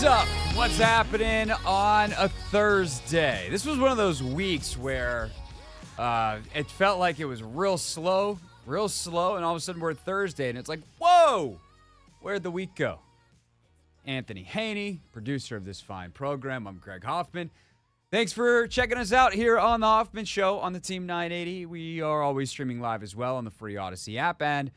up? What's happening on a Thursday? This was one of those weeks where it felt like it was real slow, and all of a sudden we're Thursday, and it's like, whoa, where'd the week go? Anthony Haney, producer of this fine program. I'm Greg Hoffman. Thanks for checking us out here on the Hoffman Show on the Team 980. We are always streaming live as well on the free Odyssey app, and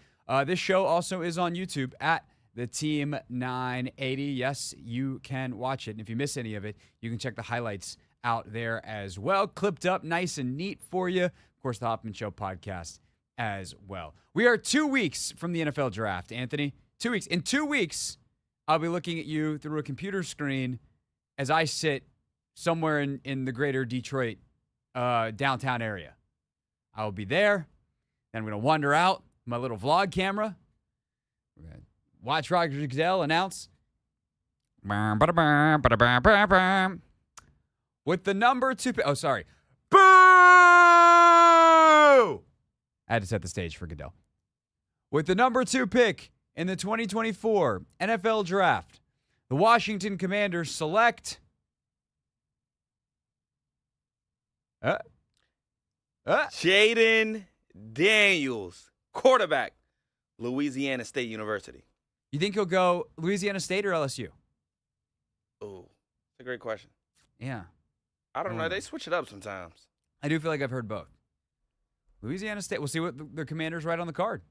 this show also is on YouTube at the Team 980. Yes, you can watch it. And if you miss any of it, you can check the highlights out there as well. Clipped up nice and neat for you. Of course, the Hoffman Show podcast as well. We are 2 weeks from the NFL draft, Anthony. 2 weeks. In 2 weeks, I'll be looking at you through a computer screen as I sit somewhere in the greater Detroit downtown area. I will be there. Then I'm going to wander out my little vlog camera. We're going to watch Roger Goodell announce with the number 2 pick. Oh, sorry. Boo! I had to set the stage for Goodell. With the number 2 pick in the 2024 NFL Draft, the Washington Commanders select Jaden Daniels, quarterback, Louisiana State University. You think he'll go Louisiana State or LSU? Oh, that's a great question. Yeah. I don't know. They switch it up sometimes. I do feel like I've heard both. Louisiana State. We'll see what the Commanders write on the card.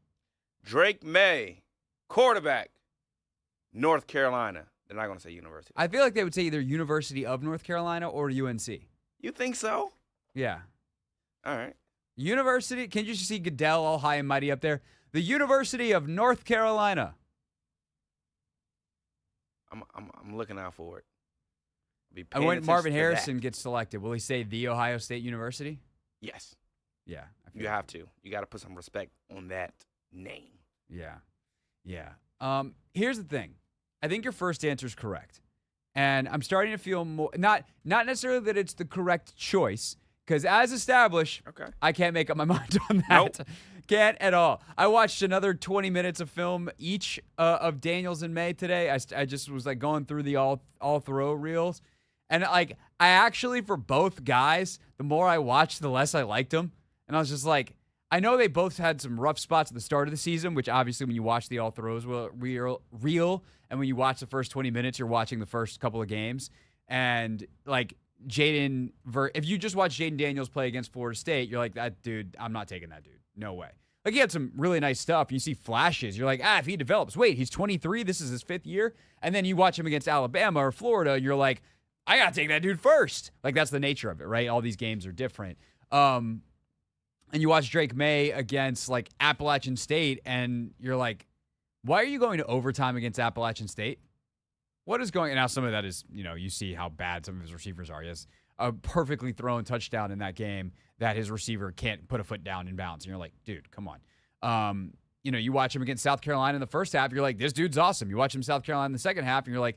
Drake Maye, quarterback, North Carolina. They're not going to say university. I feel like they would say either University of North Carolina or UNC. You think so? Yeah. All right. University. Can you just see Goodell all high and mighty up there? The University of North Carolina. I'm looking out for it. And when Marvin Harrison gets selected, will he say the Ohio State University? Yes. Yeah. You have to. You got to put some respect on that name. Yeah. Yeah. Here's the thing. I think your first answer is correct. And I'm starting to feel more, not necessarily that it's the correct choice, because as established, okay, I can't make up my mind on that. Nope. Can't at all. I watched another 20 minutes of film each of Daniels and Maye today. I just was like going through the all throw reels. And like, I actually, for both guys, the more I watched, the less I liked them. And I was just like, I know they both had some rough spots at the start of the season, which obviously when you watch the all throws were real. And when you watch the first 20 minutes, you're watching the first couple of games. And like if you just watch Jaden Daniels play against Florida State, you're like, that dude, I'm not taking that dude. No way. Like, he had some really nice stuff. You see flashes. You're like, if he develops, wait, he's 23. This is his 5th year. And then you watch him against Alabama or Florida, and you're like, I got to take that dude first. Like, that's the nature of it, right? All these games are different. And you watch Drake Maye against, like, Appalachian State, and you're like, why are you going to overtime against Appalachian State? What is going on? Now, some of that is, you see how bad some of his receivers are. He has a perfectly thrown touchdown in that game that his receiver can't put a foot down in bounds. And you're like, dude, come on. You watch him against South Carolina in the first half, you're like, this dude's awesome. You watch him South Carolina in the second half, and you're like,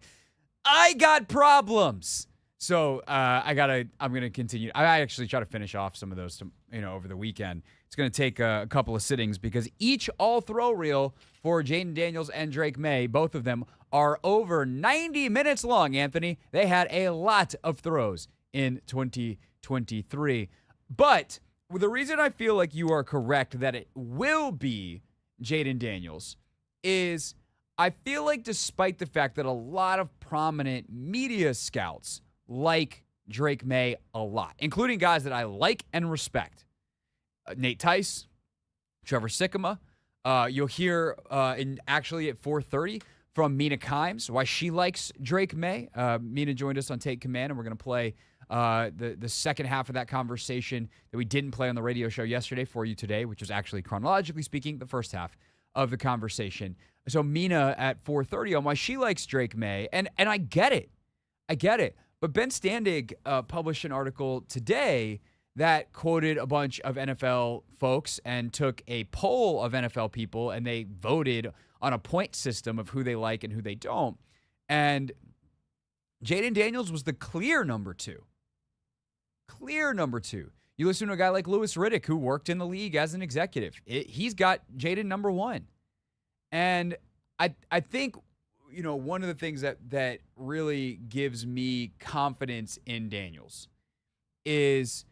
I got problems. So I'm going to continue. I actually try to finish off some of those, over the weekend. It's going to take a couple of sittings because each all-throw reel for Jaden Daniels and Drake Maye, both of them, are over 90 minutes long, Anthony. They had a lot of throws in 2023. But the reason I feel like you are correct that it will be Jaden Daniels is I feel like despite the fact that a lot of prominent media scouts like Drake Maye a lot, including guys that I like and respect. Nate Tice, Trevor Sikkema. You'll hear actually at 4:30 from Mina Kimes why she likes Drake Maye. Mina joined us on Take Command, and we're going to play the second half of that conversation that we didn't play on the radio show yesterday for you today, which was actually, chronologically speaking, the first half of the conversation. So Mina at 4:30 on why she likes Drake Maye, and I get it. I get it. But Ben Standig published an article today that quoted a bunch of NFL folks and took a poll of NFL people, and they voted on a point system of who they like and who they don't. And Jaden Daniels was the clear number 2. Clear number 2. You listen to a guy like Louis Riddick, who worked in the league as an executive. He's got Jaden number 1. And I think one of the things that really gives me confidence in Daniels is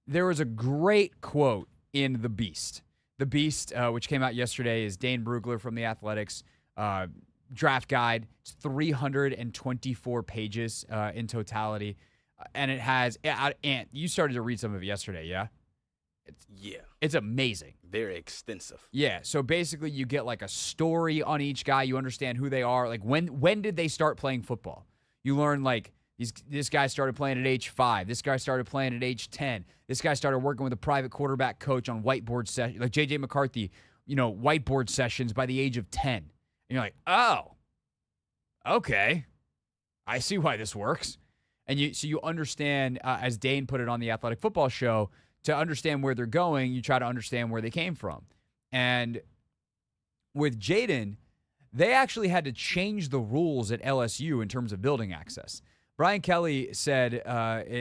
there was a great quote in The Beast. The Beast, which came out yesterday, is Dane Brugler from The Athletics draft guide. It's 324 pages in totality. And it has, and you started to read some of it yesterday, yeah? It's amazing. Very extensive. Yeah, so basically you get like a story on each guy. You understand who they are. Like when did they start playing football? You learn like this guy started playing at age 5. This guy started playing at age 10. This guy started working with a private quarterback coach on whiteboard sessions, like J.J. McCarthy, whiteboard sessions by the age of 10. And you're like, oh, okay. I see why this works. And you understand, as Dane put it on the Athletic Football Show, to understand where they're going, you try to understand where they came from. And with Jaden, they actually had to change the rules at LSU in terms of building access. Brian Kelly said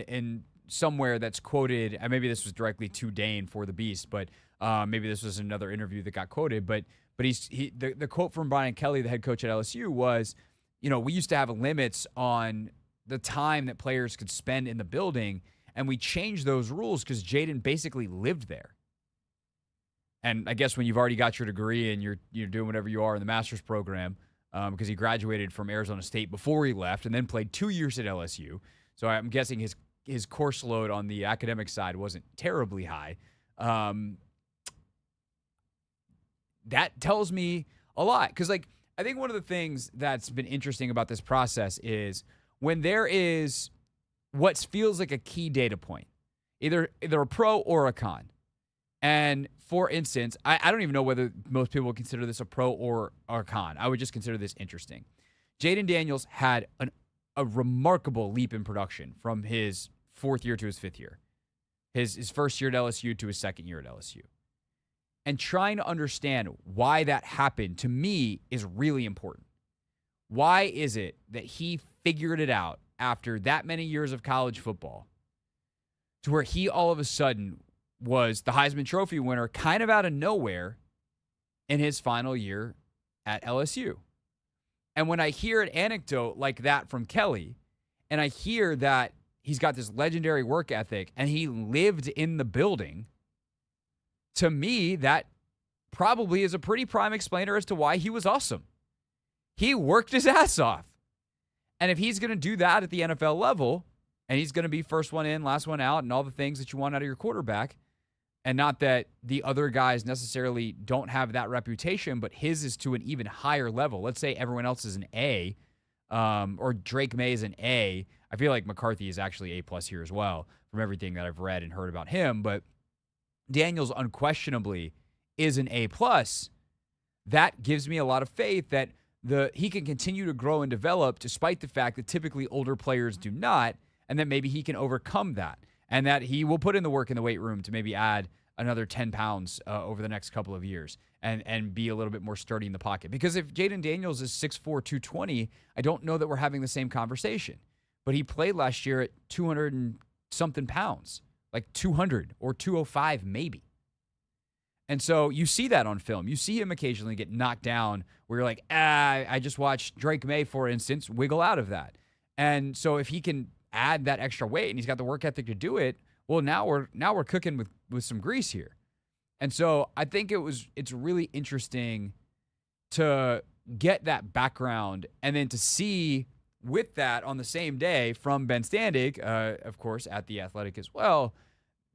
in somewhere that's quoted, and maybe this was directly to Dane for The Beast, but maybe this was another interview that got quoted, but the quote from Brian Kelly, the head coach at LSU, was, we used to have limits on the time that players could spend in the building, and we changed those rules because Jaden basically lived there. And I guess when you've already got your degree and you're doing whatever you are in the master's program, because he graduated from Arizona State before he left and then played 2 years at LSU. So I'm guessing his course load on the academic side wasn't terribly high. That tells me a lot. Because, I think one of the things that's been interesting about this process is when there is what feels like a key data point, either a pro or a con. And for instance, I don't even know whether most people would consider this a pro or a con. I would just consider this interesting. Jaden Daniels had a remarkable leap in production from his 4th year to his 5th year. His first year at LSU to his 2nd year at LSU. And trying to understand why that happened, to me, is really important. Why is it that he figured it out after that many years of college football to where he all of a sudden was the Heisman Trophy winner kind of out of nowhere in his final year at LSU? And when I hear an anecdote like that from Kelly, and I hear that he's got this legendary work ethic and he lived in the building, to me, that probably is a pretty prime explainer as to why he was awesome. He worked his ass off. And if he's going to do that at the NFL level, and he's going to be first one in, last one out, and all the things that you want out of your quarterback, and not that the other guys necessarily don't have that reputation, but his is to an even higher level. Let's say everyone else is an A, or Drake Maye is an A. I feel like McCarthy is actually A+ here as well from everything that I've read and heard about him, but Daniels unquestionably is an A+. That gives me a lot of faith that he can continue to grow and develop despite the fact that typically older players do not, and that maybe he can overcome that, and that he will put in the work in the weight room to maybe add another 10 pounds over the next couple of years and be a little bit more sturdy in the pocket. Because if Jaden Daniels is 6'4", 220, I don't know that we're having the same conversation. But he played last year at 200 and something pounds, like 200 or 205 maybe. And so you see that on film. You see him occasionally get knocked down where you're like, I just watched Drake Maye, for instance, wiggle out of that. And so if he can add that extra weight and he's got the work ethic to do it, well, now we're cooking with some grease here. And so I think it's really interesting to get that background and then to see with that on the same day from Ben Standig, of course, at The Athletic as well,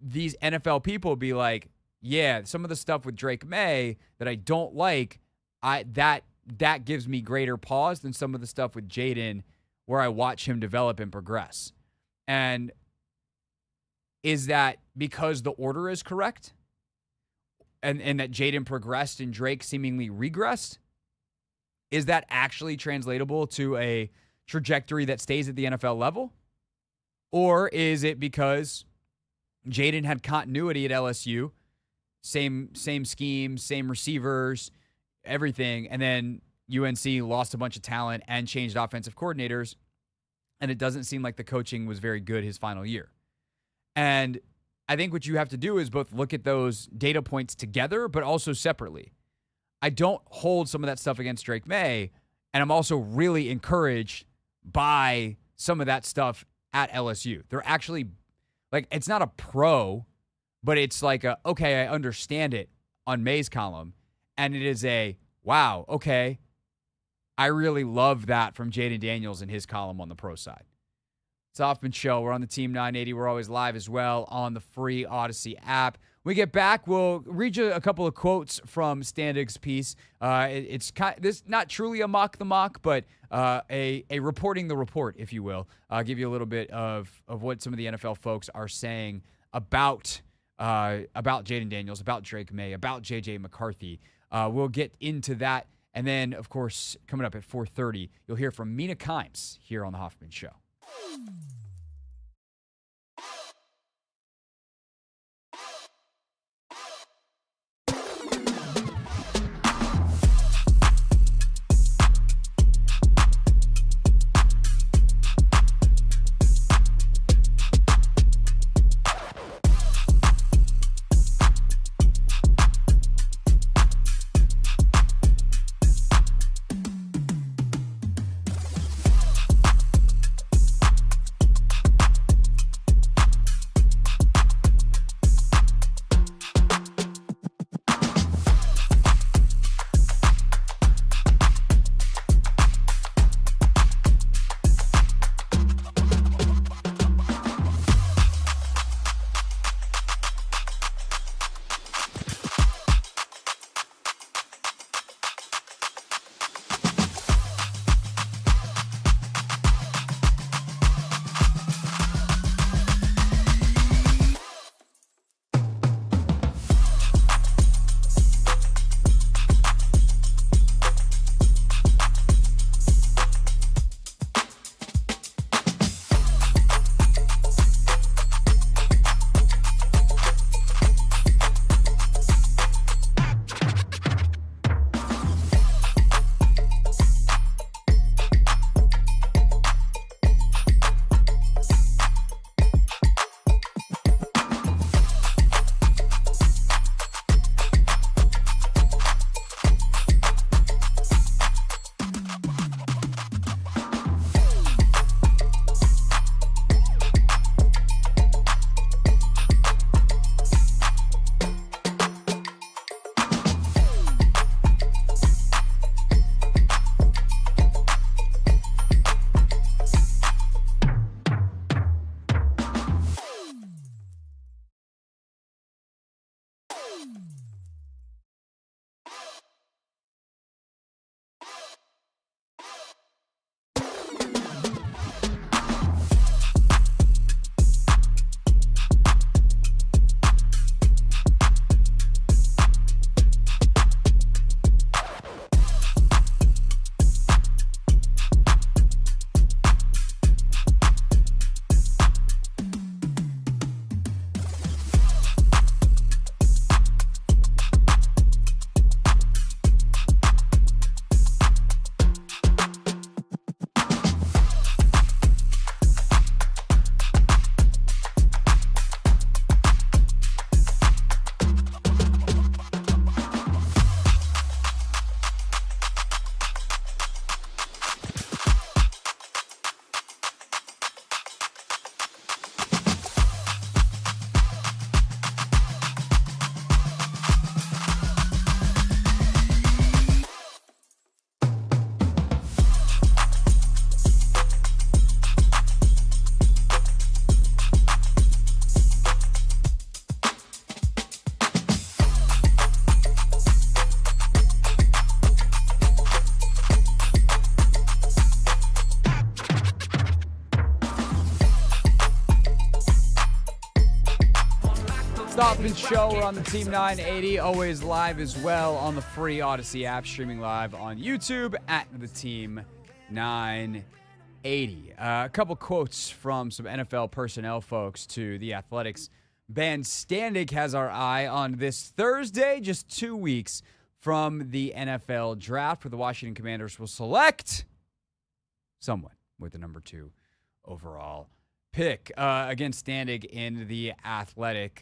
these NFL people be like, yeah, some of the stuff with Drake Maye that I don't like, that gives me greater pause than some of the stuff with Jaden where I watch him develop and progress. And is that because the order is correct? And that Jaden progressed and Drake seemingly regressed? Is that actually translatable to a trajectory that stays at the NFL level? Or is it because Jaden had continuity at LSU, same scheme, same receivers, everything, and then UNC lost a bunch of talent and changed offensive coordinators, and it doesn't seem like the coaching was very good his final year. And I think what you have to do is both look at those data points together, but also separately. I don't hold some of that stuff against Drake Maye, And I'm also really encouraged by some of that stuff at LSU. They're actually, like, it's not a pro, but it's like okay, I understand it on Maye's column. And it is wow, okay. I really love that from Jaden Daniels in his column on the pro side. It's Hoffman Show. We're on the Team 980. We're always live as well on the free Odyssey app. When we get back, we'll read you a couple of quotes from Standig's piece. It's this not truly a mock the mock, but a reporting the report, if you will. I'll give you a little bit of what some of the NFL folks are saying about Jaden Daniels, about Drake Maye, about J.J. McCarthy. We'll get into that. And then, of course, coming up at 4:30, you'll hear from Mina Kimes here on the Hoffman Show. Hoffman Show. We're on the Team 980, always live as well on the free Odyssey app, streaming live on YouTube at the Team 980. A couple quotes from some NFL personnel folks to The Athletics. Van Standig has our eye on this Thursday, just 2 weeks from the NFL draft, where the Washington Commanders will select someone with the number 2 overall pick. Again, Standig in The Athletic,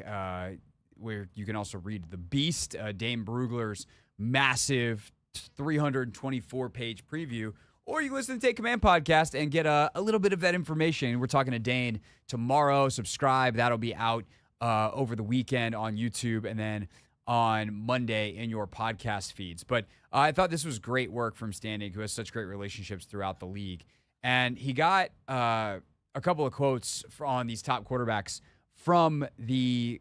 where you can also read The Beast, Dane Brugler's massive 324-page preview, or you can listen to the Take Command podcast and get a little bit of that information. We're talking to Dane tomorrow. Subscribe. That'll be out over the weekend on YouTube and then on Monday in your podcast feeds. But I thought this was great work from Standing, who has such great relationships throughout the league. And he got a couple of quotes on these top quarterbacks from an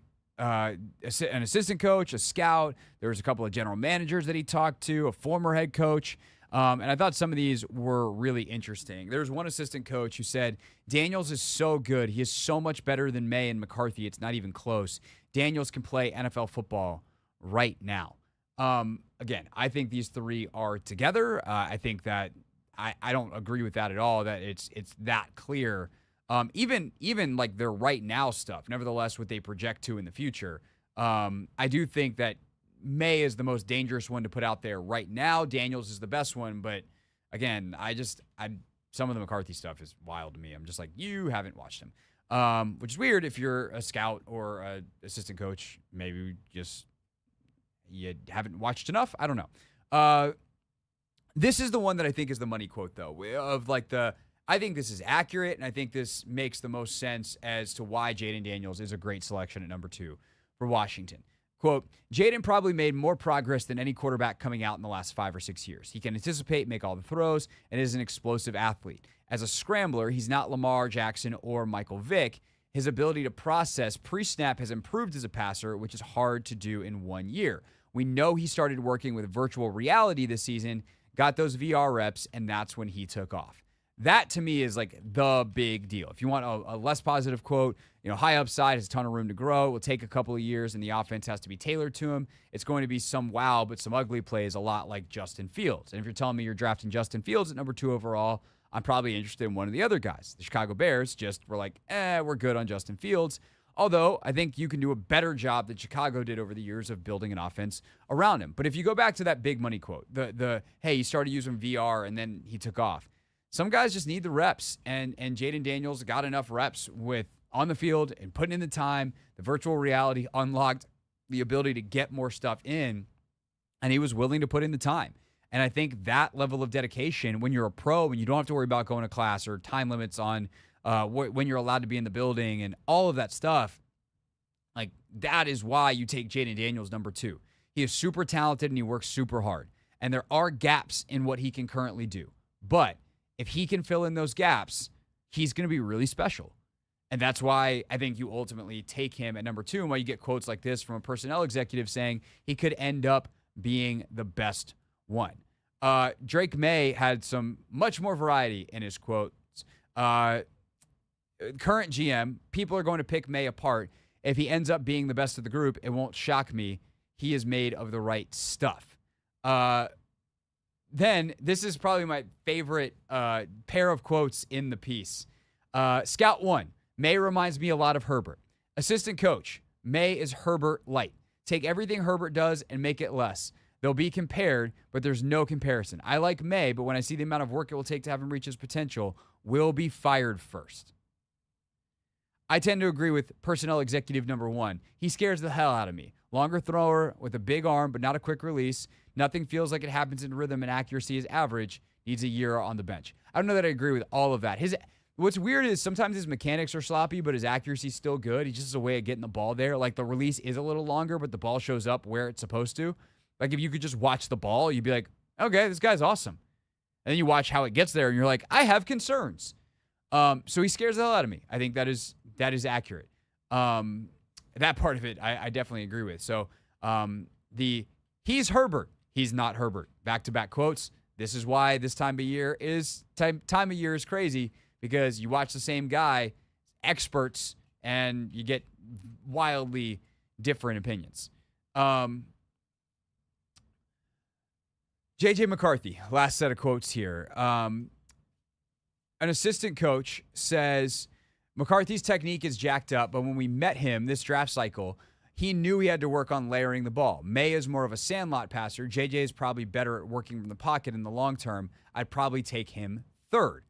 assistant coach, a scout. There was a couple of general managers that he talked to, a former head coach. And I thought some of these were really interesting. There's one assistant coach who said, Daniels is so good. He is so much better than Maye and McCarthy. It's not even close. Daniels can play NFL football right now. Again, I think these three are together. I think that I don't agree with that at all, that it's that clear. Even like their right now stuff, nevertheless, what they project to in the future. I do think that Maye is the most dangerous one to put out there right now. Daniels is the best one, but again, some of the McCarthy stuff is wild to me. I'm just like, you haven't watched him, which is weird if you're a scout or an assistant coach. Maybe just you haven't watched enough. I don't know. This is the one that I think is the money quote, though, of like I think this is accurate, and I think this makes the most sense as to why Jayden Daniels is a great selection at number 2 for Washington. Quote, Jayden probably made more progress than any quarterback coming out in the last 5 or 6 years. He can anticipate, make all the throws, and is an explosive athlete. As a scrambler, he's not Lamar Jackson or Michael Vick. His ability to process pre-snap has improved as a passer, which is hard to do in 1 year. We know he started working with virtual reality this season, got those VR reps, and that's when he took off. That, to me, is like the big deal. If you want a less positive quote, high upside, has a ton of room to grow. It will take a couple of years, and the offense has to be tailored to him. It's going to be some wow, but some ugly plays, a lot like Justin Fields. And if you're telling me you're drafting Justin Fields at number 2 overall, I'm probably interested in one of the other guys. The Chicago Bears just were like, we're good on Justin Fields. Although I think you can do a better job than Chicago did over the years of building an offense around him. But if you go back to that big money quote, hey, he started using VR and then he took off. Some guys just need the reps, and Jayden Daniels got enough reps with on the field and putting in the time. The virtual reality unlocked the ability to get more stuff in, and he was willing to put in the time. And I think that level of dedication, when you're a pro and you don't have to worry about going to class or time limits on when you're allowed to be in the building and all of that stuff, like that is why you take Jayden Daniels number 2. He is super talented and he works super hard. And there are gaps in what he can currently do. But if he can fill in those gaps, he's going to be really special. And that's why I think you ultimately take him at number 2, and why you get quotes like this from a personnel executive saying he could end up being the best one. Drake Maye had some much more variety in his quotes. Current GM, people are going to pick Maye apart. If he ends up being the best of the group, it won't shock me. He is made of the right stuff. Then, this is probably my favorite pair of quotes in the piece. Scout 1, Maye reminds me a lot of Herbert. Assistant coach, Maye is Herbert light. Take everything Herbert does and make it less. They'll be compared, but there's no comparison. I like Maye, but when I see the amount of work it will take to have him reach his potential, we'll be fired first. I tend to agree with personnel executive number 1. He scares the hell out of me. Longer thrower with a big arm, but not a quick release. Nothing feels like it happens in rhythm, and accuracy is average. Needs a year on the bench. I don't know that I agree with all of that. What's weird is sometimes his mechanics are sloppy, but his accuracy is still good. He just has a way of getting the ball there. Like the release is a little longer, but the ball shows up where it's supposed to. Like if you could just watch the ball, you'd be like, okay, this guy's awesome. And then you watch how it gets there, and you're like, I have concerns. So he scares the hell out of me. I think that is accurate. That part of it, I definitely agree with. So he's Herbert. He's not Herbert. Back-to-back quotes. This is why this time of year is crazy, because you watch the same guy, experts, and you get wildly different opinions. J.J. McCarthy, last set of quotes here. An assistant coach says, McCarthy's technique is jacked up, but when we met him this draft cycle, he knew he had to work on layering the ball. Maye is more of a sandlot passer. JJ is probably better at working from the pocket in the long term. I'd probably take him 3rd.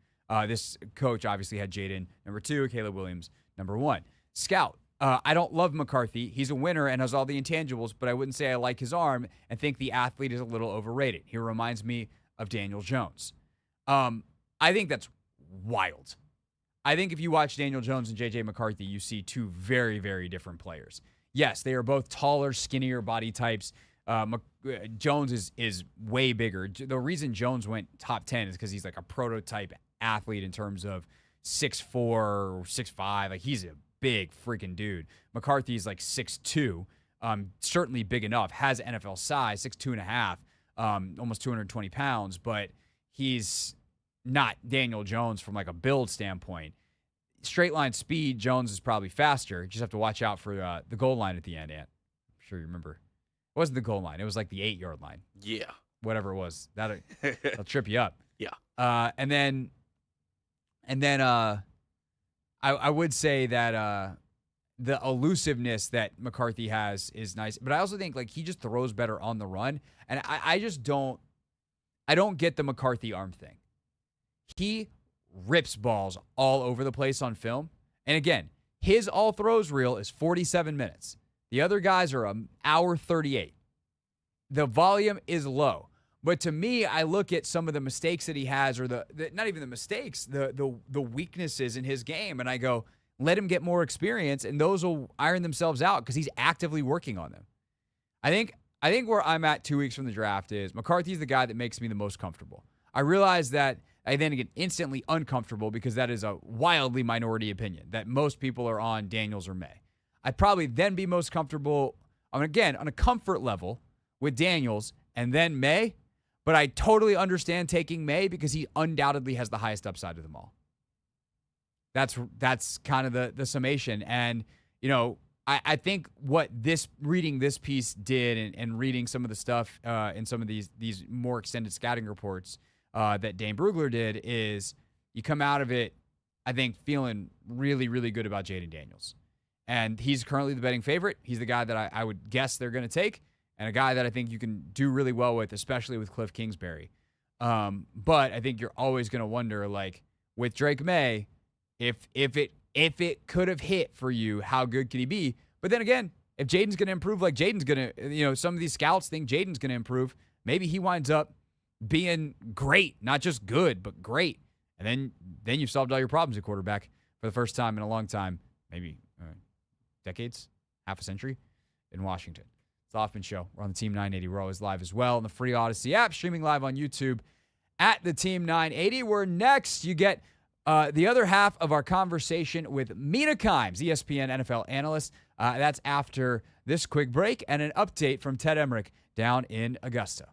This coach obviously had Jayden number 2, Caleb Williams number 1. Scout. I don't love McCarthy. He's a winner and has all the intangibles, but I wouldn't say I like his arm and think the athlete is a little overrated. He reminds me of Daniel Jones. I think that's wild. I think if you watch Daniel Jones and J.J. McCarthy, you see two very, very different players. Yes, they are both taller, skinnier body types. Jones is way bigger. The reason Jones went top 10 is because he's like a prototype athlete in terms of 6'4" or 6'5". Like, he's a big freaking dude. McCarthy's like 6'2", certainly big enough, has NFL size, 6'2.5", almost 220 pounds, but he's not Daniel Jones from like a build standpoint. Straight line speed, Jones is probably faster. You just have to watch out for the goal line at the end, Ant. I'm sure you remember. It wasn't the goal line. It was like the 8-yard line. Yeah. Whatever it was. That'll trip you up. Yeah. And then I would say that the elusiveness that McCarthy has is nice. But I also think like he just throws better on the run. And I just don't get the McCarthy arm thing. He rips balls all over the place on film. And again, his all throws reel is 47 minutes. The other guys are an hour 38. The volume is low. But to me, I look at some of the mistakes that he has, or the not even the mistakes, the weaknesses in his game, and I go, let him get more experience, and those will iron themselves out because he's actively working on them. I think where I'm at 2 weeks from the draft is McCarthy's the guy that makes me the most comfortable. I realize that I then get instantly uncomfortable because that is a wildly minority opinion, that most people are on Daniels or Maye. I'd probably then be most comfortable, on a comfort level with Daniels and then Maye, but I totally understand taking Maye because he undoubtedly has the highest upside of them all. That's kind of the summation. And, I think what reading this piece did and reading some of the stuff in some of these more extended scouting reports that Dane Brugler did is you come out of it, I think, feeling really, really good about Jaden Daniels. And he's currently the betting favorite. He's the guy that I would guess they're going to take, and a guy that I think you can do really well with, especially with Cliff Kingsbury. But I think you're always going to wonder, like, with Drake Maye, if it could have hit for you, how good could he be? But then again, if Jaden's going to improve like Jaden's going to, some of these scouts think Jaden's going to improve, maybe he winds up being great, not just good, but great. And then you've solved all your problems at quarterback for the first time in a long time, maybe decades, half a century in Washington. It's the Hoffman Show. We're on the Team 980. We're always live as well on the free Odyssey app, streaming live on YouTube at the Team 980. We're next. You get the other half of our conversation with Mina Kimes, ESPN NFL analyst. That's after this quick break and an update from Ted Emmerich down in Augusta.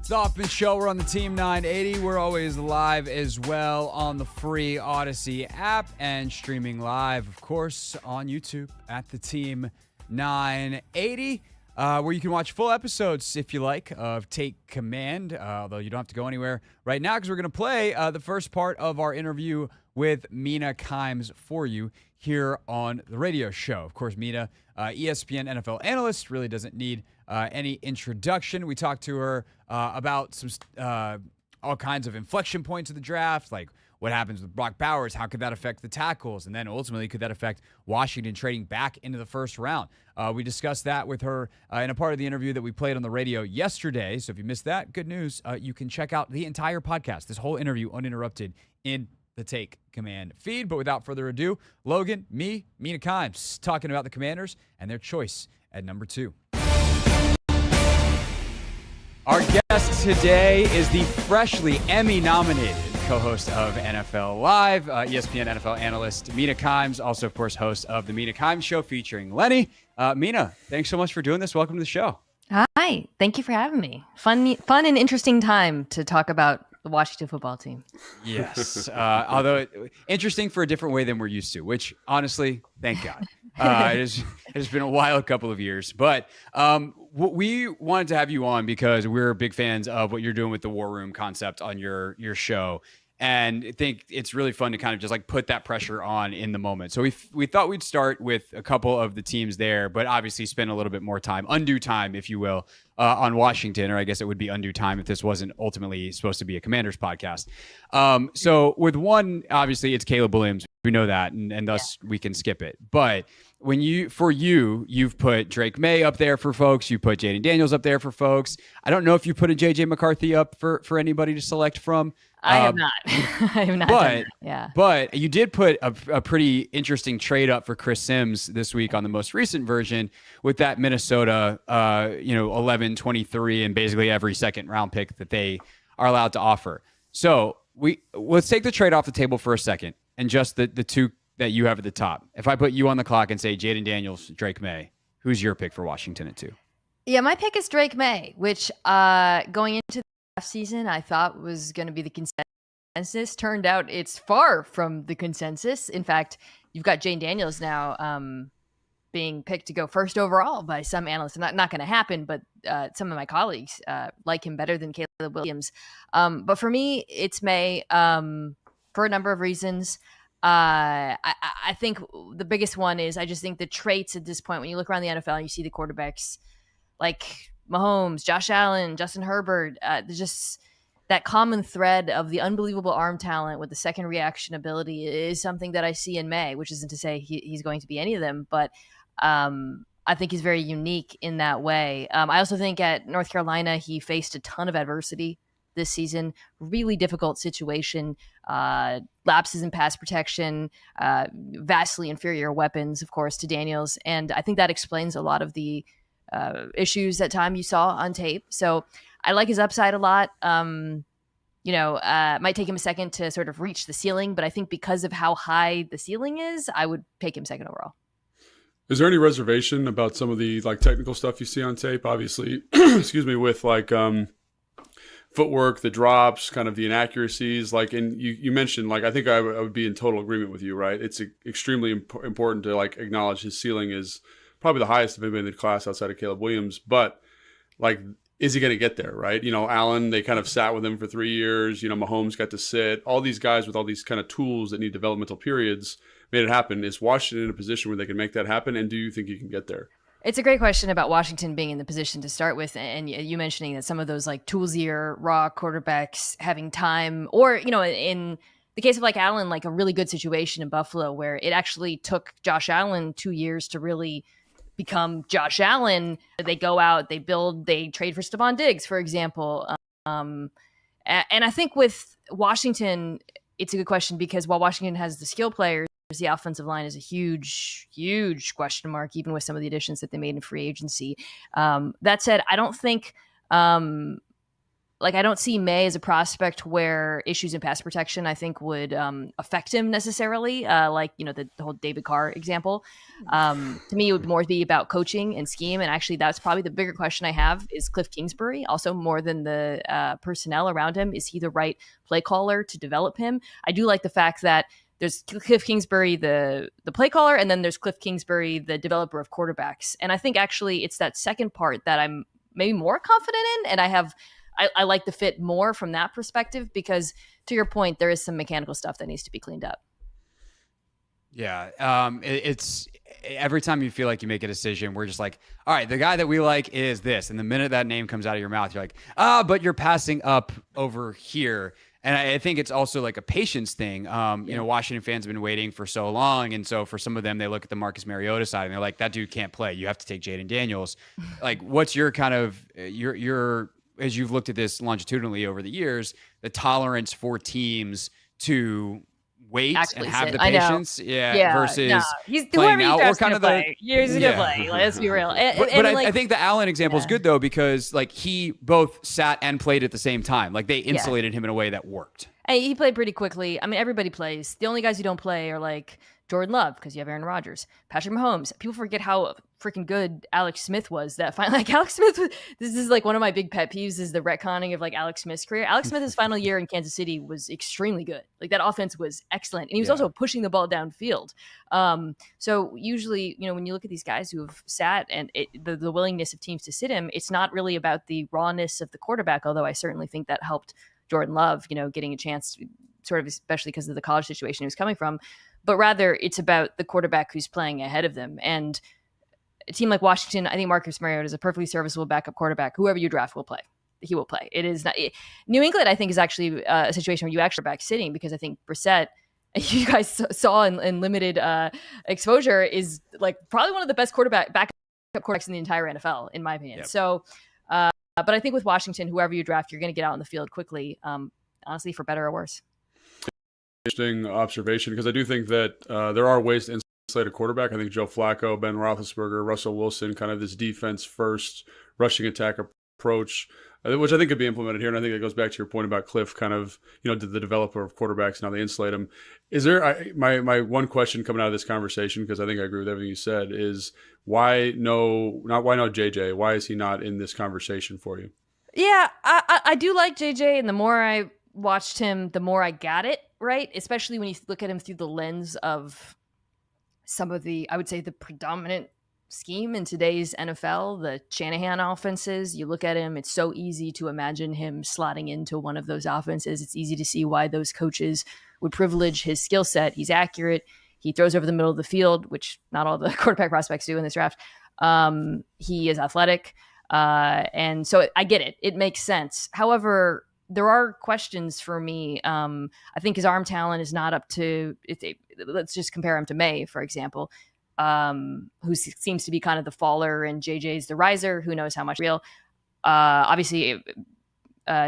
The Hoffman Show. We're on the Team 980. We're always live as well on the free Odyssey app and streaming live, of course, on YouTube at the Team 980, where you can watch full episodes, if you like, of Take Command, although you don't have to go anywhere right now because we're going to play the first part of our interview with Mina Kimes for you here on the radio show. Of course, Mina, ESPN NFL analyst, really doesn't need any introduction. We talked to her about some all kinds of inflection points of the draft, like what happens with Brock Bowers, how could that affect the tackles, and then ultimately could that affect Washington trading back into the first round. We discussed that with her in a part of the interview that we played on the radio yesterday. So if you missed that, good news. You can check out the entire podcast, this whole interview uninterrupted in the Take Command feed. But without further ado, Logan, Mina Kimes, talking about the Commanders and their choice at number 2. Our guest today is the freshly Emmy-nominated co-host of NFL Live, ESPN NFL analyst Mina Kimes, also, of course, host of the Mina Kimes Show featuring Lenny. Mina, thanks so much for doing this. Welcome to the show. Hi, thank you for having me. Fun and interesting time to talk about the Washington football team. Yes, although interesting for a different way than we're used to, which honestly, thank God. It has been a wild couple of years, but we wanted to have you on because we're big fans of what you're doing with the War Room concept on your show, and I think it's really fun to kind of just like put that pressure on in the moment. So we thought we'd start with a couple of the teams there, but obviously spend a little bit more time, undue time, if you will, on Washington, or I guess it would be undue time if this wasn't ultimately supposed to be a Commanders podcast. So with one, obviously it's Caleb Williams. We know that, and thus we can skip it. But when you've put Drake Maye up there for folks. You put Jaden Daniels up there for folks. I don't know if you put a JJ McCarthy up for anybody to select from. I have not. I have not done that. Yeah. But you did put a pretty interesting trade up for Chris Sims this week on the most recent version with that Minnesota 11, 23, and basically every second round pick that they are allowed to offer. So let's take the trade off the table for a second and just the two that you have at the top. If I put you on the clock and say Jaden Daniels, Drake Maye, who's your pick for Washington at 2? Yeah, my pick is Drake Maye, which going into the draft season I thought was going to be the consensus. Turned out it's far from the consensus. In fact, you've got Jaden Daniels now being picked to go first overall by some analysts. Not going to happen, but some of my colleagues like him better than Caleb Williams. But for me, it's Maye for a number of reasons. I think the biggest one is I just think the traits at this point, when you look around the NFL and you see the quarterbacks like Mahomes, Josh Allen, Justin Herbert, there's just that common thread of the unbelievable arm talent with the second reaction ability is something that I see in Maye, which isn't to say he's going to be any of them, but I think he's very unique in that way. I also think at North Carolina, he faced a ton of adversity this season, really difficult situation, lapses in pass protection, vastly inferior weapons, of course, to Daniels. And I think that explains a lot of the issues at time you saw on tape. So I like his upside a lot. Might take him a second to sort of reach the ceiling, but I think because of how high the ceiling is, I would pick him second overall. Is there any reservation about some of the like technical stuff you see on tape? Obviously, excuse me, with like footwork, the drops, kind of the inaccuracies, like, and you mentioned, like, I think I would be in total agreement with you, right? It's extremely important to like acknowledge his ceiling is probably the highest of anybody in the class outside of Caleb Williams, but like, is he going to get there, right? Allen, they kind of sat with him for 3 years, Mahomes got to sit, all these guys with all these kind of tools that need developmental periods made it happen. Is Washington in a position where they can make that happen? And do you think he can get there? It's a great question about Washington being in the position to start with, and you mentioning that some of those like toolsier, raw quarterbacks having time, or, in the case of like Allen, like a really good situation in Buffalo where it actually took Josh Allen 2 years to really become Josh Allen. They go out, they build, they trade for Stephon Diggs, for example. And I think with Washington, it's a good question because while Washington has the skill players, the offensive line is a huge, huge question mark, even with some of the additions that they made in free agency. That said, I don't think like, I don't see Maye as a prospect where issues in pass protection, I think, would affect him necessarily. Like, the whole David Carr example. To me, it would more be about coaching and scheme. And actually, that's probably the bigger question I have is Cliff Kingsbury, also more than the personnel around him. Is he the right play caller to develop him? I do like the fact that there's Cliff Kingsbury, the play caller, and then there's Cliff Kingsbury, the developer of quarterbacks. And I think actually it's that second part that I'm maybe more confident in. And I like the fit more from that perspective because, to your point, there is some mechanical stuff that needs to be cleaned up. Yeah. It's every time you feel like you make a decision, we're just like, all right, the guy that we like is this. And the minute that name comes out of your mouth, you're like, but you're passing up over here. And I think it's also like a patience thing. Washington fans have been waiting for so long. And so for some of them, they look at the Marcus Mariota side and they're like, that dude can't play. You have to take Jaden Daniels. Like, what's your kind of, your as you've looked at this longitudinally over the years, the tolerance for teams to wait Actually and have sit. the I know. patience, versus He's playing whoever you out, or draft's kind gonna of the play. He's gonna play. Let's be real. But I think the Allen example is good though, because like he both sat and played at the same time. Like they insulated him in a way that worked. And he played pretty quickly. I mean, everybody plays. The only guys who don't play are like Jordan Love, because you have Aaron Rodgers, Patrick Mahomes. People forget how freaking good Alex Smith was. That final, like Alex Smith, this is like one of my big pet peeves is the retconning of like Alex Smith's career. Alex Smith's final year in Kansas City was extremely good. Like that offense was excellent, and he was also pushing the ball downfield. So usually, when you look at these guys who have sat and the willingness of teams to sit him, it's not really about the rawness of the quarterback. Although I certainly think that helped Jordan Love, getting a chance, sort of, especially because of the college situation he was coming from. But rather, it's about the quarterback who's playing ahead of them. And a team like Washington, I think Marcus Mariota is a perfectly serviceable backup quarterback. Whoever you draft will play. He will play. It is not New England. I think is actually a situation where you actually are back sitting, because I think Brissett, you guys saw in limited exposure, is like probably one of the best backup quarterbacks in the entire NFL, in my opinion. Yep. So, but I think with Washington, whoever you draft, you're going to get out on the field quickly. Honestly, for better or worse. Interesting observation, because I do think that there are ways to insulate a quarterback. I think Joe Flacco, Ben Roethlisberger, Russell Wilson, kind of this defense first rushing attack approach, which I think could be implemented here. And I think it goes back to your point about Cliff, kind of, the developer of quarterbacks and how they insulate them. Is there, my one question coming out of this conversation, because I think I agree with everything you said, is why no JJ? Why is he not in this conversation for you? Yeah, I do like JJ, and the more I watched him, the more I got it, right? Especially when you look at him through the lens of some of the, I would say, the predominant scheme in today's NFL, the Shanahan offenses. You look at him, it's so easy to imagine him slotting into one of those offenses. It's easy to see why those coaches would privilege his skill set. He's accurate. He throws over the middle of the field, which not all the quarterback prospects do in this draft. He is athletic. And so I get it. It makes sense. However, there are questions for me. I think his arm talent is not up to, let's just compare him to Maye, for example, who seems to be kind of the faller and JJ's the riser. Who knows how much real? Obviously,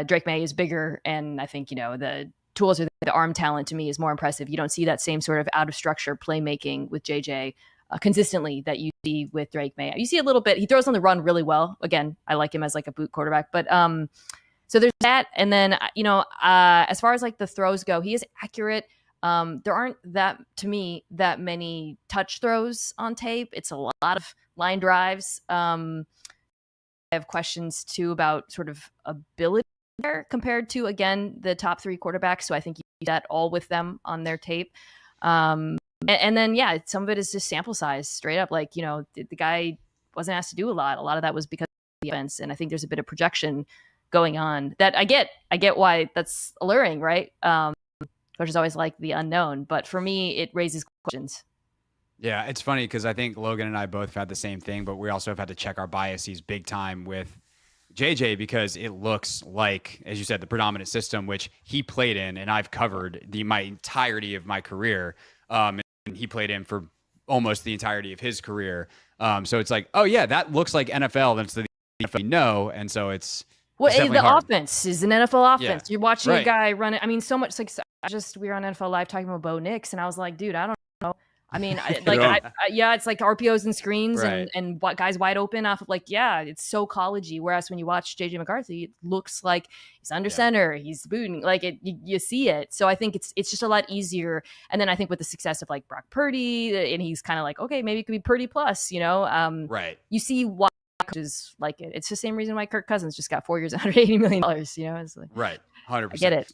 Drake Maye is bigger, and I think, the tools, or the arm talent to me is more impressive. You don't see that same sort of out of structure playmaking with JJ consistently that you see with Drake Maye. You see a little bit. He throws on the run really well. Again, I like him as like a boot quarterback, but so there's that. And then, as far as like the throws go, he is accurate. There aren't to me, that many touch throws on tape. It's a lot of line drives. I have questions too about sort of ability there compared to, again, the top three quarterbacks. So I think you see that all with them on their tape. And then, some of it is just sample size, straight up. Like, the guy wasn't asked to do a lot. A lot of that was because of the offense. And I think there's a bit of projection going on that I get why that's alluring, right? Which is always like the unknown. But for me, it raises questions. Yeah, it's funny because I think Logan and I both had the same thing, but we also have had to check our biases big time with JJ, because it looks like, as you said, the predominant system, which he played in, and I've covered my entirety of my career. And he played in for almost the entirety of his career. So it's like, oh yeah, that looks like NFL. That's the NFL we know. And so it's the hard. Offense is an NFL offense. Yeah, you're watching right. a guy run it. I mean, so much like we were on NFL Live talking about Bo Nix, and I was like, dude, I don't know. I mean, Yeah. yeah, it's like RPOs and screens Right. and what guys wide open off of yeah, it's so collegey. Whereas when you watch JJ McCarthy, it looks like he's under center, he's booting, you see it. So I think it's just a lot easier. And then I think with the success of like Brock Purdy, and he's kind of like, okay, maybe it could be Purdy plus, Right. You see why coaches like it. It's the same reason why Kirk Cousins just got 4 years, $180 million. It's like, Right. 100%. I get it.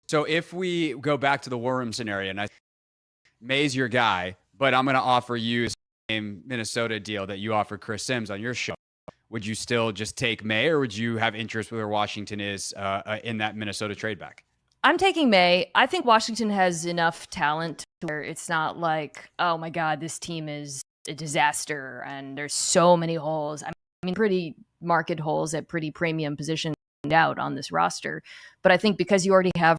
So if we go back to the war room scenario, and May's your guy, but I'm going to offer you the same Minnesota deal that you offered Chris Sims on your show. Would you still just take Maye, or would you have interest with where Washington is in that Minnesota trade back? I'm taking Maye. I think Washington has enough talent where it's not like, oh my God, this team is a disaster and there's so many holes. I mean, pretty market holes at pretty premium positions out on this roster. But I think because you already have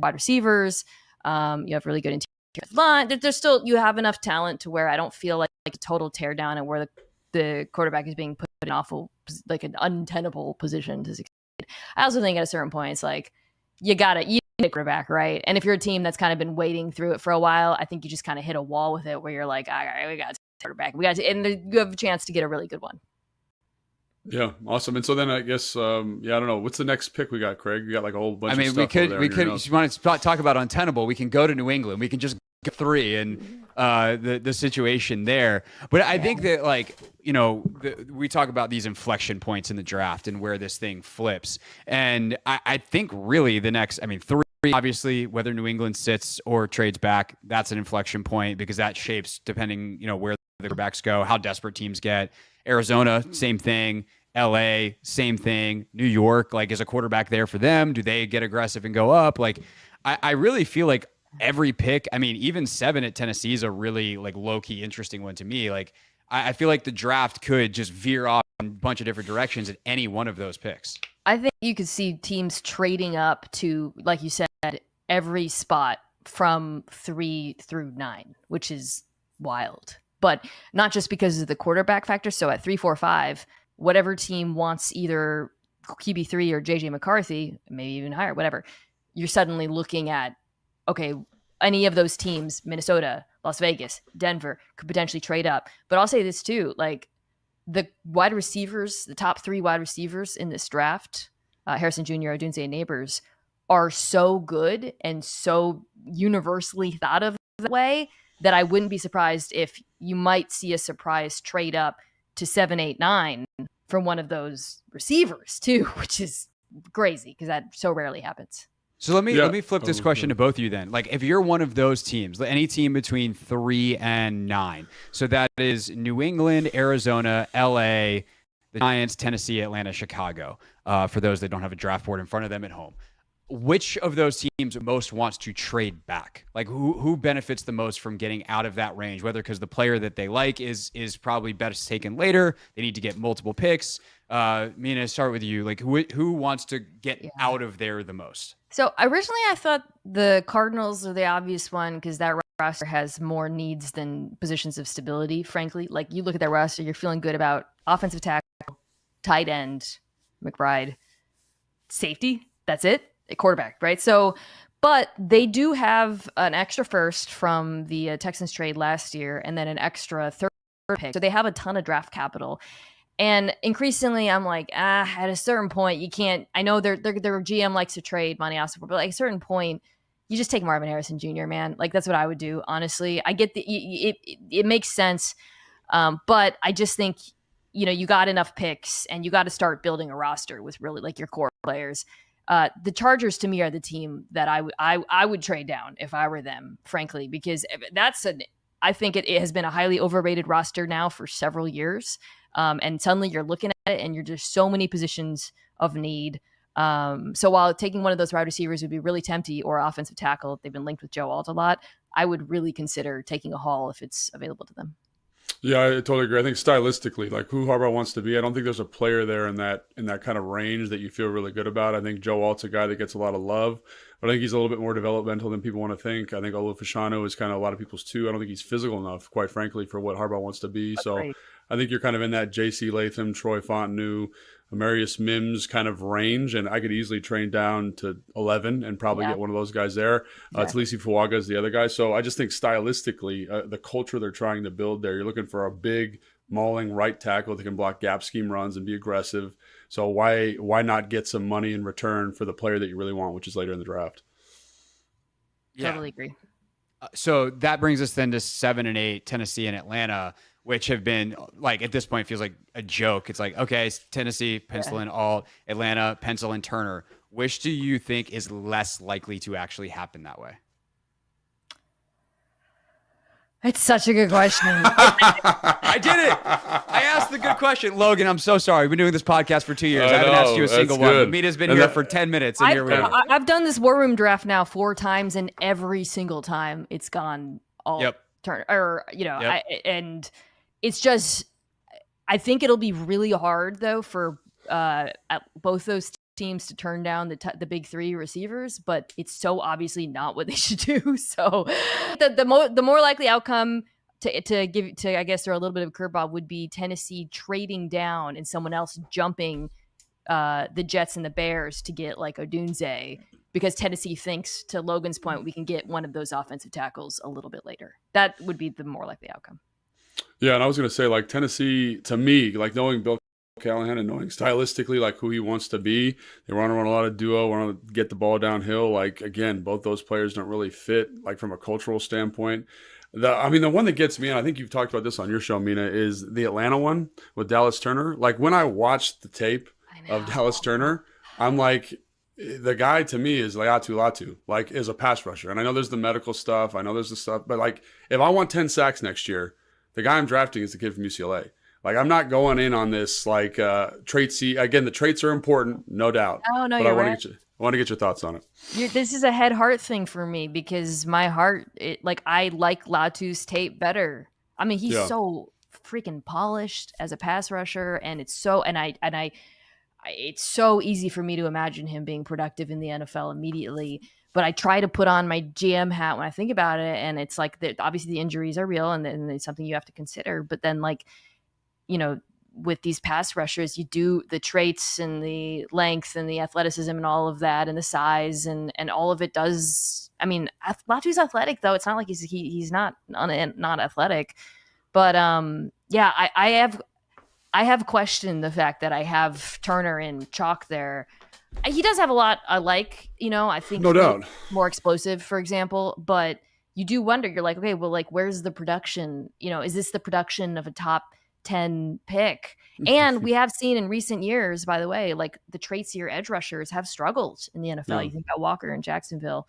wide receivers, you have really good interior line. There's still, you have enough talent to where I don't feel like a total tear down and where the quarterback is being put in awful, like an untenable position to succeed. I also think at a certain point, it's like, you need a quarterback, right? And if you're a team that's kind of been waiting through it for a while, I think you just kind of hit a wall with it where you're like, all right, we got a quarterback. And you have a chance to get a really good one. Yeah, awesome. And so then I guess, I don't know. What's the next pick we got, Craig? You got like a whole bunch of stuff we could, if you want to talk about untenable, we can go to New England. We can just go 3 and the situation there. But I think that we talk about these inflection points in the draft and where this thing flips. And I think really the next, 3, obviously, whether New England sits or trades back, that's an inflection point because that shapes, depending, where the quarterbacks go, how desperate teams get. Arizona, same thing. LA, same thing. New York, is a quarterback there for them? Do they get aggressive and go up? I really feel like every pick, even 7 at Tennessee is a really low-key interesting one to me. I feel like the draft could just veer off in a bunch of different directions at any one of those picks. I think you could see teams trading up to, like you said, every spot from 3 through 9, which is wild. But not just because of the quarterback factor. So at 3, 4, 5, whatever team wants either QB3 or JJ McCarthy, maybe even higher, whatever, you're suddenly looking at, okay, any of those teams, Minnesota, Las Vegas, Denver, could potentially trade up. But I'll say this too, the wide receivers, the top 3 wide receivers in this draft, Harrison Jr., Odunze, and Neighbors, are so good and so universally thought of that way that I wouldn't be surprised if you might see a surprise trade up to 7, 8, 9 from one of those receivers too, which is crazy because that so rarely happens. So let me flip this question to both of you then. If you're one of those teams, any team between 3 and 9, so that is New England, Arizona, LA, the Giants, Tennessee, Atlanta, Chicago, for those that don't have a draft board in front of them at home. Which of those teams most wants to trade back? Who benefits the most from getting out of that range? Whether because the player that they like is probably best taken later, they need to get multiple picks. Mina, start with you. Who wants to get out of there the most? So originally I thought the Cardinals are the obvious one because that roster has more needs than positions of stability, frankly. You look at that roster, you're feeling good about offensive tackle, tight end, McBride, safety. That's it. A quarterback, right? So, but they do have an extra first from the Texans trade last year and then an extra third pick. So they have a ton of draft capital. And increasingly, I'm like, at a certain point, you can't. I know their GM likes to trade money off, but at a certain point, you just take Marvin Harrison Jr., man. That's what I would do, honestly. I get it makes sense, but I just think you got enough picks and you got to start building a roster with really your core players. The Chargers to me are the team that I would trade down if I were them, frankly, because I think it has been a highly overrated roster now for several years. And suddenly you're looking at it and you're just so many positions of need. So while taking one of those wide receivers would be really tempting, or offensive tackle, they've been linked with Joe Alt a lot, I would really consider taking a haul if it's available to them. Yeah, I totally agree. I think stylistically, who Harbaugh wants to be, I don't think there's a player there in that kind of range that you feel really good about. I think Joe Alt's a guy that gets a lot of love, but I think he's a little bit more developmental than people want to think. I think Olu Fashanu is kind of a lot of people's too. I don't think he's physical enough, quite frankly, for what Harbaugh wants to be. That's so great. I think you're kind of in that J.C. Latham, Troy Fontenot, Amarius Mims kind of range, and I could easily train down to 11 and probably get one of those guys there. Talisi Fuaga is the other guy. So I just think stylistically, the culture they're trying to build there, you're looking for a big, mauling right tackle that can block gap scheme runs and be aggressive. So why not get some money in return for the player that you really want, which is later in the draft? Yeah. Totally agree. So that brings us then to 7 and 8, Tennessee and Atlanta, which have been like at this point feels like a joke. It's like, okay, Tennessee, pencil in Alt, Atlanta, pencil in Turner. Which do you think is less likely to actually happen that way? It's such a good question. I did it. I asked the good question. Logan, I'm so sorry. We've been doing this podcast for 2 years. I haven't asked you a single one. Mina's been here for 10 minutes, and here we are. I've done this War Room draft now 4 times, and every single time it's gone all turn. Or, and it's just, I think it'll be really hard, though, for both those teams to turn down the big 3 receivers, but it's so obviously not what they should do. So the more likely outcome to I guess throw a little bit of a curveball would be Tennessee trading down and someone else jumping the Jets and the Bears to get like Odunze, because Tennessee thinks, to Logan's point, we can get one of those offensive tackles a little bit later. That would be the more likely outcome. Yeah, and I was going to say, like, Tennessee, to me, like, knowing Bill Callahan and knowing stylistically like who he wants to be, they want to run a lot of duo, want to get the ball downhill. Like, again, both those players don't really fit like from a cultural standpoint. The one that gets me, and I think you've talked about this on your show, Mina, is the Atlanta one with Dallas Turner. Like, when I watched the tape of Dallas Turner, I'm like, the guy to me is Laiatu Latu, like, is a pass rusher. And I know there's the medical stuff, I know there's the stuff, but like, if I want 10 sacks next year, the guy I'm drafting is the kid from UCLA. Like, I'm not going in on this like traits. Again, the traits are important, no doubt. Oh no, but you're I right. want to get your thoughts on it. This is a head heart thing for me, because my heart, I like Latu's tape better. I mean, he's so freaking polished as a pass rusher, and it's so it's so easy for me to imagine him being productive in the NFL immediately. But I try to put on my GM hat when I think about it, and it's like obviously the injuries are real, and it's something you have to consider. But then, like, with these pass rushers, you do the traits and the length and the athleticism and all of that, and the size and all of it does. I mean, Latu's athletic, though. It's not like he's not athletic, but I have questioned the fact that I have Turner in chalk there. He does have a lot I like, I think, no doubt, more explosive, for example, but you do wonder, you're like, okay, well, like, where's the production? Is this the production of a top 10 pick? And we have seen in recent years, by the way, like, the traits-ier edge rushers have struggled in the NFL. You think about Walker in Jacksonville.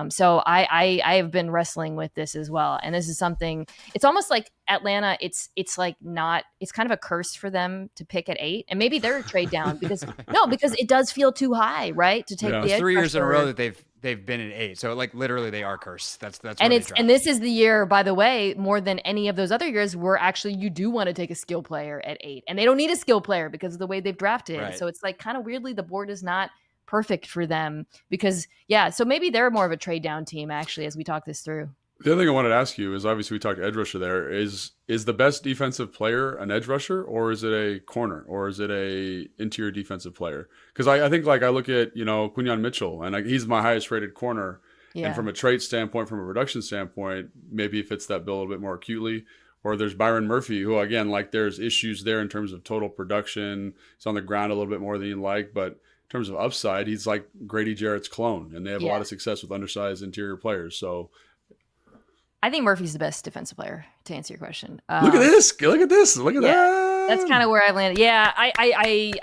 So I have been wrestling with this as well. And this is something, it's almost like Atlanta, it's like not, it's kind of a curse for them to pick at 8. And maybe they're a trade down because it does feel too high, right? To take the edge 3 years in a rusher. row that they've been at 8. So like literally they are cursed. That's and this is the year, by the way, more than any of those other years, where actually you do want to take a skill player at 8. And they don't need a skill player because of the way they've drafted. Right. So it's like kind of weirdly the board is not perfect for them because so maybe they're more of a trade down team, actually, as we talk this through. The other thing I wanted to ask you is, obviously we talked edge rusher there, is the best defensive player an edge rusher, or is it a corner, or is it a interior defensive player? Because I think, like, I look at, Quinyon Mitchell, and he's my highest rated corner. And from a trait standpoint, from a production standpoint, maybe he fits that bill a little bit more acutely. Or there's Byron Murphy, who, again, like, there's issues there in terms of total production. He's on the ground a little bit more than you like, but in terms of upside, he's like Grady Jarrett's clone, and they have a lot of success with undersized interior players. So I think Murphy's the best defensive player, to answer your question. Look at this. Look at that. That's kind of where I landed. Yeah, I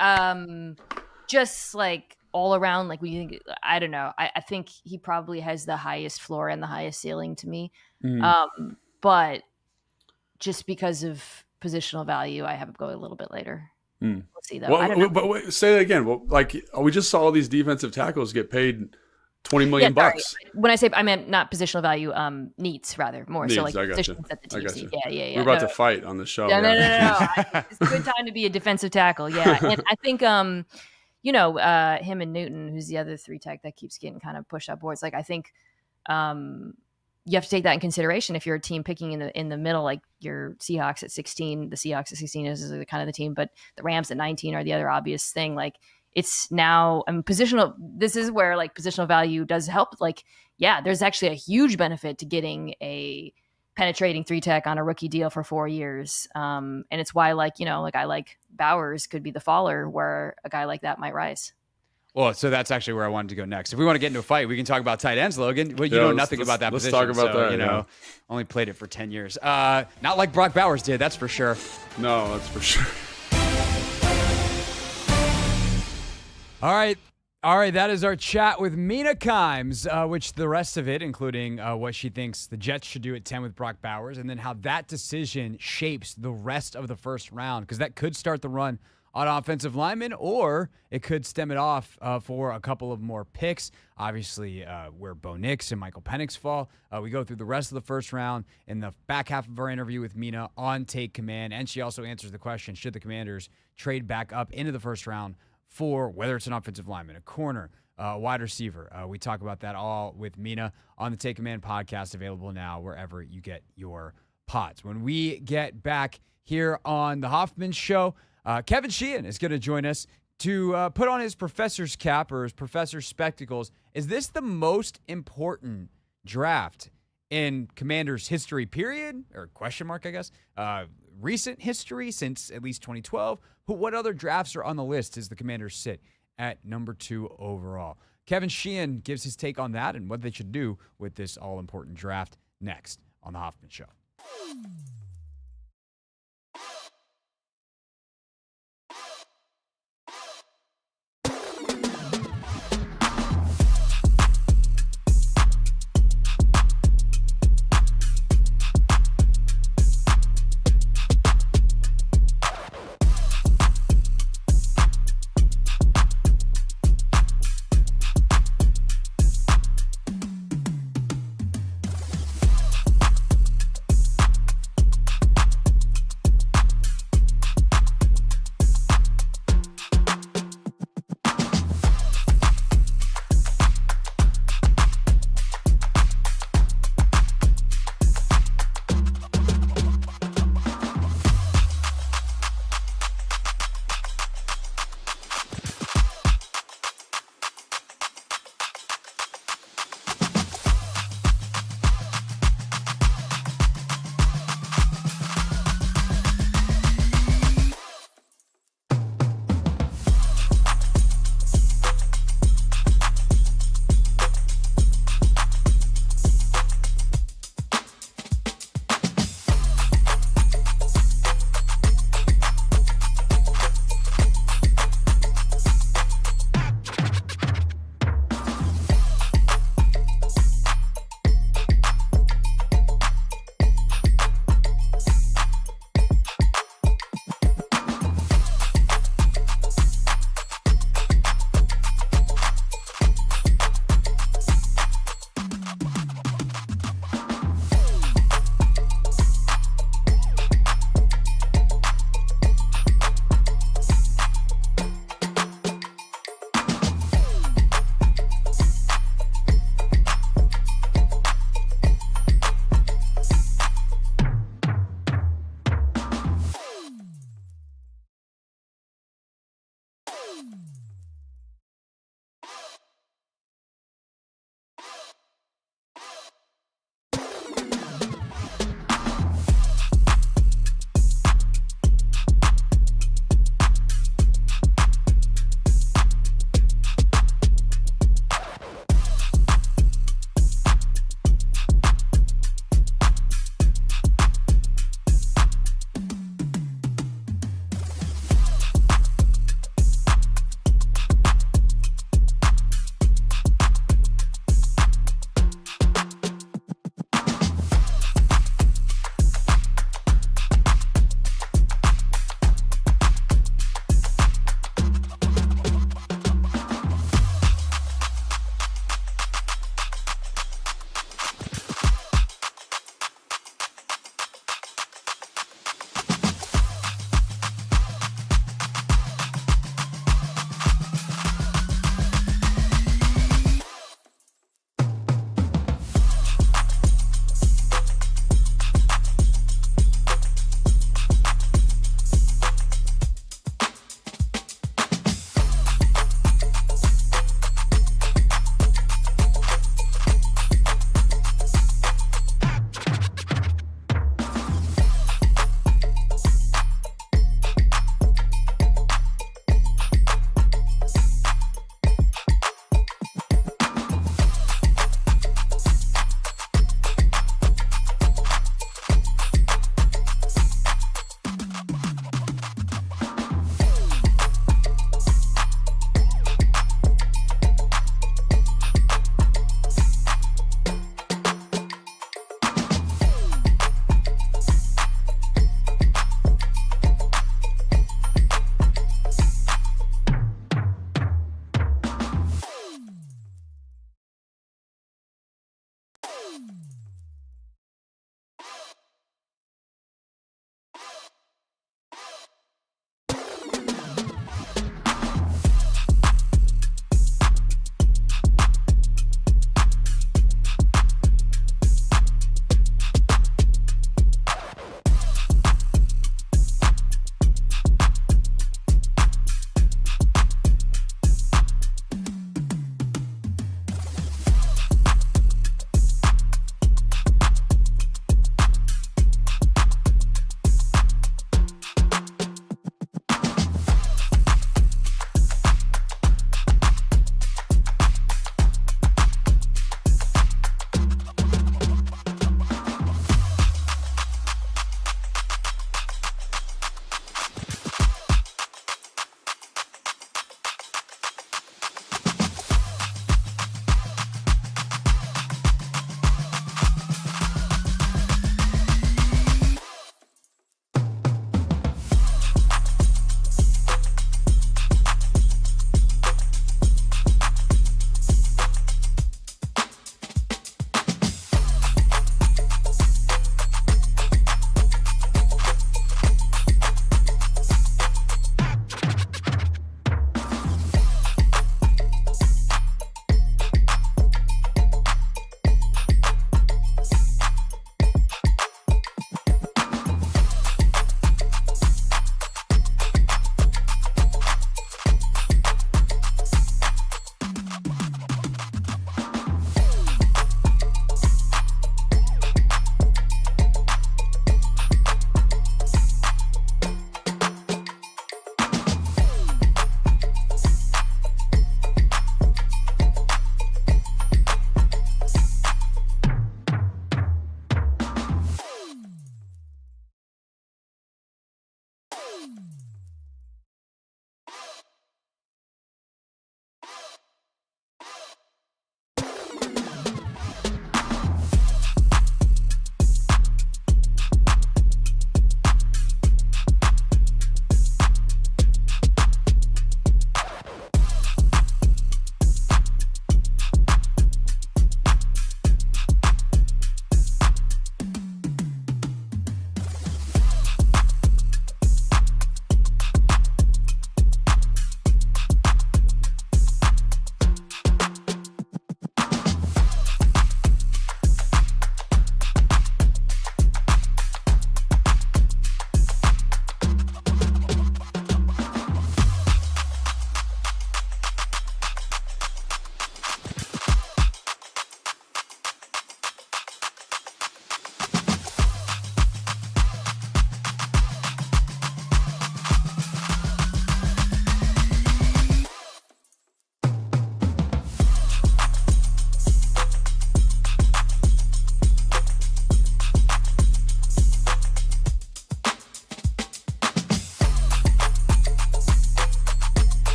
just like all around, like, we think, I don't know. I think he probably has the highest floor and the highest ceiling to me. But just because of positional value, I have him go a little bit later. We'll see, though. I don't know. But wait, say that again. Well, like, we just saw all these defensive tackles get paid $20 million bucks. When I say, I meant not positional value, needs, rather, more. Needs, so, like, I got positions you. that the teams need. Yeah. We're about to fight on the show. No. It's a good time to be a defensive tackle. Yeah. And I think, him and Newton, who's the other 3 tech that keeps getting kind of pushed up boards. Like, I think, you have to take that in consideration if you're a team picking in the middle, like your Seahawks at 16. The Seahawks at 16 is the kind of the team, but the Rams at 19 are the other obvious thing. Like it's now, positional. This is where like positional value does help. Like, yeah, there's actually a huge benefit to getting a penetrating 3-tech on a rookie deal for 4 years. And it's why, like, a guy like Bowers could be the faller where a guy like that might rise. Well, so that's actually where I wanted to go next. If we want to get into a fight, we can talk about tight ends, Logan. But you know nothing about that position. Let's talk about that. Only played it for 10 years. Not like Brock Bowers did, that's for sure. No, that's for sure. All right. That is our chat with Mina Kimes, which the rest of it, including what she thinks the Jets should do at 10 with Brock Bowers, and then how that decision shapes the rest of the first round, because that could start the run on offensive linemen, or it could stem it off for a couple of more picks. Obviously, where Bo Nix and Michael Penix fall. We go through the rest of the first round in the back half of our interview with Mina on Take Command, and she also answers the question, should the Commanders trade back up into the first round for whether it's an offensive lineman, a corner, a wide receiver. We talk about that all with Mina on the Take Command podcast, available now wherever you get your pods. When we get back here on the Hoffman Show, Kevin Sheehan is going to join us to put on his professor's cap or his professor's spectacles. Is this the most important draft in Commanders history, period? Or question mark, I guess. Recent history since at least 2012. What other drafts are on the list as the Commanders sit at number 2 overall? Kevin Sheehan gives his take on that and what they should do with this all-important draft next on The Hoffman Show.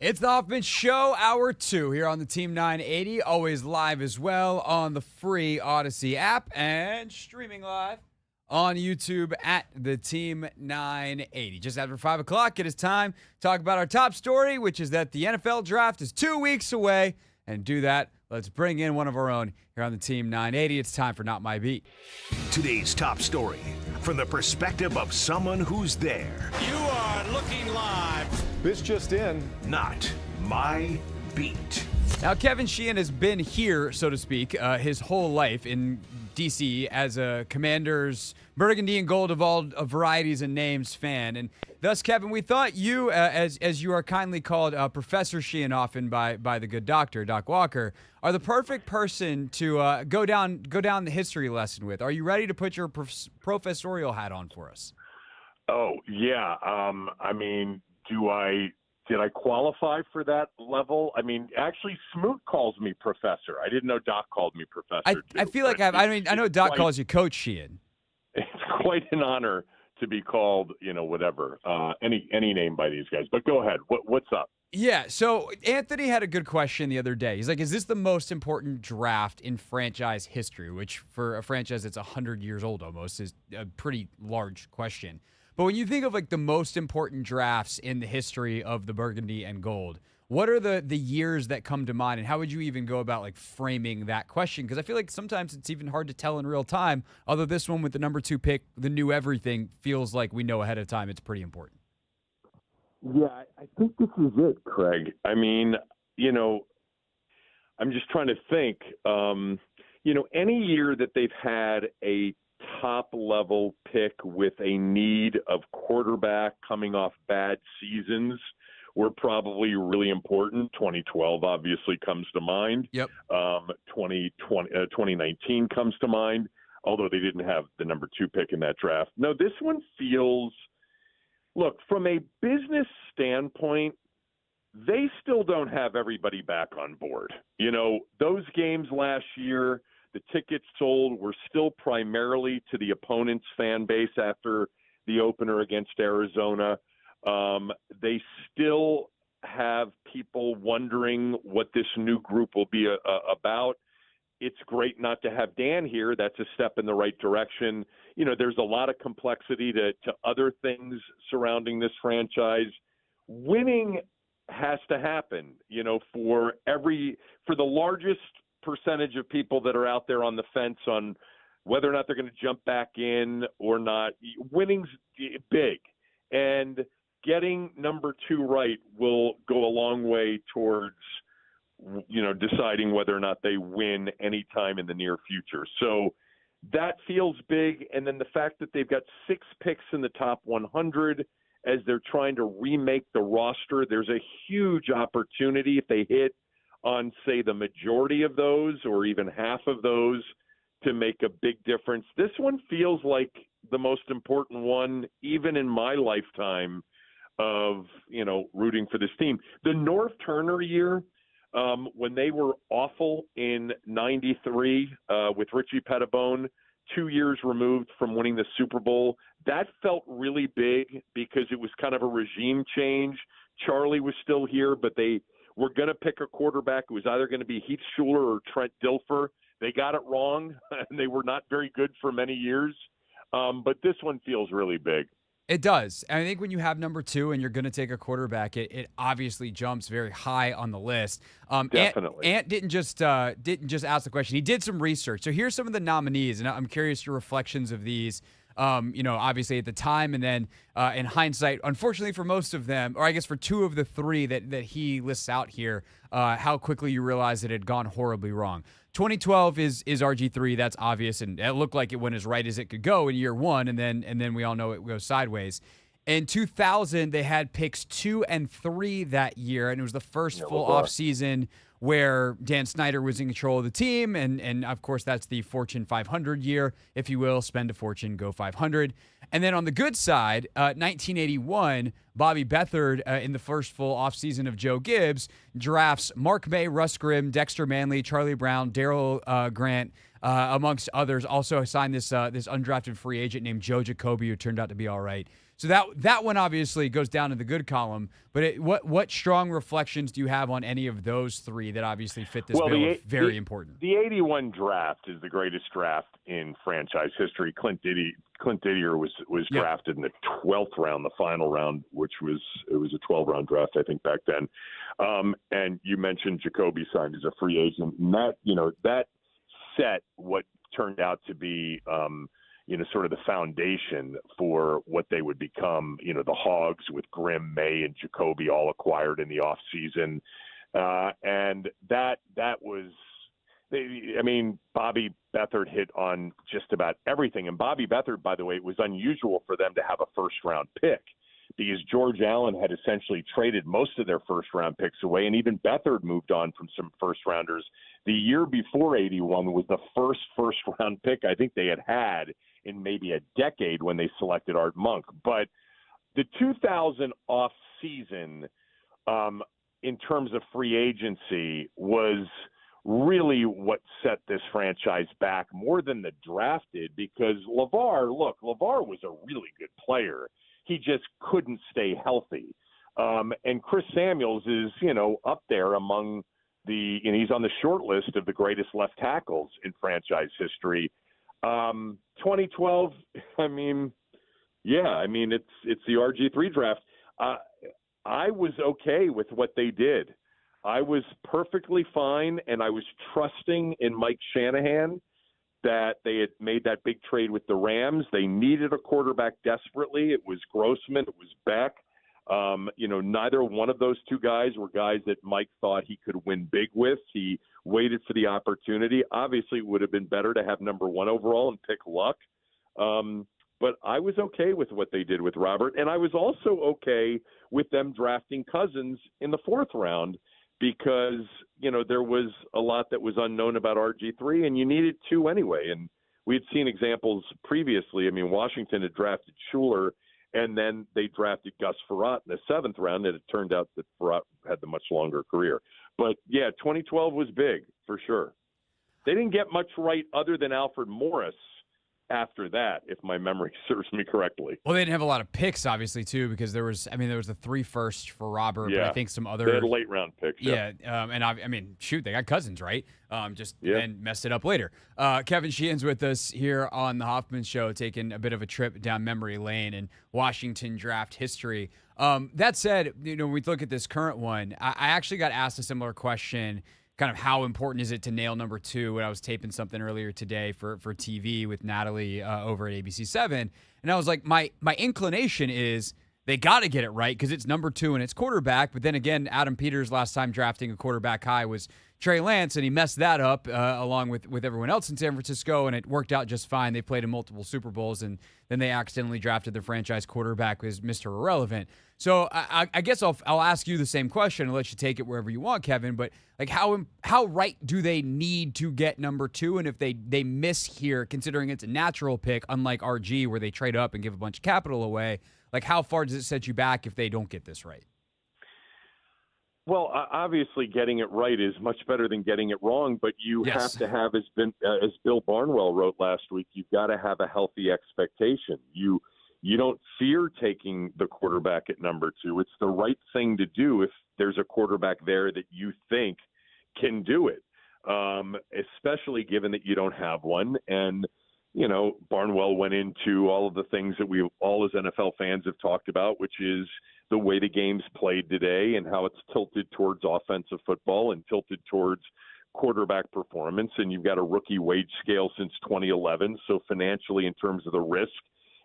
It's the Hoffman Show, Hour 2 here on the Team 980. Always live as well on the free Odyssey app and streaming live on YouTube at the Team 980. Just after 5 o'clock, it is time to talk about our top story, which is that the NFL draft is 2 weeks away. And to do that, let's bring in one of our own here on the Team 980. It's time for Not My Beat. Today's top story from the perspective of someone who's there. You are looking live. This just in. Not My Beat. Now, Kevin Sheehan has been here, so to speak, his whole life in D.C. as a Commanders burgundy and gold of all varieties and names fan. And thus, Kevin, we thought you, as you are kindly called Professor Sheehan often by the good doctor, Doc Walker, are the perfect person to go down the history lesson with. Are you ready to put your professorial hat on for us? Oh, yeah. Did I qualify for that level? I mean, actually, Smoot calls me professor. I didn't know Doc called me professor. I feel like I know Doc calls you Coach Sheehan. It's quite an honor to be called, whatever, any name by these guys. But go ahead. What's up? Yeah, so Anthony had a good question the other day. He's like, is this the most important draft in franchise history? Which, for a franchise that's 100 years old almost, is a pretty large question. But when you think of like the most important drafts in the history of the burgundy and gold, what are the years that come to mind, and how would you even go about like framing that question? Because I feel like sometimes it's even hard to tell in real time, although this one with the number 2 pick, the new everything, feels like we know ahead of time it's pretty important. Yeah, I think this is it, Craig. I mean, I'm just trying to think. Any year that they've had a top-level pick with a need of quarterback coming off bad seasons were probably really important. 2012 obviously comes to mind. Yep. 2019 comes to mind, although they didn't have the number 2 pick in that draft. No, this one feels – look, from a business standpoint, they still don't have everybody back on board. Those games last year – the tickets sold were still primarily to the opponent's fan base after the opener against Arizona. They still have people wondering what this new group will be about. It's great not to have Dan here. That's a step in the right direction. There's a lot of complexity to other things surrounding this franchise. Winning has to happen, for the largest percentage of people that are out there on the fence on whether or not they're going to jump back in or not. Winning's big, and getting number 2 right will go a long way towards, deciding whether or not they win any time in the near future. So that feels big. And then the fact that they've got 6 picks in the top 100 as they're trying to remake the roster, there's a huge opportunity if they hit on, say, the majority of those or even half of those to make a big difference. This one feels like the most important one, even in my lifetime of, rooting for this team. The North Turner year, when they were awful in 93 with Richie Pettibone, 2 years removed from winning the Super Bowl, that felt really big because it was kind of a regime change. Charlie was still here, but they were going to pick a quarterback. It was either going to be Heath Schuler or Trent Dilfer. They got it wrong, and they were not very good for many years. But this one feels really big. It does. I think when you have number 2 and you're going to take a quarterback, it obviously jumps very high on the list. Definitely. Ant didn't just ask the question. He did some research. So here's some of the nominees, and I'm curious your reflections of these. Obviously at the time, and then in hindsight, unfortunately for most of them, or I guess for 2 of the 3 that he lists out here, how quickly you realize it had gone horribly wrong. 2012 is RG3, that's obvious, and it looked like it went as right as it could go in year 1, and then we all know it goes sideways. In 2000, they had picks 2 and 3 that year, and it was the first full off season where Dan Snyder was in control of the team, and of course that's the Fortune 500 year, if you will, spend a fortune, go 500. And then on the good side, 1981, Bobby Beathard, in the first full offseason of Joe Gibbs, drafts Mark Maye, Russ Grimm, Dexter Manley, Charlie Brown, Darryl Grant, amongst others. Also signed this undrafted free agent named Joe Jacoby, who turned out to be all right. So that one obviously goes down to the good column. But what strong reflections do you have on any of those three that obviously fit this bill? Very important. The 81 draft is the greatest draft in franchise history. Clint Didier was drafted in the 12th round, the final round, which was a 12-round draft, I think, back then. And you mentioned Jacoby signed as a free agent, and that set what turned out to be sort of the foundation for what they would become, the Hogs with Grimm, Maye, and Jacoby all acquired in the offseason. And that was, Bobby Beathard hit on just about everything. And Bobby Beathard, by the way, it was unusual for them to have a first-round pick because George Allen had essentially traded most of their first-round picks away, and even Beathard moved on from some first-rounders. The year before 81 was the first-round pick I think they had in maybe a decade when they selected Art Monk. But the 2000 off season, in terms of free agency, was really what set this franchise back more than the draft did, because LeVar was a really good player. He just couldn't stay healthy. And Chris Samuels is, up there among he's on the short list of the greatest left tackles in franchise history. 2012, it's the RG3 draft. I was okay with what they did. I was perfectly fine, and I was trusting in Mike Shanahan that they had made that big trade with the Rams. They needed a quarterback desperately. It was Grossman. It was Beck. Neither one of those two guys were guys that Mike thought he could win big with. He waited for the opportunity. Obviously, it would have been better to have number one overall and pick Luck. But I was okay with what they did with Robert. And I was also okay with them drafting Cousins in the 4th round because, there was a lot that was unknown about RG3, and you needed two anyway. And we had seen examples previously. Washington had drafted Schuler, and then they drafted Gus Frerotte in the 7th round, and it turned out that Frerotte had the much longer career. But, 2012 was big, for sure. They didn't get much right other than Alfred Morris after that, if my memory serves me correctly. Well, they didn't have a lot of picks, obviously, too, because there was the 3 firsts for Robert, but I think some other... They had late round picks. Yeah, they got Cousins, right? Then messed it up later. Kevin Sheehan's with us here on the Hoffman Show, taking a bit of a trip down memory lane in Washington draft history. That said, when we look at this current one, I actually got asked a similar question, kind of how important is it to nail number 2 when I was taping something earlier today for TV with Natalie over at ABC7. And I was like, my inclination is they got to get it right because it's number 2 and it's quarterback. But then again, Adam Peters last time drafting a quarterback high was Trey Lance, and he messed that up along with everyone else in San Francisco, and it worked out just fine. They played in multiple Super Bowls, and then they accidentally drafted their franchise quarterback as Mr. Irrelevant. So I guess I'll ask you the same question and let you take it wherever you want, Kevin. But how right do they need to get number 2? And if they miss here, considering it's a natural pick, unlike RG where they trade up and give a bunch of capital away, how far does it set you back if they don't get this right? Well, obviously, getting it right is much better than getting it wrong, but you have to have, as Bill Barnwell wrote last week, you've got to have a healthy expectation. You don't fear taking the quarterback at number 2. It's the right thing to do if there's a quarterback there that you think can do it, especially given that you don't have one. And, Barnwell went into all of the things that we all as NFL fans have talked about, which is the way the game's played today and how it's tilted towards offensive football and tilted towards quarterback performance. And you've got a rookie wage scale since 2011. So financially, in terms of the risk,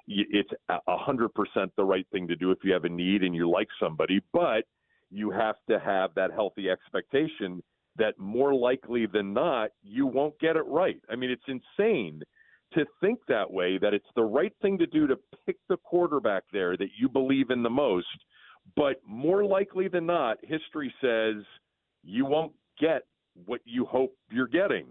it's 100% the right thing to do if you have a need and you like somebody. But you have to have that healthy expectation that more likely than not, you won't get it right. It's insane to think that way, that it's the right thing to do to pick the quarterback there that you believe in the most. But more likely than not, history says you won't get what you hope you're getting.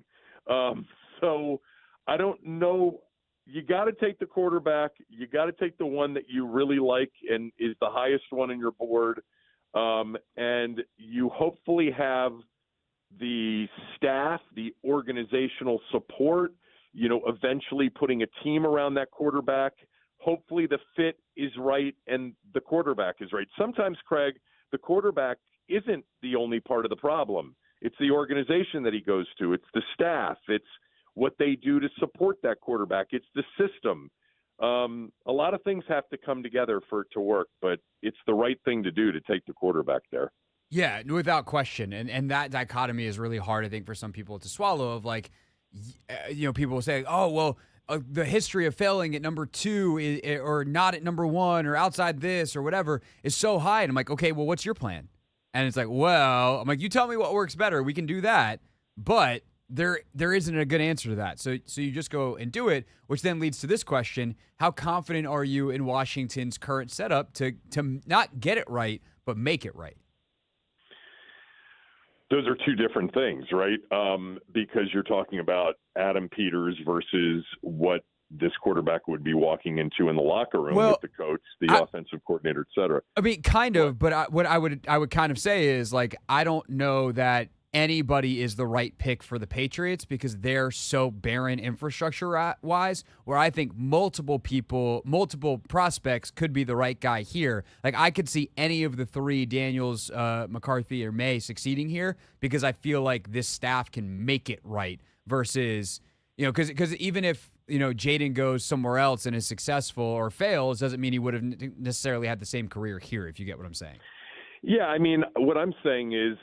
So I don't know. You got to take the quarterback. You got to take the one that you really like and is the highest one on your board. And you hopefully have the staff, the organizational support, eventually putting a team around that quarterback, hopefully the fit is right and the quarterback is right. Sometimes, Craig, the quarterback isn't the only part of the problem. It's the organization that he goes to. It's the staff. It's what they do to support that quarterback. It's the system. A lot of things have to come together for it to work, but it's the right thing to do to take the quarterback there. Yeah, without question. And that dichotomy is really hard, I think, for some people to swallow of like, people will say, oh, well, the history of failing at number 2 or not at number 1 or outside this or whatever is so high. And I'm like, okay, well, what's your plan? And it's like, well, I'm like, you tell me what works better. We can do that. But there isn't a good answer to that. So you just go and do it, which then leads to this question. How confident are you in Washington's current setup to not get it right, but make it right? Those are two different things, right? Because you're talking about Adam Peters versus what this quarterback would be walking into in the locker room with the coach, the offensive coordinator, et cetera. I mean, kind of, but what I would kind of say is, like, I don't know that anybody is the right pick for the Patriots because they're so barren infrastructure-wise, where I think multiple prospects could be the right guy here. Like, I could see any of the 3, Daniels, McCarthy, or Maye, succeeding here because I feel like this staff can make it right versus, because even if, Jaden goes somewhere else and is successful or fails, doesn't mean he would have necessarily had the same career here, if you get what I'm saying. Yeah, I mean, what I'm saying is,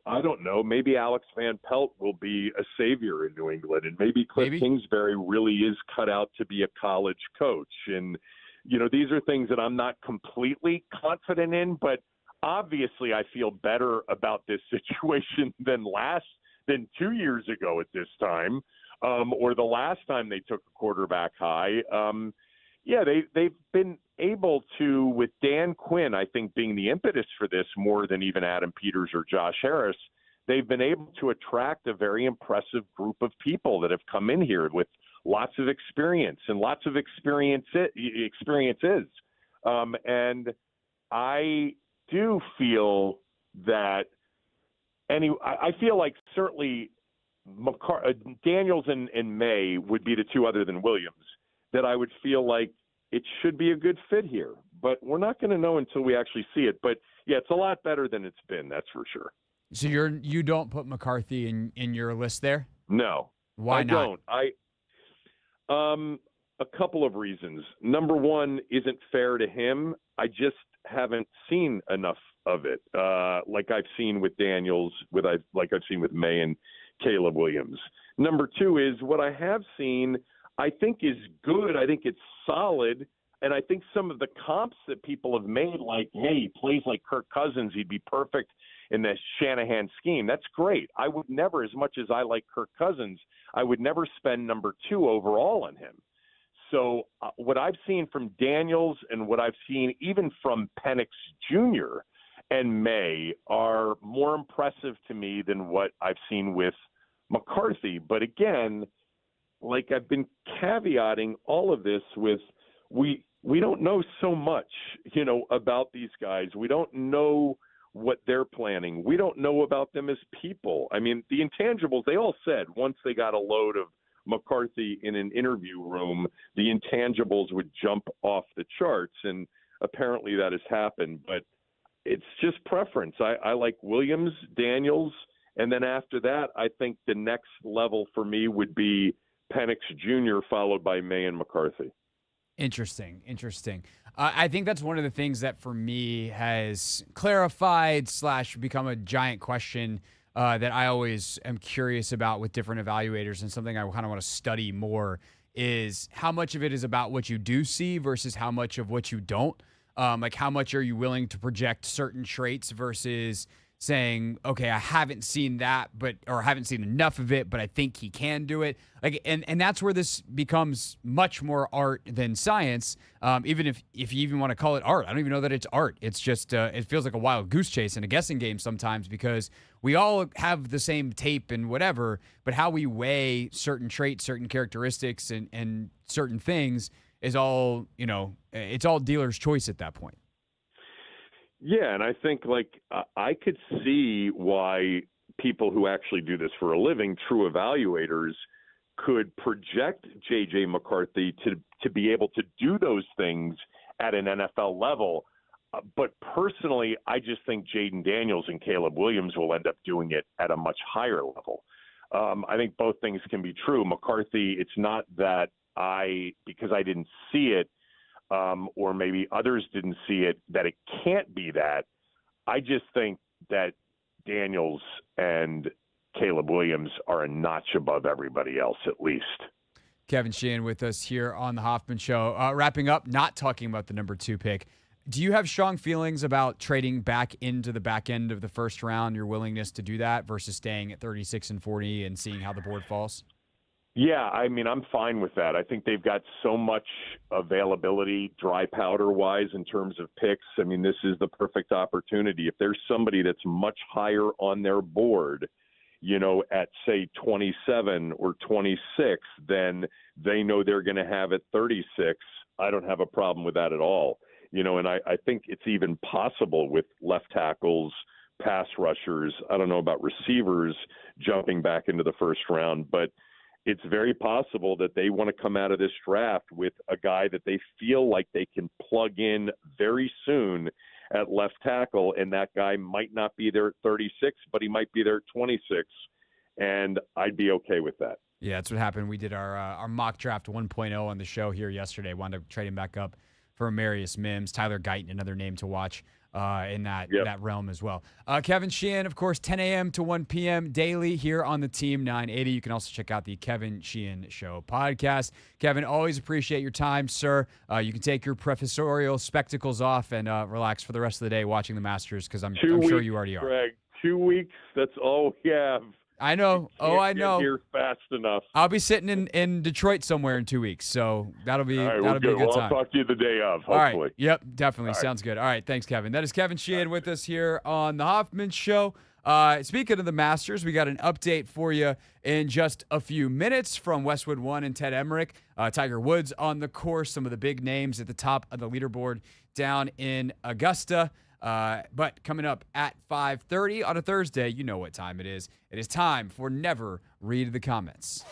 I don't know. Maybe Alex Van Pelt will be a savior in New England, and maybe Cliff Kingsbury really is cut out to be a college coach. And, these are things that I'm not completely confident in, but obviously I feel better about this situation than 2 years ago at this time, or the last time they took a quarterback high. They've been able to, with Dan Quinn, I think, being the impetus for this more than even Adam Peters or Josh Harris, they've been able to attract a very impressive group of people that have come in here with lots of experience and lots of experiences. And I do feel that I feel like certainly Daniels and Maye would be the 2 other than Williams that I would feel like it should be a good fit here, but we're not going to know until we actually see it. But yeah, it's a lot better than it's been. That's for sure. So you don't put McCarthy in your list there? No. Why not? I don't. A couple of reasons. Number one, isn't fair to him. I just haven't seen enough of it. Like I've seen with Daniels, like I've seen with Maye and Caleb Williams. Number 2 is what I have seen, I think is good. I think it's solid. And I think some of the comps that people have made, like, hey, he plays like Kirk Cousins, he'd be perfect in the Shanahan scheme. That's great. I would never, as much as I like Kirk Cousins, I would never spend number 2 overall on him. So what I've seen from Daniels and what I've seen even from Penix Jr. and Maye are more impressive to me than what I've seen with McCarthy. But again, like I've been caveating all of this with, we don't know so much, about these guys. We don't know what they're planning. We don't know about them as people. I mean, the intangibles, they all said once they got a load of McCarthy in an interview room, the intangibles would jump off the charts. And apparently that has happened, but it's just preference. I like Williams, Daniels, and then after that, I think the next level for me would be Penix Jr. followed by Maye and McCarthy. Interesting. I think that's one of the things that for me has clarified / become a giant question that I always am curious about with different evaluators, and something I kind of want to study more is how much of it is about what you do see versus how much of what you don't. Like, how much are you willing to project certain traits versus saying, okay, I haven't seen that, or haven't seen enough of it, but I think he can do it. Like, and that's where this becomes much more art than science. Even if you even want to call it art, I don't even know that it's art. It's just, it feels like a wild goose chase and a guessing game sometimes, because we all have the same tape and whatever, but how we weigh certain traits, certain characteristics, and certain things is all, it's all dealer's choice at that point. Yeah, and I think, I could see why people who actually do this for a living, true evaluators, could project J.J. McCarthy to be able to do those things at an NFL level. But personally, I just think Jaden Daniels and Caleb Williams will end up doing it at a much higher level. I think both things can be true. McCarthy, it's not that because I didn't see it, or maybe others didn't see it, that it can't be that. I just think that Daniels and Caleb Williams are a notch above everybody else, at least. Kevin Sheehan with us here on the Hoffman Show. Wrapping up, not talking about the number 2 pick. Do you have strong feelings about trading back into the back end of the first round, your willingness to do that versus staying at 36 and 40 and seeing how the board falls? Yeah, I mean, I'm fine with that. I think they've got so much availability, dry powder-wise, in terms of picks. I mean, this is the perfect opportunity. If there's somebody that's much higher on their board, at, say, 27 or 26, then they know they're going to have at 36. I don't have a problem with that at all. And I think it's even possible with left tackles, pass rushers. I don't know about receivers jumping back into the first round, but it's very possible that they want to come out of this draft with a guy that they feel like they can plug in very soon at left tackle, and that guy might not be there at 36, but he might be there at 26, and I'd be okay with that. Yeah, that's what happened. We did our mock draft 1.0 on the show here yesterday. Wound up trading back up for Marius Mims, Tyler Guyton, another name to watch in that realm as well. Kevin Sheehan, of course, 10 a.m. to 1 p.m. daily here on the Team 980. You can also check out the Kevin Sheehan Show podcast. Kevin, always appreciate your time, sir. You can take your professorial spectacles off and relax for the rest of the day watching the Masters, because I'm sure you already are. Greg, 2 weeks, that's all we have. I know. I know. Get here fast enough. I'll be sitting in Detroit somewhere in 2 weeks, so that'll be a good time. I'll talk to you the day of, hopefully. All right. Yep, definitely. Sounds good. All right, thanks, Kevin. That is Kevin Sheehan with us here on the Hoffman Show. Speaking of the Masters, we got an update for you in just a few minutes from Westwood One and Ted Emmerich. Tiger Woods on the course, some of the big names at the top of the leaderboard down in Augusta. But coming up at 5:30 on a Thursday, you know what time it is. It is time for Never Read the Comments.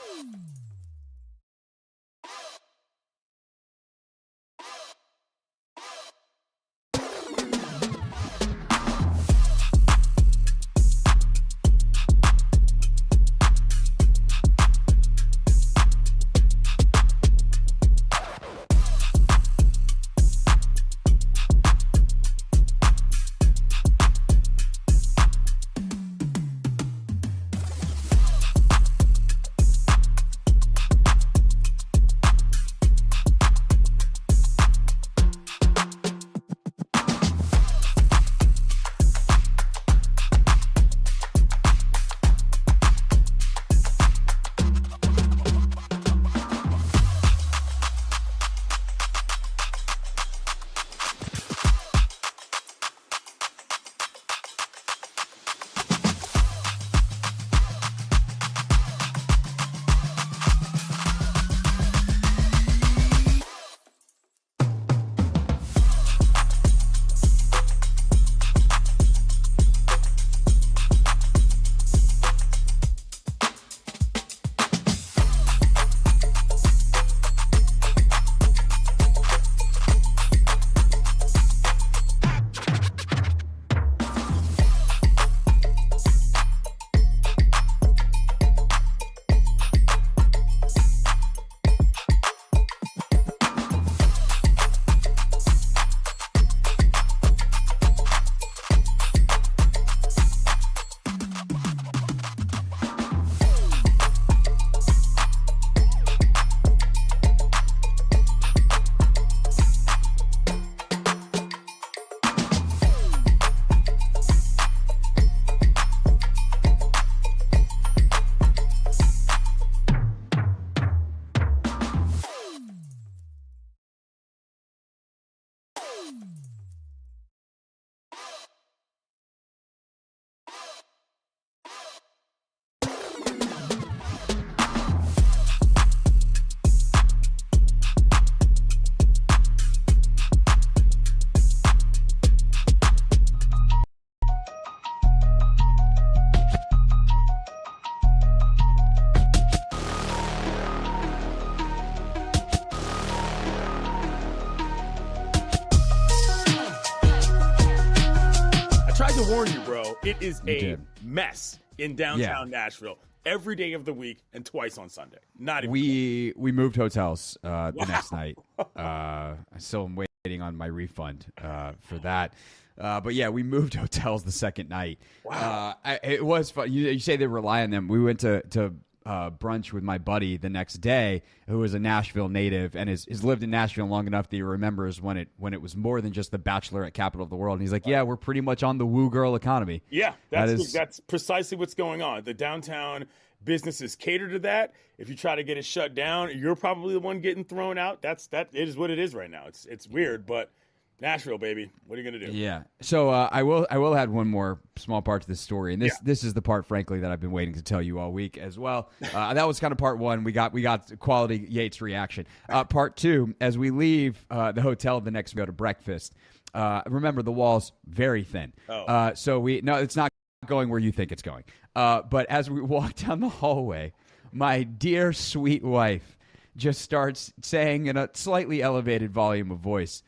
warn you, bro. It is You a did. mess in downtown Nashville every day of the week and twice on Sunday. Not even. We moved hotels the next night. I still am waiting on my refund for that. But yeah, we moved hotels the second night. Wow. It was fun. You say they rely on them. We went to brunch with my buddy the next day, who is a Nashville native and has lived in Nashville long enough that he remembers when it was more than just the bachelorette capital of the world. And he's like, yeah, we're pretty much on the woo girl economy. Yeah, that's precisely what's going on. The downtown businesses cater to that. If you try to get it shut down, you're probably the one getting thrown out. It is what it is right now. It's weird, but Nashville, baby. What are you gonna do? Yeah. So I will add one more small part to this story, and this is the part, frankly, that I've been waiting to tell you all week as well. That was kind of part one. We got quality Yates reaction. Part two, as we leave the hotel the next go to breakfast. Remember, the wall's very thin. So it's not going where you think it's going. But as we walk down the hallway, my dear sweet wife just starts saying in a slightly elevated volume of voice,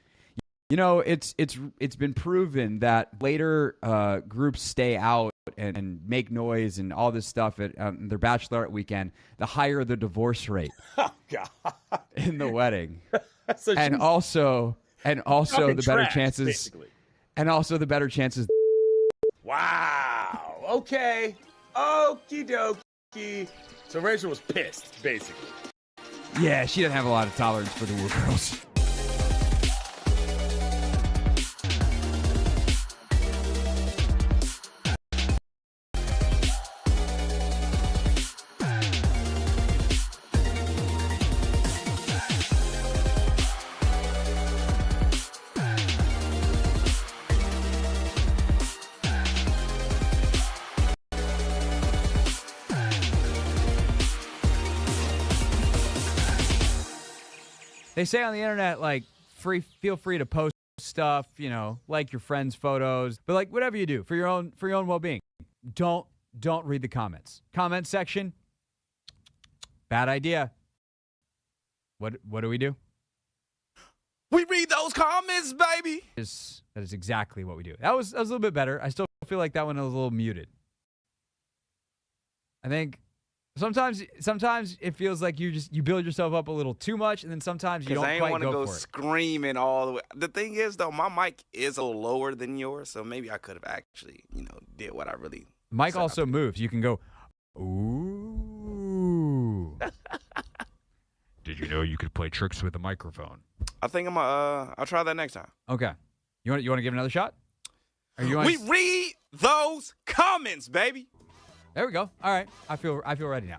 you know, it's been proven that later groups stay out and make noise and all this stuff at their bachelorette weekend, the higher the divorce rate in the wedding. So and also the better trash, chances basically. And also the better chances. Wow. Okay. Okie dokie. So Rachel was pissed, basically. Yeah, she doesn't have a lot of tolerance for the woo girls. They say on the internet, like, feel free to post stuff, you know, like your friends' photos, but like whatever you do for your own well-being, don't read the comments. Comment section, bad idea. What do? We read those comments, baby. That is exactly what we do. That was a little bit better. I still feel like that one was a little muted. I think sometimes it feels like you build yourself up a little too much, and then sometimes you don't quite go for it. I ain't want to go screaming all the way. The thing is, though, my mic is a little lower than yours, so maybe I could have actually, did what I really. Mike also moves. You can go, ooh. Did you know you could play tricks with a microphone? I think I'll try that next time. Okay. You want to give another shot? We read those comments, baby. There we go. All right. I feel ready now.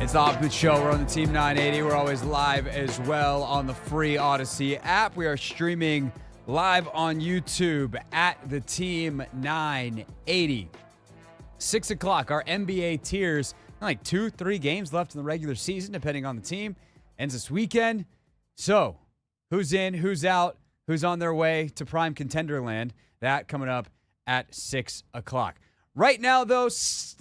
It's the Hoffman Show. We're on the Team 980. We're always live as well on the free Odyssey app. We are streaming live on YouTube at the Team 980. 6 o'clock, our NBA tiers. Like 2-3 games left in the regular season, depending on the team. Ends this weekend. So, who's in, who's out, who's on their way to prime contender land? That coming up at 6 o'clock. Right now, though,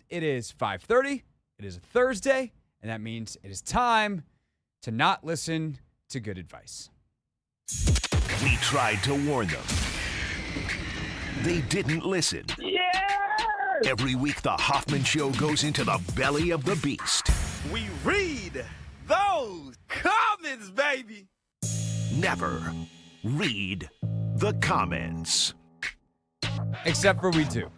it is 5:30. It is a Thursday, and that means it is time to not listen to good advice. We tried to warn them. They didn't listen. Yeah! Every week, the Hoffman Show goes into the belly of the beast. We read those comments, baby. Never read the comments. Except for we do.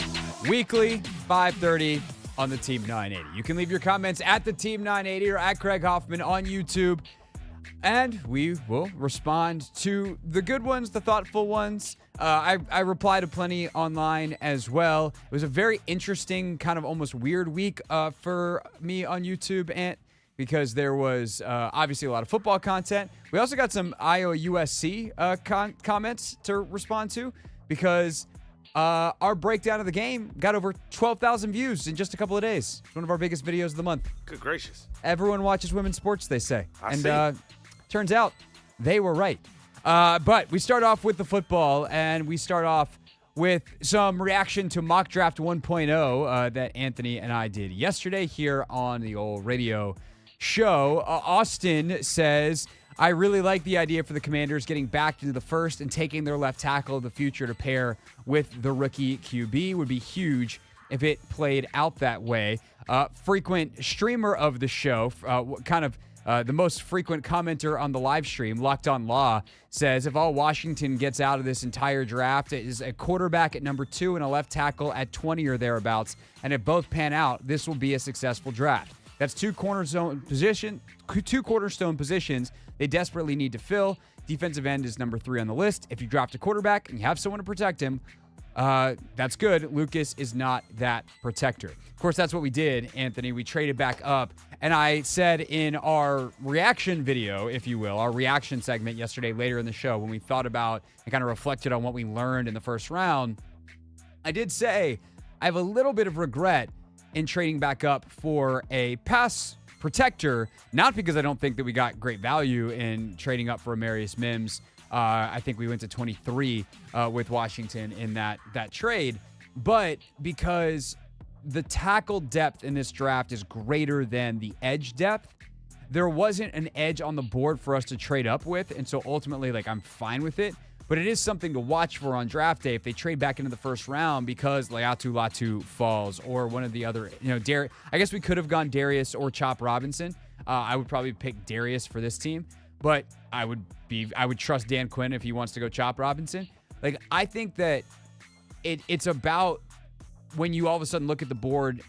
Weekly, 5:30 on the Team 980. You can leave your comments at the Team 980 or at Craig Hoffman on YouTube. And we will respond to the good ones, the thoughtful ones. I reply to plenty online as well. It was a very interesting, kind of almost weird week for me on YouTube, Ant, because there was obviously a lot of football content. We also got some Iowa USC comments to respond to because our breakdown of the game got over 12,000 views in just a couple of days. It's one of our biggest videos of the month. Good gracious. Everyone watches women's sports, they say. I see. Turns out they were right. But we start off with the football, and we start off with some reaction to Mock Draft 1.0 that Anthony and I did yesterday here on the old radio show. Austin says, I really like the idea for the Commanders getting back into the first and taking their left tackle of the future to pair with the rookie QB. Would be huge if it played out that way. Frequent streamer of the show, the most frequent commenter on the live stream, Locked on Law, says if all Washington gets out of this entire draft is a quarterback at number 2 and a left tackle at 20 or thereabouts, and if both pan out, this will be a successful draft. That's two cornerstone positions they desperately need to fill. Defensive end is number 3 on the list. If you draft a quarterback and you have someone to protect him, that's good. Lucas is not that protector. Of course, that's what we did, Anthony. We traded back up. And I said in our reaction video, if you will, our reaction segment yesterday later in the show, when we thought about and kind of reflected on what we learned in the first round, I did say I have a little bit of regret in trading back up for a pass protector, not because I don't think that we got great value in trading up for Amarius Mims. I think we went to 23 with Washington in that trade, but because the tackle depth in this draft is greater than the edge depth, there wasn't an edge on the board for us to trade up with, and so ultimately, I'm fine with it. But it is something to watch for on draft day if they trade back into the first round because Leatu Latu falls or one of the other, I guess we could have gone Darius or Chop Robinson. I would probably pick Darius for this team, but I would trust Dan Quinn if he wants to go Chop Robinson. I think that it's about when you all of a sudden look at the board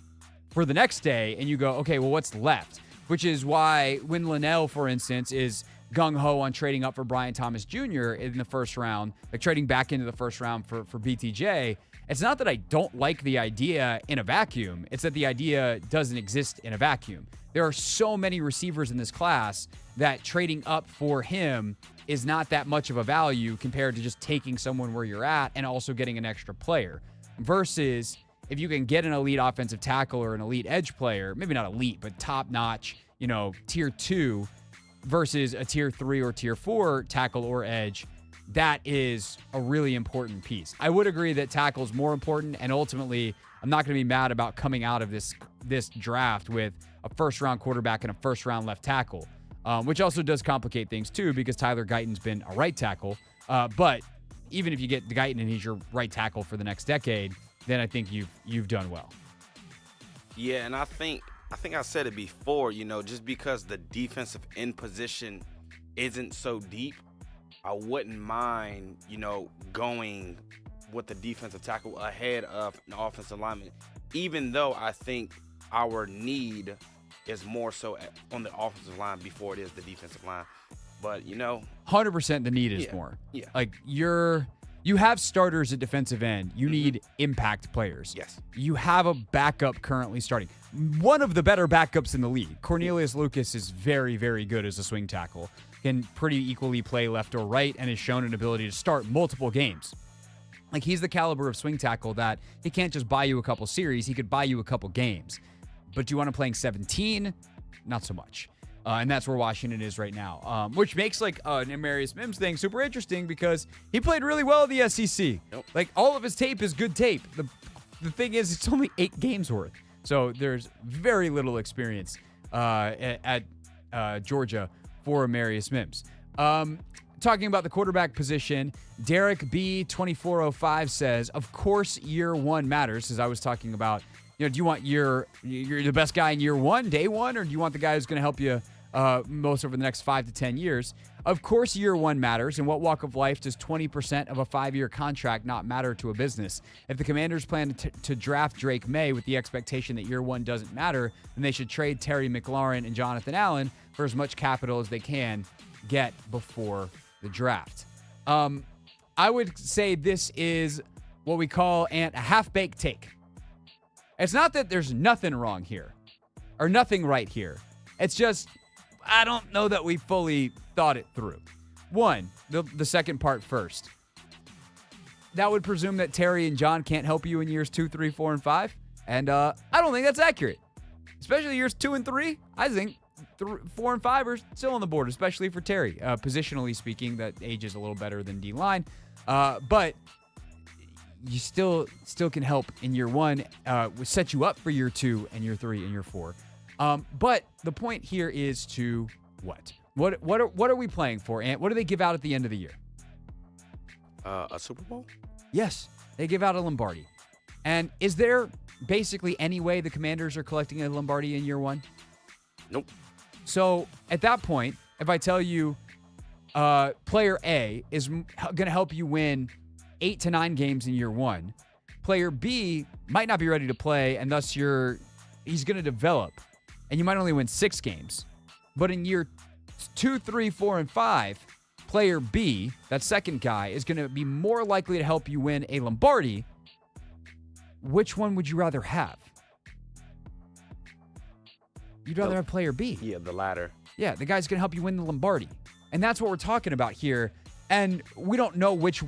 for the next day and you go, okay, well, what's left? Which is why when Linnell, for instance, is gung-ho on trading up for Brian Thomas Jr. in the first round, trading back into the first round for BTJ, it's not that I don't like the idea in a vacuum. It's that the idea doesn't exist in a vacuum. There are so many receivers in this class that trading up for him is not that much of a value compared to just taking someone where you're at and also getting an extra player. Versus if you can get an elite offensive tackle or an elite edge player, maybe not elite, but top-notch, tier 2 versus a tier 3 or tier 4 tackle or edge, that is a really important piece. I would agree that tackle is more important, and ultimately, I'm not going to be mad about coming out of this draft with a first-round quarterback and a first-round left tackle, which also does complicate things, too, because Tyler Guyton's been a right tackle. But even if you get Guyton and he's your right tackle for the next decade, then I think you've done well. Yeah, and I think I said it before, just because the defensive end position isn't so deep, I wouldn't mind, going with the defensive tackle ahead of an offensive lineman, even though I think our need is more so on the offensive line before it is the defensive line. But, 100% the need is more. Yeah. You have starters at defensive end. You need impact players. Yes. You have a backup currently starting. One of the better backups in the league. Cornelius Lucas is very, very good as a swing tackle. Can pretty equally play left or right and has shown an ability to start multiple games. Like, he's the caliber of swing tackle that he can't just buy you a couple series. He could buy you a couple games. But do you want to playing 17? Not so much. And that's where Washington is right now, which makes like an Amarius Mims thing super interesting because he played really well in the SEC. Yep. Like, all of his tape is good tape. The thing is, it's only 8 games worth. So there's very little experience at Georgia for Amarius Mims. Talking about the quarterback position, Derek B2405 says, of course, year one matters, as I was talking about. Do you want you're the best guy in year one, day one, or do you want the guy who's going to help you most over the next 5 to 10 years? Of course, year one matters. In what walk of life does 20% of a 5-year contract not matter to a business? If the Commanders plan to draft Drake Maye with the expectation that year one doesn't matter, then they should trade Terry McLaurin and Jonathan Allen for as much capital as they can get before the draft. I would say this is what we call a half-baked take. It's not that there's nothing wrong here or nothing right here. It's just, I don't know that we fully thought it through. One, the second part first. That would presume that Terry and John can't help you in years 2, 3, 4, and 5. And I don't think that's accurate. Especially years 2 and 3. I think 4 and 5 are still on the board, especially for Terry. Positionally speaking, that age is a little better than D-line. But you still can help in year one, set you up for year 2 and year 3 and year 4. But the point here is to what? What are we playing for, Ant? What do they give out at the end of the year? A Super Bowl? Yes, they give out a Lombardi. And is there basically any way the Commanders are collecting a Lombardi in year one? Nope. So at that point, if I tell you player A is going to help you win 8 to 9 games in year one, player B might not be ready to play, and thus he's going to develop, and you might only win 6 games. But in year 2, 3, 4, and 5, player B, that second guy, is going to be more likely to help you win a Lombardi. Which one would you rather have? You'd rather have player B. Yeah, the latter. Yeah, the guy's going to help you win the Lombardi. And that's what we're talking about here. And we don't know which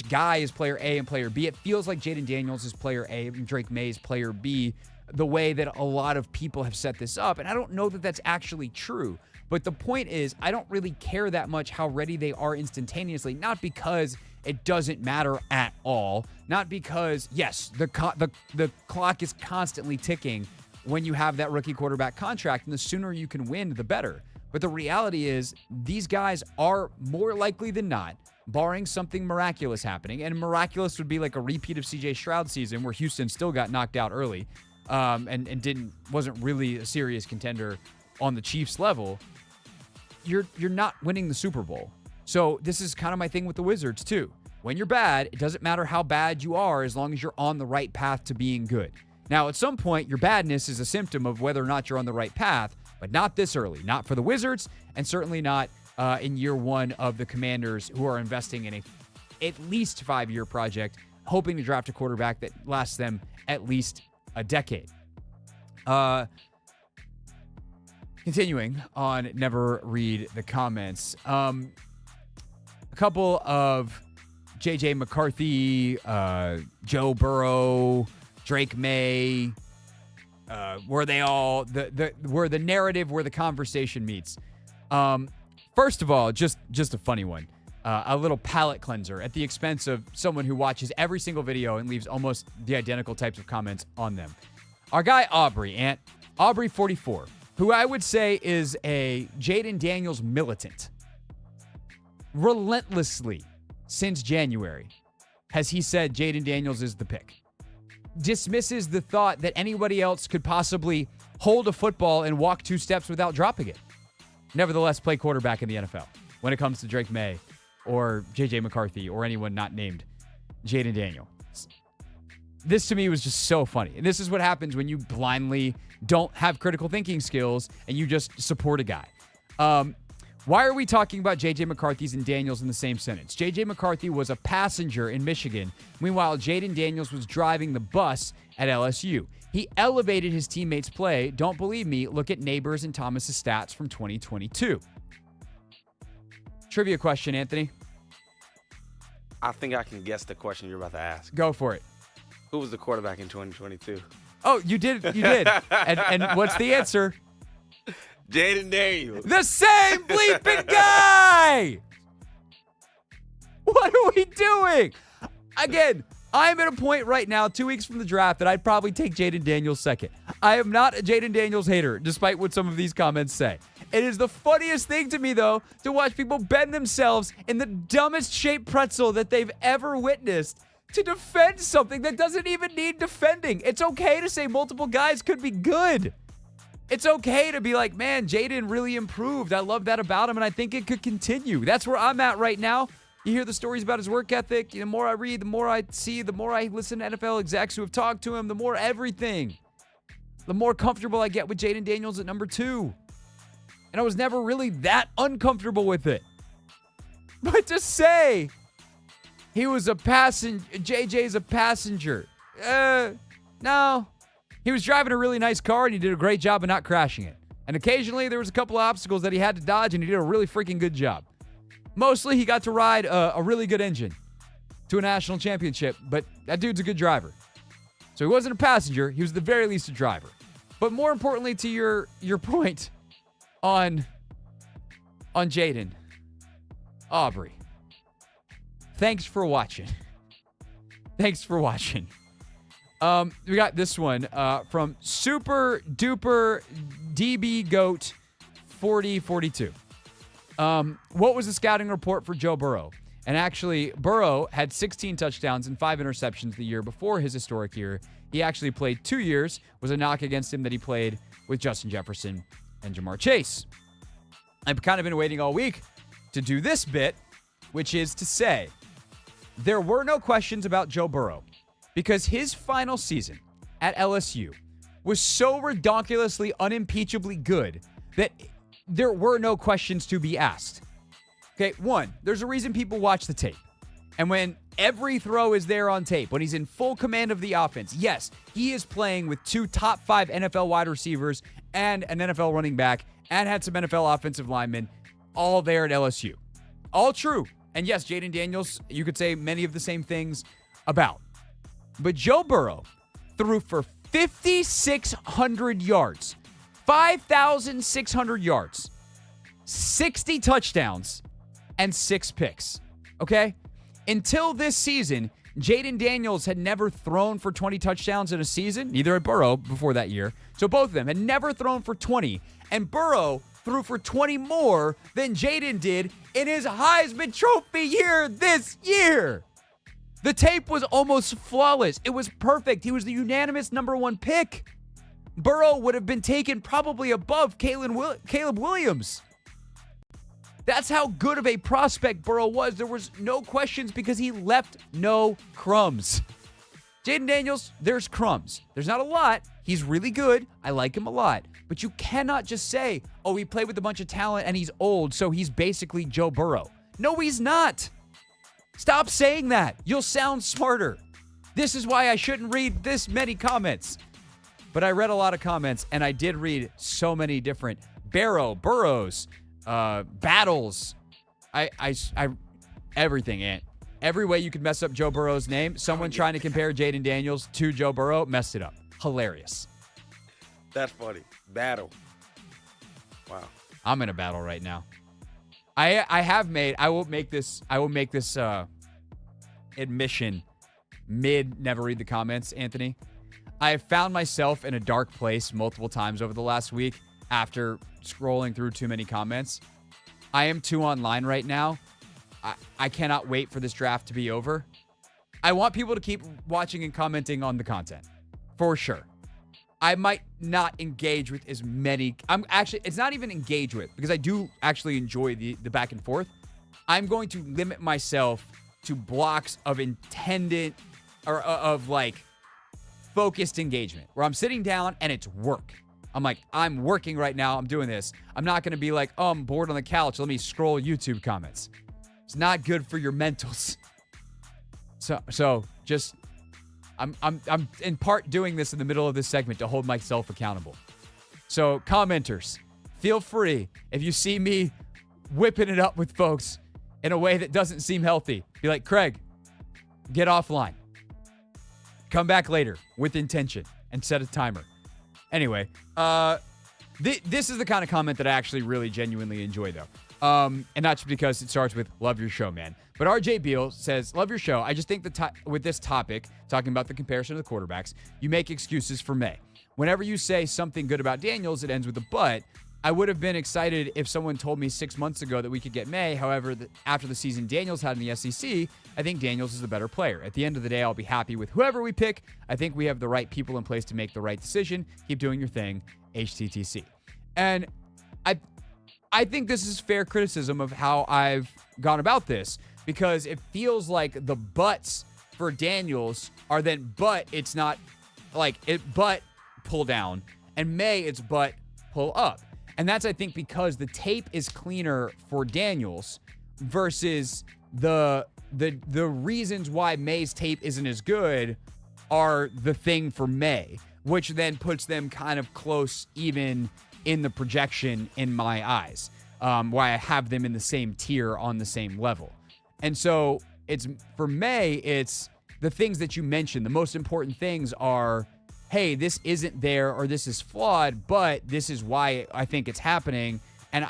guy is player A and player B. It feels like Jaden Daniels is player A and Drake Maye is player B, the way that a lot of people have set this up. And I don't know that that's actually true. But the point is, I don't really care that much how ready they are instantaneously, not because it doesn't matter at all, not because, yes, the clock is constantly ticking when you have that rookie quarterback contract, and the sooner you can win, the better. But the reality is, these guys are more likely than not, barring something miraculous happening, and miraculous would be like a repeat of CJ Stroud's season where Houston still got knocked out early and wasn't really a serious contender on the Chiefs level. You're not winning the Super Bowl. So this is kind of my thing with the Wizards too. When you're bad, it doesn't matter how bad you are as long as you're on the right path to being good. Now, at some point, your badness is a symptom of whether or not you're on the right path, but not this early. Not for the Wizards, and certainly not in year one of the Commanders, who are investing in at least 5-year project, hoping to draft a quarterback that lasts them at least a decade. Continuing on, never read the comments. A couple of J.J. McCarthy, Joe Burrow, Drake Maye, where they all where the narrative, where the conversation meets. First of all, just a funny one, a little palate cleanser at the expense of someone who watches every single video and leaves almost the identical types of comments on them. Our guy Aubrey 44, who I would say is a Jaden Daniels militant. Relentlessly, since January, has he said Jaden Daniels is the pick. Dismisses the thought that anybody else could possibly hold a football and walk 2 steps without dropping it. Nevertheless, play quarterback in the NFL when it comes to Drake Maye or J.J. McCarthy or anyone not named Jaden Daniels. This to me was just so funny. And this is what happens when you blindly don't have critical thinking skills and you just support a guy. Why are we talking about J.J. McCarthy's and Daniels in the same sentence? J.J. McCarthy was a passenger in Michigan. Meanwhile, Jaden Daniels was driving the bus at LSU. He elevated his teammates' play. Don't believe me? Look at Neighbors and Thomas's stats from 2022. Trivia question, Anthony. I think I can guess the question you're about to ask. Go for it. Who was the quarterback in 2022? Oh, you did. You did. And what's the answer? Jaden Daniels. The same bleeping guy! What are we doing? Again, I'm at a point right now, 2 weeks from the draft, that I'd probably take Jaden Daniels second. I am not a Jaden Daniels hater, despite what some of these comments say. It is the funniest thing to me, though, to watch people bend themselves in the dumbest shaped pretzel that they've ever witnessed to defend something that doesn't even need defending. It's okay to say multiple guys could be good. It's okay to be like, man, Jaden really improved. I love that about him, and I think it could continue. That's where I'm at right now. You hear the stories about his work ethic. The more I read, the more I see, the more I listen to NFL execs who have talked to him, the more everything. The more comfortable I get with Jaden Daniels at number 2. And I was never really that uncomfortable with it. But to say he was a passenger, JJ's a passenger. No. He was driving a really nice car, and he did a great job of not crashing it. And occasionally, there was a couple of obstacles that he had to dodge, and he did a really freaking good job. Mostly, he got to ride a really good engine to a national championship, but that dude's a good driver. So he wasn't a passenger. He was at the very least a driver. But more importantly to your point on Jaden, Aubrey, thanks for watching. Thanks for watching. We got this one from Super Duper DB Goat 4042. What was the scouting report for Joe Burrow? And actually, Burrow had 16 touchdowns and 5 interceptions the year before his historic year. He actually played 2 years. Was a knock against him that he played with Justin Jefferson and Jamar Chase. I've kind of been waiting all week to do this bit, which is to say, there were no questions about Joe Burrow because his final season at LSU was so redonkulously, unimpeachably good that there were no questions to be asked. Okay, one, there's a reason people watch the tape. And when every throw is there on tape, when he's in full command of the offense, yes, he is playing with 2 top 5 NFL wide receivers and an NFL running back and had some NFL offensive linemen all there at LSU. All true. And yes, Jaden Daniels, you could say many of the same things about. But Joe Burrow threw for 5,600 yards, 5,600 yards, 60 touchdowns, and 6 picks. Okay? Until this season, Jaden Daniels had never thrown for 20 touchdowns in a season. Neither had Burrow before that year. So both of them had never thrown for 20. And Burrow threw for 20 more than Jaden did in his Heisman Trophy year this year. The tape was almost flawless. It was perfect. He was the unanimous number 1 pick. Burrow would have been taken probably above Caleb Williams. That's how good of a prospect Burrow was. There was no questions because he left no crumbs. Jaden Daniels, there's crumbs. There's not a lot. He's really good. I like him a lot. But you cannot just say, oh, he played with a bunch of talent and he's old, so he's basically Joe Burrow. No, he's not. Stop saying that. You'll sound smarter. This is why I shouldn't read this many comments. But I read a lot of comments, and I did read so many different Burrows, battles. I everything, Ant. Every way you could mess up Joe Burrow's name, someone trying to compare Jaden Daniels to Joe Burrow messed it up. Hilarious. That's funny. Battle. Wow. I'm in a battle right now. I will make this admission mid never read the comments, Anthony. I have found myself in a dark place multiple times over the last week after scrolling through too many comments. I am too online right now. I cannot wait for this draft to be over. I want people to keep watching and commenting on the content, for sure. I might not engage with as many. It's not even engage with, because I do actually enjoy the back and forth. I'm going to limit myself to blocks of intended or of like focused engagement where I'm sitting down and it's work. I'm like, I'm working right now. I'm doing this. I'm not going to be like, oh, I'm bored on the couch. Let me scroll YouTube comments. It's not good for your mentals. So just, I'm in part doing this in the middle of this segment to hold myself accountable. So commenters, feel free, if you see me whipping it up with folks in a way that doesn't seem healthy, be like, Craig, get offline. Come back later with intention and set a timer. Anyway, this is the kind of comment that I actually really genuinely enjoy, though. And not just because it starts with love your show, man. But RJ Beal says, love your show. I just think with this topic, talking about the comparison of the quarterbacks, you make excuses for Maye. Whenever you say something good about Daniels, it ends with a but. I would have been excited if someone told me 6 months ago that we could get Maye. However, after the season Daniels had in the SEC, I think Daniels is the better player. At the end of the day, I'll be happy with whoever we pick. I think we have the right people in place to make the right decision. Keep doing your thing, HTTC. And I think this is fair criticism of how I've gone about this, because it feels like the buts for Daniels are then but it's not like it but pull down, and Maye it's but pull up. And that's, I think, because the tape is cleaner for Daniels versus the reasons why Maye's tape isn't as good are the thing for Maye, which then puts them kind of close even in the projection in my eyes. Why I have them in the same tier on the same level. And so it's for Maye, it's the things that you mentioned. The most important things are, hey, this isn't there or this is flawed, but this is why I think it's happening. And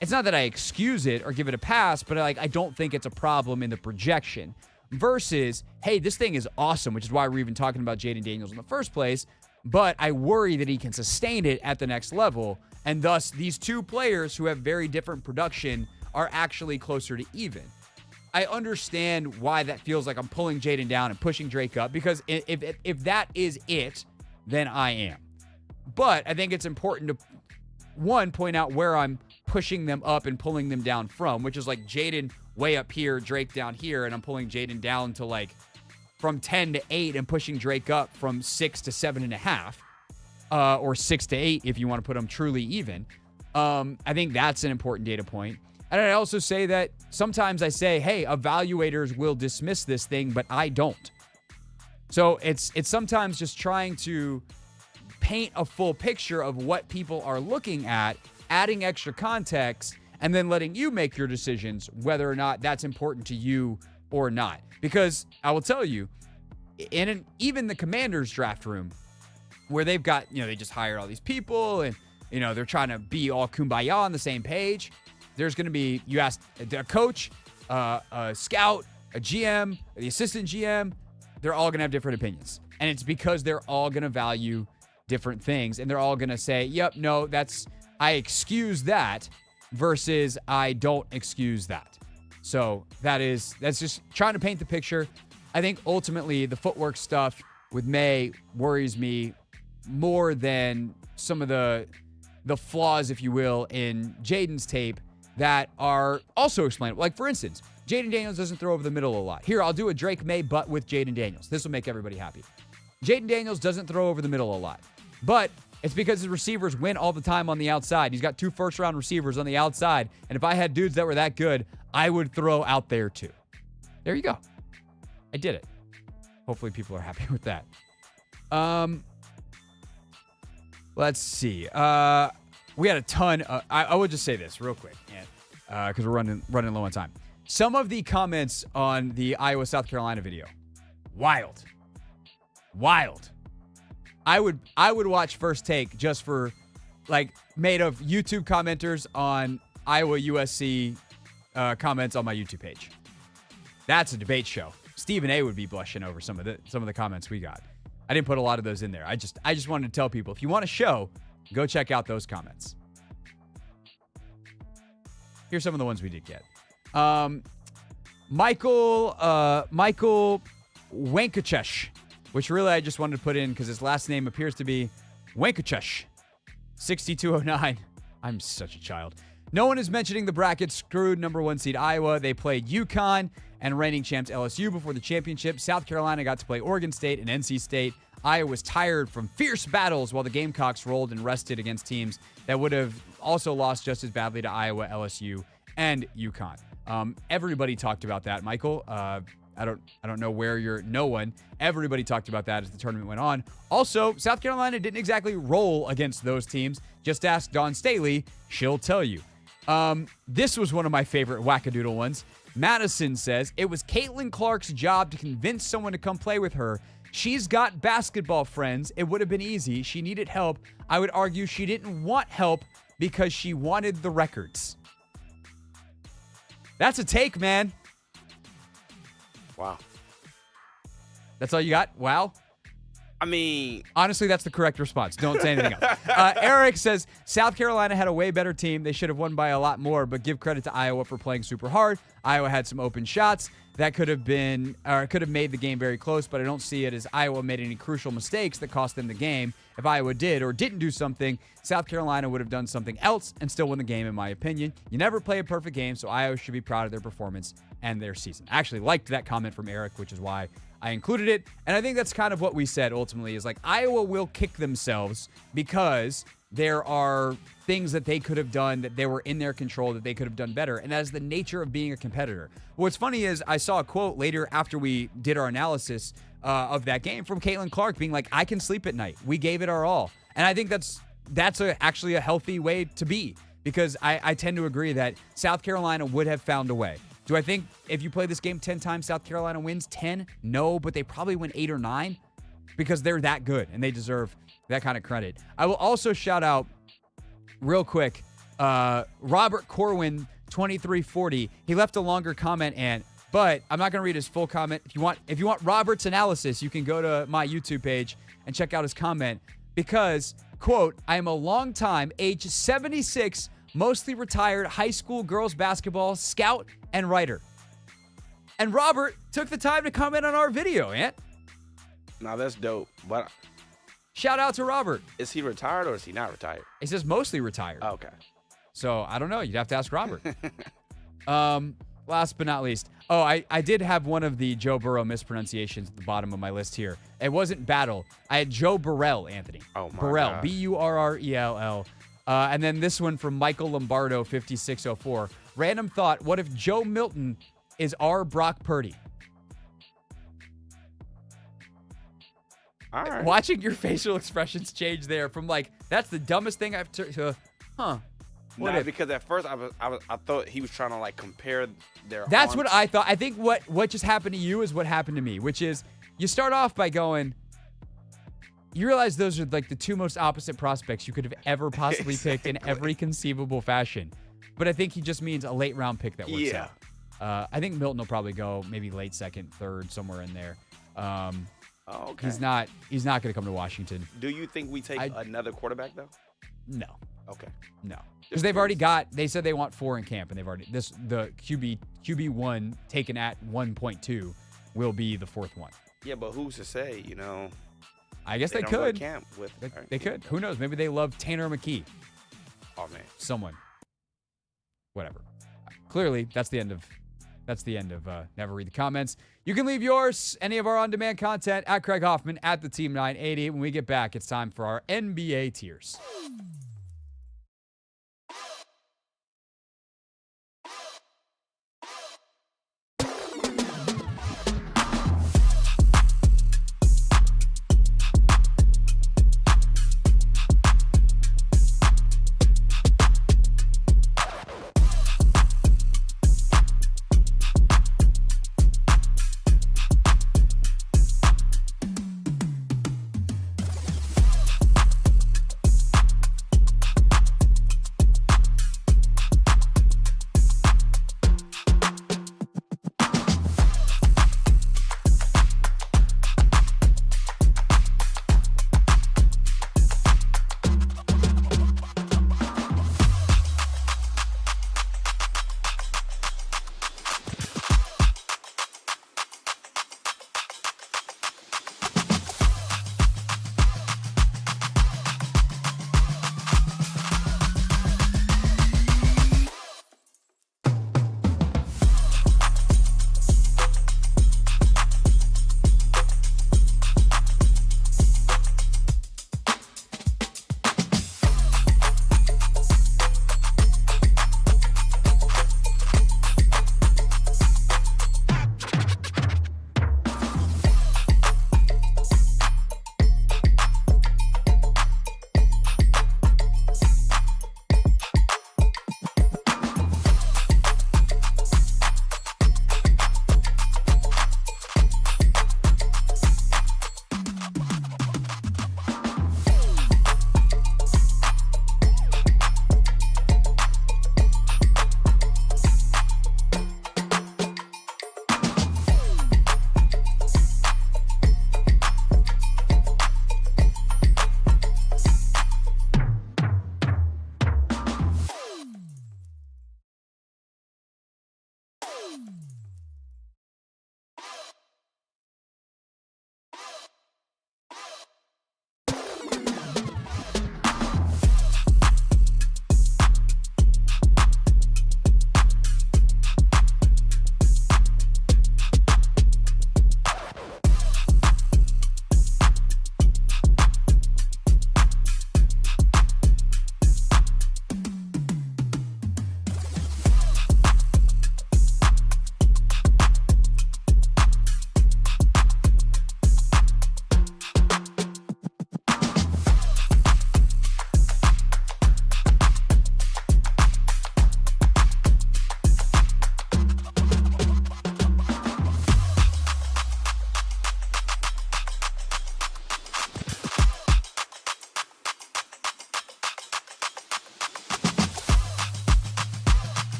it's not that I excuse it or give it a pass, but I don't think it's a problem in the projection. Versus, hey, this thing is awesome, which is why we're even talking about Jaden Daniels in the first place. But I worry that he can sustain it at the next level. And thus, these two players who have very different production are actually closer to even. I understand why that feels like I'm pulling Jaden down and pushing Drake up, because if that is it, then I am. But I think it's important to, one, point out where I'm pushing them up and pulling them down from, which is like Jaden way up here, Drake down here, and I'm pulling Jaden down to like from 10 to 8 and pushing Drake up from 6 to 7.5, or 6 to 8 if you want to put them truly even. I think that's an important data point. And I also say that sometimes I say, hey, evaluators will dismiss this thing, but I don't. So it's sometimes just trying to paint a full picture of what people are looking at, adding extra context, and then letting you make your decisions whether or not that's important to you or not. Because I will tell you, even the Commanders draft room, where they've got, they just hired all these people and, they're trying to be all kumbaya on the same page. There's going to be, you ask a coach, a scout, a GM, the assistant GM, they're all going to have different opinions. And it's because they're all going to value different things. And they're all going to say, yep, no, I excuse that versus I don't excuse that. So that's just trying to paint the picture. I think ultimately the footwork stuff with Maye worries me more than some of the flaws, if you will, in Jaden's tape that are also explainable. Like, for instance, Jaden Daniels doesn't throw over the middle a lot. Here, I'll do a Drake Maye but with Jaden Daniels. This will make everybody happy. Jaden Daniels doesn't throw over the middle a lot, but it's because his receivers win all the time on the outside. He's got 2 first-round receivers on the outside, and if I had dudes that were that good, I would throw out there too. There you go. I did it. Hopefully people are happy with that. Let's see. We had a ton. I would just say this real quick, because we're running low on time. Some of the comments on the Iowa-South Carolina video, wild. I would watch First Take just for, made of YouTube commenters on Iowa USC comments on my YouTube page. That's a debate show. Stephen A would be blushing over some of the comments we got. I didn't put a lot of those in there. I just wanted to tell people, if you want a show, go check out those comments. Here's some of the ones we did get. Michael Wankachesh, which really I just wanted to put in because his last name appears to be Wankachesh. 6209. I'm such a child. No one is mentioning the bracket screwed number 1 seed Iowa. They played UConn and reigning champs LSU before the championship. South Carolina got to play Oregon State and NC State. Iowa was tired from fierce battles while the Gamecocks rolled and rested against teams that would have also lost just as badly to Iowa, LSU, and UConn. Everybody talked about that, Michael. I don't know where you're. No one. Everybody talked about that as the tournament went on. Also, South Carolina didn't exactly roll against those teams. Just ask Dawn Staley. She'll tell you. This was one of my favorite wackadoodle ones. Madison says, it was Caitlin Clark's job to convince someone to come play with her. She's got basketball friends. It would have been easy. She needed help. I would argue she didn't want help because she wanted the records. That's a take, man. Wow. That's all you got? Wow. I mean, honestly, that's the correct response. Don't say anything else. Eric says, South Carolina had a way better team. They should have won by a lot more, but give credit to Iowa for playing super hard. Iowa had some open shots that could have made the game very close, but I don't see it as Iowa made any crucial mistakes that cost them the game. If Iowa did or didn't do something, South Carolina would have done something else and still won the game, in my opinion. You never play a perfect game, so Iowa should be proud of their performance and their season. I actually liked that comment from Eric, which is why I included it. And I think that's kind of what we said ultimately is like Iowa will kick themselves because there are things that they could have done that they were in their control that they could have done better. And that is the nature of being a competitor. What's funny is I saw a quote later after we did our analysis of that game from Caitlin Clark being like, I can sleep at night. We gave it our all. And I think that's actually a healthy way to be because I tend to agree that South Carolina would have found a way. Do I think if you play this game 10 times, South Carolina wins 10? No, but they probably win 8 or 9 because they're that good and they deserve that kind of credit. I will also shout out real quick, Robert Corwin, 2340. He left a longer comment, but I'm not going to read his full comment. If you want Robert's analysis, you can go to my YouTube page and check out his comment because, quote, I am a long time, age 76, mostly retired high school girls basketball scout and writer. And Robert took the time to comment on our video, Ant. Now that's dope. But shout out to Robert. Is he retired or is he not retired? He says mostly retired. Oh, okay. So I don't know. You'd have to ask Robert. Last but not least. Oh, I did have one of the Joe Burrow mispronunciations at the bottom of my list here. It wasn't Battle. I had Joe Burrell, Anthony. Oh, my Burrell. God. Burrell. And then this one from Michael Lombardo, 5604. Random thought, what if Joe Milton is our Brock Purdy? All right. Watching your facial expressions change there from like, that's the dumbest thing I've to huh. No, because at first I thought he was trying to like compare their That's arms. what I thought. I think what just happened to you is what happened to me, which is you start off by going, you realize those are like the two most opposite prospects you could have ever possibly picked in every conceivable fashion. But I think he just means a late round pick that works out. I think Milton will probably go maybe late second, third, somewhere in there. Okay. He's not going to come to Washington. Do you think we take another quarterback though? No. Okay. No. Because they've already they said they want 4 in camp, and they've already, the QB1 taken at 1.2 will be the 4th one. Yeah, but who's to say, I guess they don't go to could. camp with, they could. Who knows? Maybe they love Tanner McKee. Oh, man. Someone. Whatever. Clearly, that's the end of Never Read the Comments. You can leave yours, any of our on-demand content, at Craig Hoffman, at the Team 980. When we get back, it's time for our NBA tiers.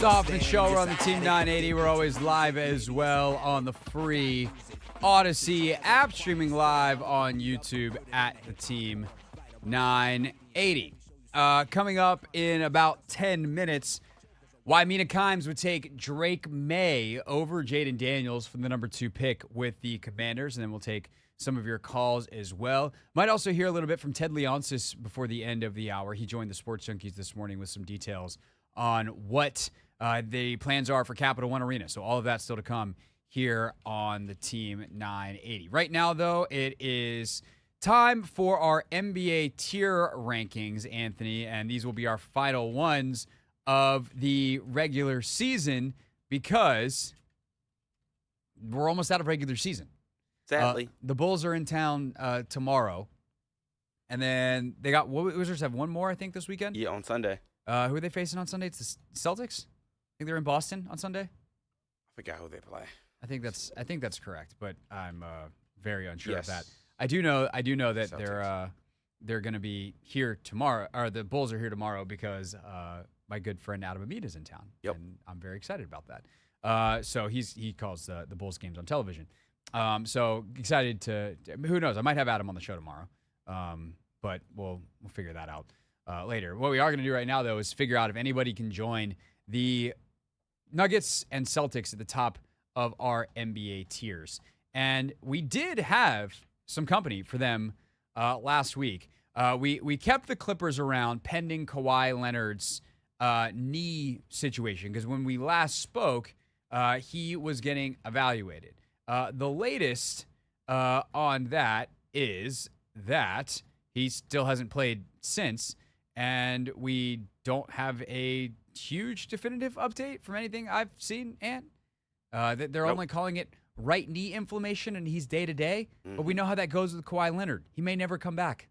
the Hoffman Show. We're on the Team 980. We're always live as well on the free Odyssey app, streaming live on YouTube at the Team 980. Coming up in about 10 minutes, why Mina Kimes would take Drake Maye over Jaden Daniels from the number 2 pick with the Commanders, and then we'll take some of your calls as well. Might also hear a little bit from Ted Leonsis before the end of the hour. He joined the Sports Junkies this morning with some details on what the plans are for Capital One Arena. So all of that still to come here on the Team 980. Right now, though, it is time for our NBA tier rankings, Anthony, and these will be our final ones of the regular season because we're almost out of regular season. Sadly. The Bulls are in town tomorrow, and then they got Wizards have one more, I think, this weekend. Yeah, on Sunday. Who are they facing on Sunday? It's the Celtics. I think they're in Boston on Sunday. I forgot who they play. I think that's correct, but I'm very unsure of Yes. that. I do know that Celtics. they're going to be here tomorrow, or the Bulls are here tomorrow because my good friend Adam Amid is in town. Yep. And I'm very excited about that. So he calls the Bulls games on television. So excited to who knows? I might have Adam on the show tomorrow. But we'll figure that out later. What we are going to do right now, though, is figure out if anybody can join the Nuggets and Celtics at the top of our NBA tiers. And we did have some company for them last week. We kept the Clippers around pending Kawhi Leonard's knee situation because when we last spoke, he was getting evaluated. The latest on that is that he still hasn't played since, and we don't have a huge definitive update from anything I've seen, and they're only calling it right knee inflammation, and he's day-to-day, but we know how that goes with Kawhi Leonard. He may never come back.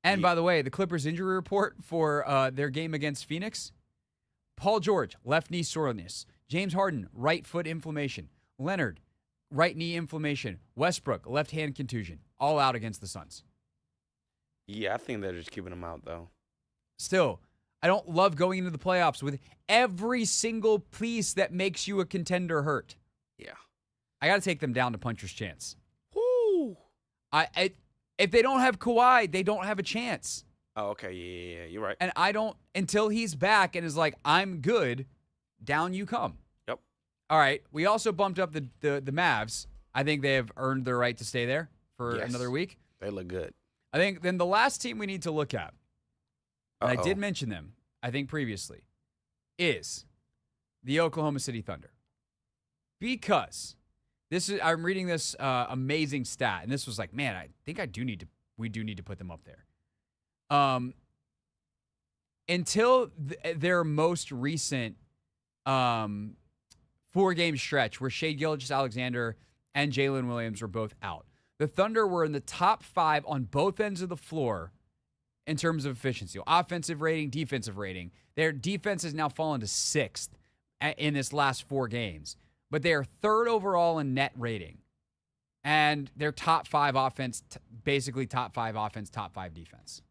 And by the way, the Clippers injury report for their game against Phoenix, Paul George, left knee soreness. James Harden, right foot inflammation. Leonard, right knee inflammation. Westbrook, left hand contusion. All out against the Suns. Yeah, I think they're just keeping them out, though. Still, I don't love going into the playoffs with every single piece that makes you a contender hurt. Yeah. I got to take them down to puncher's chance. Woo! If they don't have Kawhi, they don't have a chance. Oh, okay. Yeah, you're right. And I don't, until he's back and is like, I'm good, down you come. Yep. All right. We also bumped up the Mavs. I think they have earned their right to stay there for another week. They look good. I think then the last team we need to look at, and I did mention them, I think previously, is the Oklahoma City Thunder. Because I'm reading this amazing stat, and this was like, man, I think we do need to put them up there. Until their most recent 4-game stretch where Shai Gilgeous-Alexander and Jalen Williams were both out, the Thunder were in the top 5 on both ends of the floor in terms of efficiency, offensive rating, defensive rating. Their defense has now fallen to 6th in this last 4 games, but they are 3rd overall in net rating. And they're top 5 offense, basically top 5 offense, top 5 defense.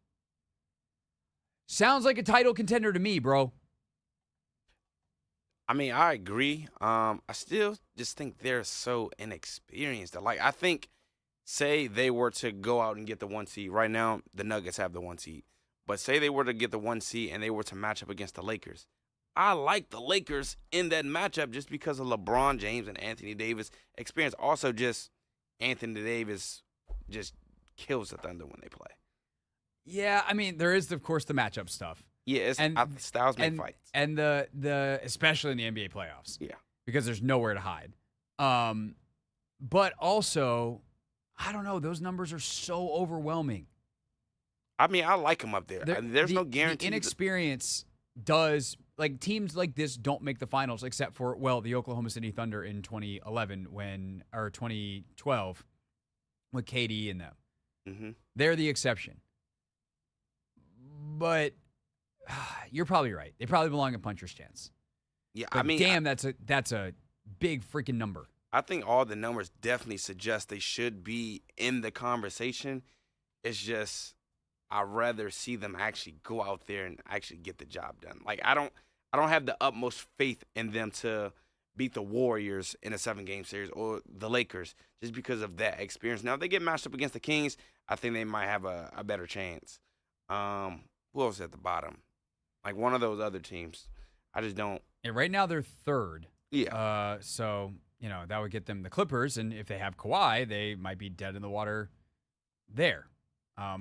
Sounds like a title contender to me, bro. I mean, I agree. I still just think they're so inexperienced. Like, I think, say they were to go out and get the 1 seed. Right now, the Nuggets have the 1 seed. But say they were to get the 1 seed and they were to match up against the Lakers. I like the Lakers in that matchup just because of LeBron James and Anthony Davis experience. Also, just Anthony Davis just kills the Thunder when they play. Yeah, I mean, there is, of course, the matchup stuff. Yeah, styles make fights. And the especially in the NBA playoffs. Yeah. Because there's nowhere to hide. But also, I don't know, those numbers are so overwhelming. I mean, I like them up there. There's no guarantee. The inexperience does, like, teams like this don't make the finals except for, well, the Oklahoma City Thunder in 2011 or 2012 with KD and them. Mm-hmm. They're the exception. But you're probably right. They probably belong in puncher's chance. Yeah, But I mean, damn, that's a big freaking number. I think all the numbers definitely suggest they should be in the conversation. It's just I'd rather see them actually go out there and actually get the job done. Like, I I don't have the utmost faith in them to beat the Warriors in a 7-game series or the Lakers just because of that experience. Now, if they get matched up against the Kings, I think they might have a better chance. Who else at the bottom? Like one of those other teams. I just don't. And right now they're third. Yeah. So, that would get them the Clippers. And if they have Kawhi, they might be dead in the water there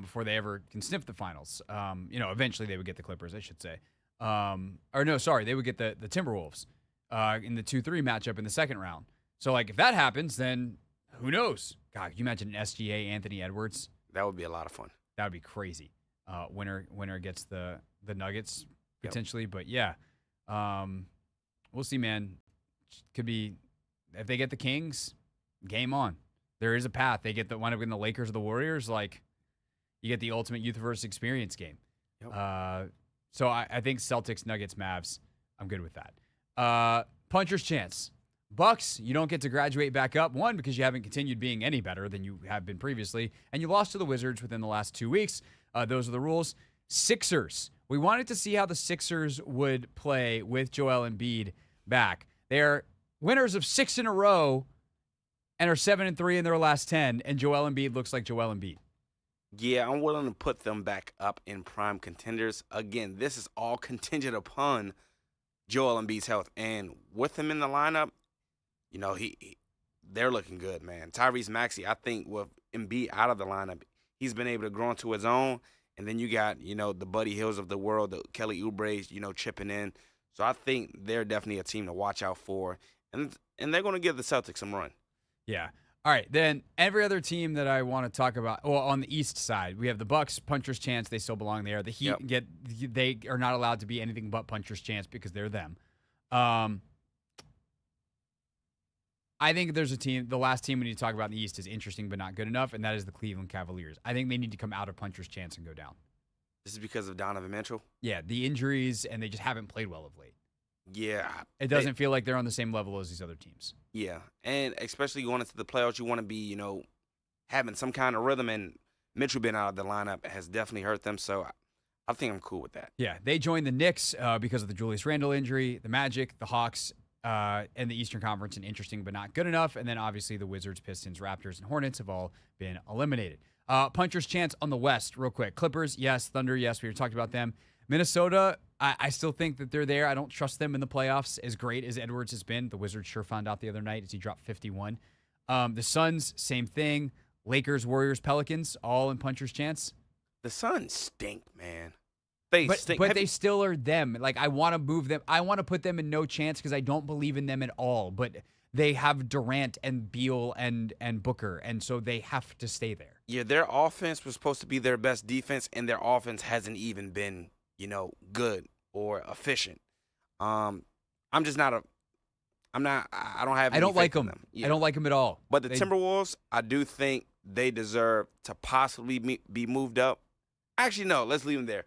before they ever can sniff the finals. Eventually they would get the Clippers, I should say. They would get the Timberwolves in the 2-3 matchup in the second round. So, if that happens, then who knows? God, can you imagine an SGA Anthony Edwards? That would be a lot of fun. That would be crazy. Winner gets the Nuggets potentially. Yep. But, yeah, we'll see, man. Could be if they get the Kings, game on. There is a path. They wind up getting the Lakers or the Warriors. You get the ultimate youth versus experience game. Yep. So I think Celtics, Nuggets, Mavs, I'm good with that. Puncher's chance. Bucks, you don't get to graduate back up. One, because you haven't continued being any better than you have been previously. And you lost to the Wizards within the last 2 weeks. Those are the rules. Sixers. We wanted to see how the Sixers would play with Joel Embiid back. They're winners of 6 in a row and are 7-3 in their last 10. And Joel Embiid looks like Joel Embiid. Yeah, I'm willing to put them back up in prime contenders. Again, this is all contingent upon Joel Embiid's health. And with him in the lineup, they're looking good, man. Tyrese Maxey, I think with Embiid out of the lineup, he's been able to grow into his own. And then you got, the Buddy Hills of the world, the Kelly Oubre's, chipping in. So I think they're definitely a team to watch out for. And they're going to give the Celtics some run. Yeah. All right, then every other team that I want to talk about, well, on the East side, we have the Bucks, puncher's chance, they still belong there. The Heat they are not allowed to be anything but puncher's chance because they're them. I think there's a team, the last team we need to talk about in the East is interesting but not good enough, and that is the Cleveland Cavaliers. I think they need to come out of puncher's chance and go down. This is because of Donovan Mitchell? Yeah, the injuries, and they just haven't played well of late. Yeah. It doesn't feel like they're on the same level as these other teams. Yeah, and especially going into the playoffs, you want to be, having some kind of rhythm, and Mitchell being out of the lineup has definitely hurt them, so I think I'm cool with that. Yeah, they joined the Knicks because of the Julius Randle injury, the Magic, the Hawks, and the Eastern Conference, and interesting but not good enough, and then obviously the Wizards, Pistons, Raptors, and Hornets have all been eliminated. Puncher's chance on the West, real quick. Clippers, yes. Thunder, yes. We were talking about them. Minnesota, I still think that they're there. I don't trust them in the playoffs as great as Edwards has been. The Wizards sure found out the other night as he dropped 51. The Suns, same thing. Lakers, Warriors, Pelicans, all in puncher's chance. The Suns stink, man. They stink. But they still are them. I want to move them. I want to put them in no chance because I don't believe in them at all. But they have Durant and Beal and Booker, and so they have to stay there. Yeah, their offense was supposed to be their best defense, and their offense hasn't even been good or efficient. I don't like them. Yeah. I don't like them at all. But the Timberwolves, I do think they deserve to possibly be moved up. Actually, no, let's leave them there.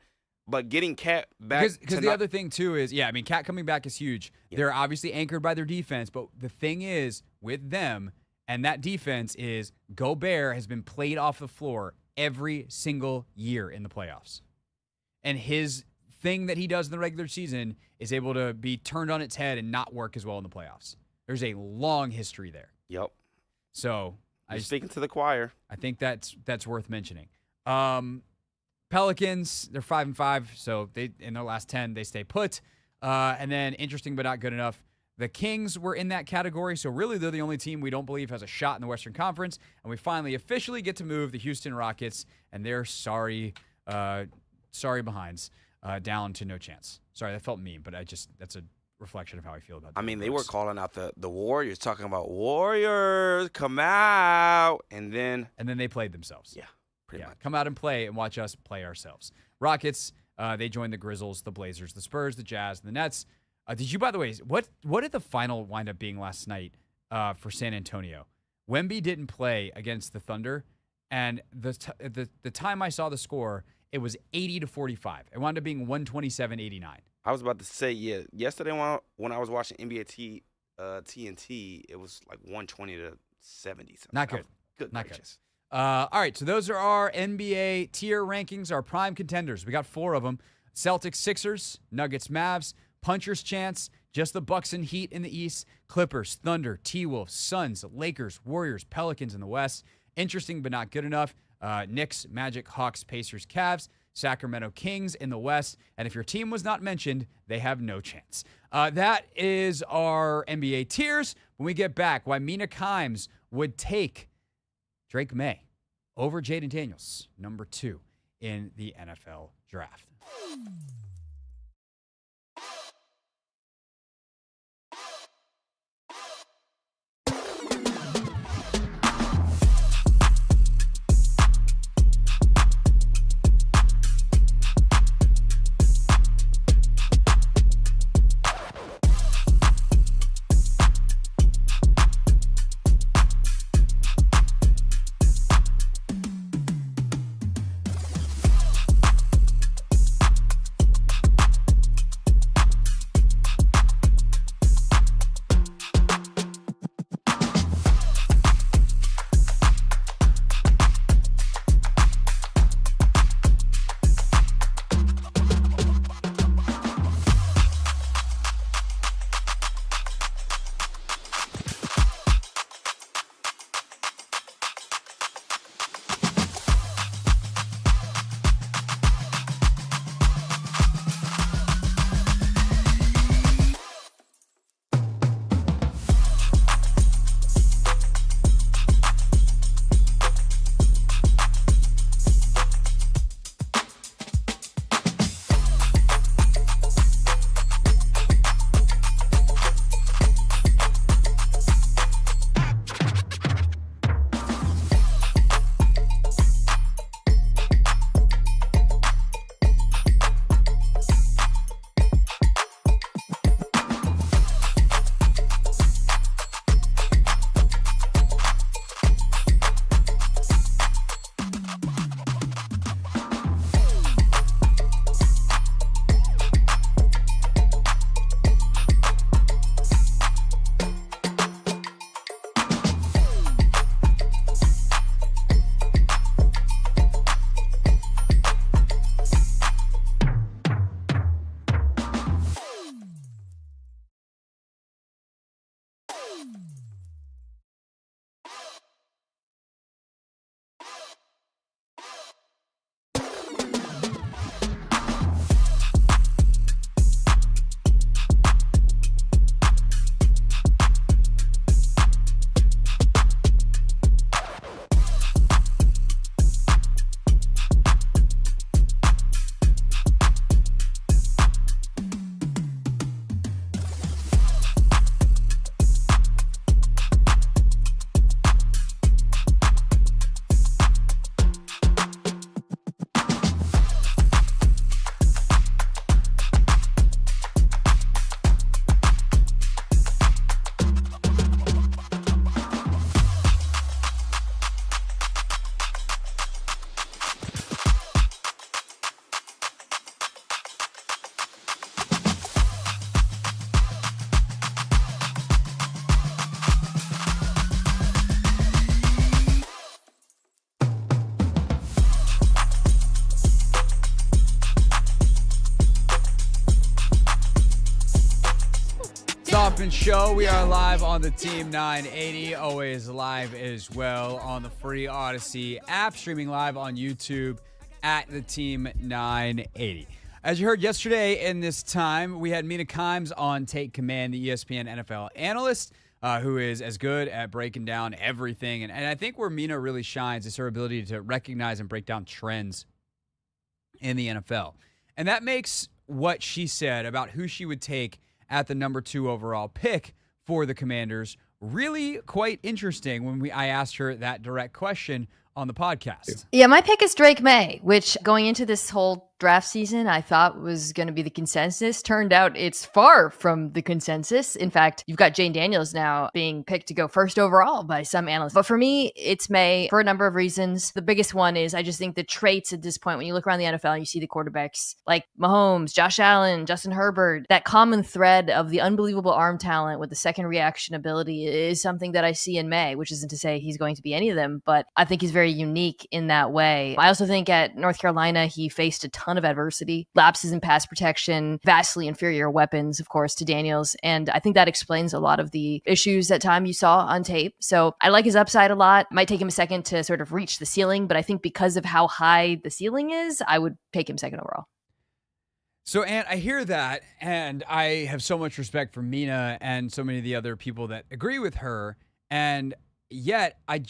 But getting Cat back. Because the other thing, too, is, Cat coming back is huge. Yeah. They're obviously anchored by their defense. But the thing is, with them and that defense is Gobert has been played off the floor every single year in the playoffs. And his thing that he does in the regular season is able to be turned on its head and not work as well in the playoffs. There's a long history there. Yep. So I'm speaking to the choir. I think that's worth mentioning. Pelicans, they're 5-5, so they in their last 10 they stay put. And then interesting but not good enough. The Kings were in that category, so really they're the only team we don't believe has a shot in the Western Conference. And we finally officially get to move the Houston Rockets and their sorry behinds down to no chance. Sorry, that felt mean, but that's a reflection of how I feel about it. I mean, they were calling out the Warriors, talking about Warriors, come out, and then they played themselves. Yeah, pretty much. Come out and play and watch us play ourselves. Rockets, they joined the Grizzlies, the Blazers, the Spurs, the Jazz, and the Nets. Did you, by the way, what did the final wind up being last night for San Antonio? Wemby didn't play against the Thunder, and the time I saw the score, it was 80-45. It wound up being 127-89. I was about to say, yesterday when I was watching NBA TNT, it was like 120-70. Not good. Good. Not good. All right, so those are our NBA tier rankings, our prime contenders. We got 4 of them. Celtics, Sixers, Nuggets, Mavs, puncher's chance. Just the Bucks and Heat in the East, Clippers, Thunder, T-Wolves, Suns, Lakers, Warriors, Pelicans in the West. Interesting but not good enough. Knicks, Magic, Hawks, Pacers, Cavs, Sacramento Kings in the West. And if your team was not mentioned, they have no chance. That is our NBA tiers. When we get back, why Mina Kimes would take Drake Maye over Jaden Daniels, number 2 in the NFL draft. Hoffman Show. We are live on the Team 980, always live as well on the free Odyssey app, streaming live on YouTube at the Team 980. As you heard yesterday in this time, we had Mina Kimes on Take Command, the ESPN NFL analyst, who is as good at breaking down everything. And I think where Mina really shines is her ability to recognize and break down trends in the NFL. And that makes what she said about who she would take at the number 2 overall pick for the Commanders really quite interesting when I asked her that direct question on the podcast. Yeah, my pick is Drake Maye, which going into this whole draft season, I thought was going to be the consensus. Turned out it's far from the consensus. In fact, you've got Jane Daniels now being picked to go first overall by some analysts. But for me, it's Maye for a number of reasons. The biggest one is I just think the traits at this point, when you look around the NFL and you see the quarterbacks like Mahomes, Josh Allen, Justin Herbert, that common thread of the unbelievable arm talent with the second reaction ability is something that I see in Maye, which isn't to say he's going to be any of them, but I think he's very very unique in that way. I also think at North Carolina, he faced a ton of adversity, lapses in pass protection, vastly inferior weapons, of course, to Daniels. And I think that explains a lot of the issues at time you saw on tape. So I like his upside a lot. Might take him a second to sort of reach the ceiling, but I think because of how high the ceiling is, I would take him second overall. So, Ant, I hear that, and I have so much respect for Mina and so many of the other people that agree with her, and yet I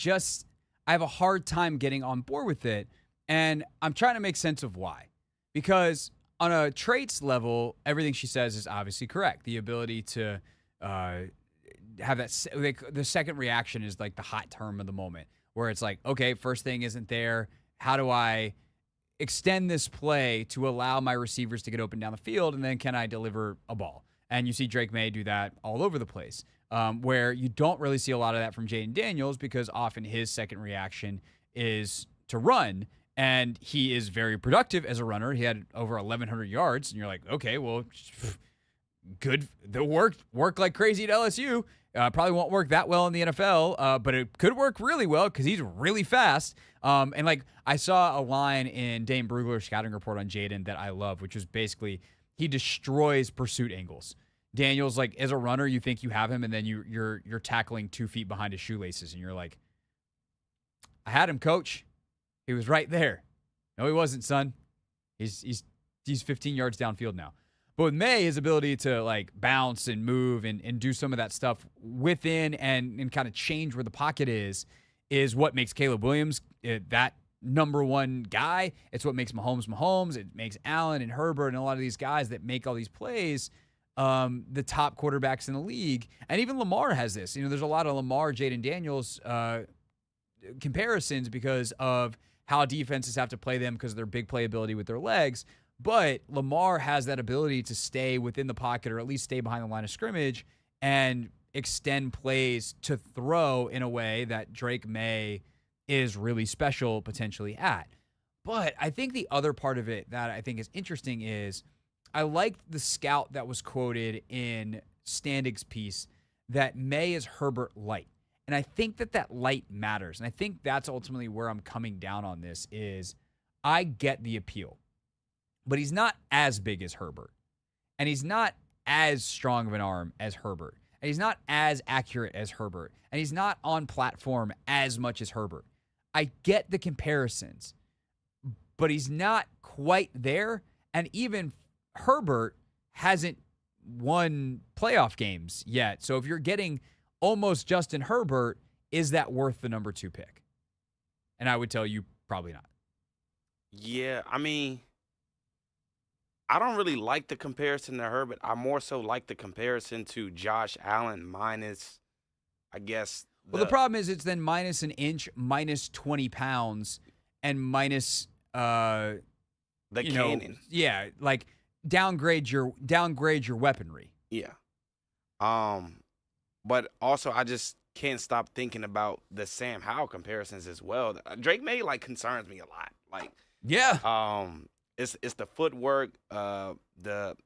have a hard time getting on board with it, and I'm trying to make sense of why. Because on a traits level, everything she says is obviously correct. The ability to have that, the second reaction is like the hot term of the moment, where it's like, okay, first thing isn't there. How do I extend this play to allow my receivers to get open down the field, and then can I deliver a ball? And you see Drake Maye do that all over the place, where you don't really see a lot of that from Jaden Daniels because often his second reaction is to run, and he is very productive as a runner. He had over 1,100 yards, and you're like, okay, well, good. The work like crazy at LSU. Probably won't work that well in the NFL, but it could work really well because he's really fast. And like I saw a line in Dane Brugler's scouting report on Jaden that I love, which was basically he destroys pursuit angles. Daniels, like as a runner, you think you have him, and then you're tackling 2 feet behind his shoelaces, and you're like, I had him, coach. He was right there. No, he wasn't, son. He's 15 yards downfield now. But with Maye, his ability to like bounce and move and do some of that stuff within and kind of change where the pocket is what makes Caleb Williams that number one guy. It's what makes Mahomes. It makes Allen and Herbert and a lot of these guys that make all these plays the top quarterbacks in the league. And even Lamar has this. There's a lot of Lamar, Jaden Daniels comparisons because of how defenses have to play them because of their big playability with their legs. But Lamar has that ability to stay within the pocket or at least stay behind the line of scrimmage and extend plays to throw in a way that Drake Maye is really special potentially at. But I think the other part of it that I think is interesting is I liked the scout that was quoted in Standig's piece that Maye is Herbert light. And I think that light matters. And I think that's ultimately where I'm coming down on this is I get the appeal. But he's not as big as Herbert. And he's not as strong of an arm as Herbert. And he's not as accurate as Herbert. And he's not on platform as much as Herbert. I get the comparisons. But he's not quite there. And even Herbert hasn't won playoff games yet. So if you're getting almost Justin Herbert, is that worth the number 2 pick? And I would tell you probably not. Yeah, I mean, I don't really like the comparison to Herbert. I more so like the comparison to Josh Allen minus, I guess. Well, the problem is it's then minus an inch, minus 20 pounds, and minus the cannon. Yeah, like downgrade your weaponry. Yeah. But also I just can't stop thinking about the Sam Howell comparisons as well. Drake Maye concerns me a lot. Yeah. It's the footwork, the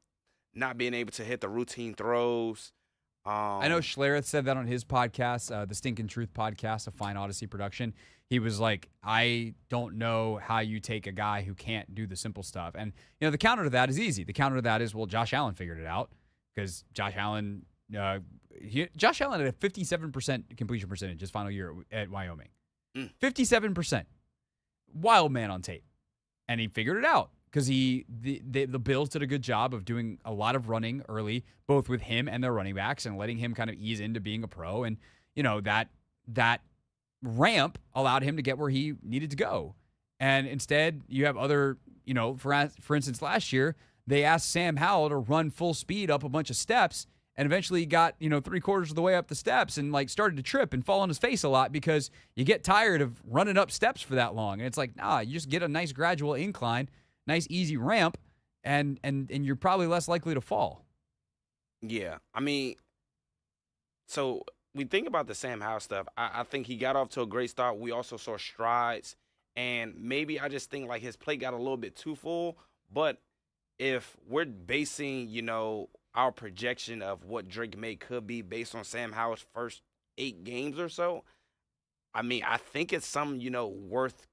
not being able to hit the routine throws. I know Schlereth said that on his podcast, the Stinkin' Truth podcast, a Fine Odyssey production. He was like, I don't know how you take a guy who can't do the simple stuff. And, the counter to that is easy. The counter to that is, well, Josh Allen figured it out because Josh Allen had a 57% completion percentage his final year at Wyoming. 57%. Wild man on tape. And he figured it out because the Bills did a good job of doing a lot of running early, both with him and their running backs and letting him kind of ease into being a pro. And, that ramp allowed him to get where he needed to go. And instead, you have other, for instance, last year, they asked Sam Howell to run full speed up a bunch of steps and eventually got, 3/4 of the way up the steps and started to trip and fall on his face a lot because you get tired of running up steps for that long. And it's like, nah, you just get a nice gradual incline, nice easy ramp, and you're probably less likely to fall. Yeah. I mean, so we think about the Sam Howell stuff. I think he got off to a great start. We also saw strides. And maybe I just think his plate got a little bit too full. But if we're basing, our projection of what Drake Maye could be based on Sam Howell's first 8 games or so, I mean, I think it's something, worth,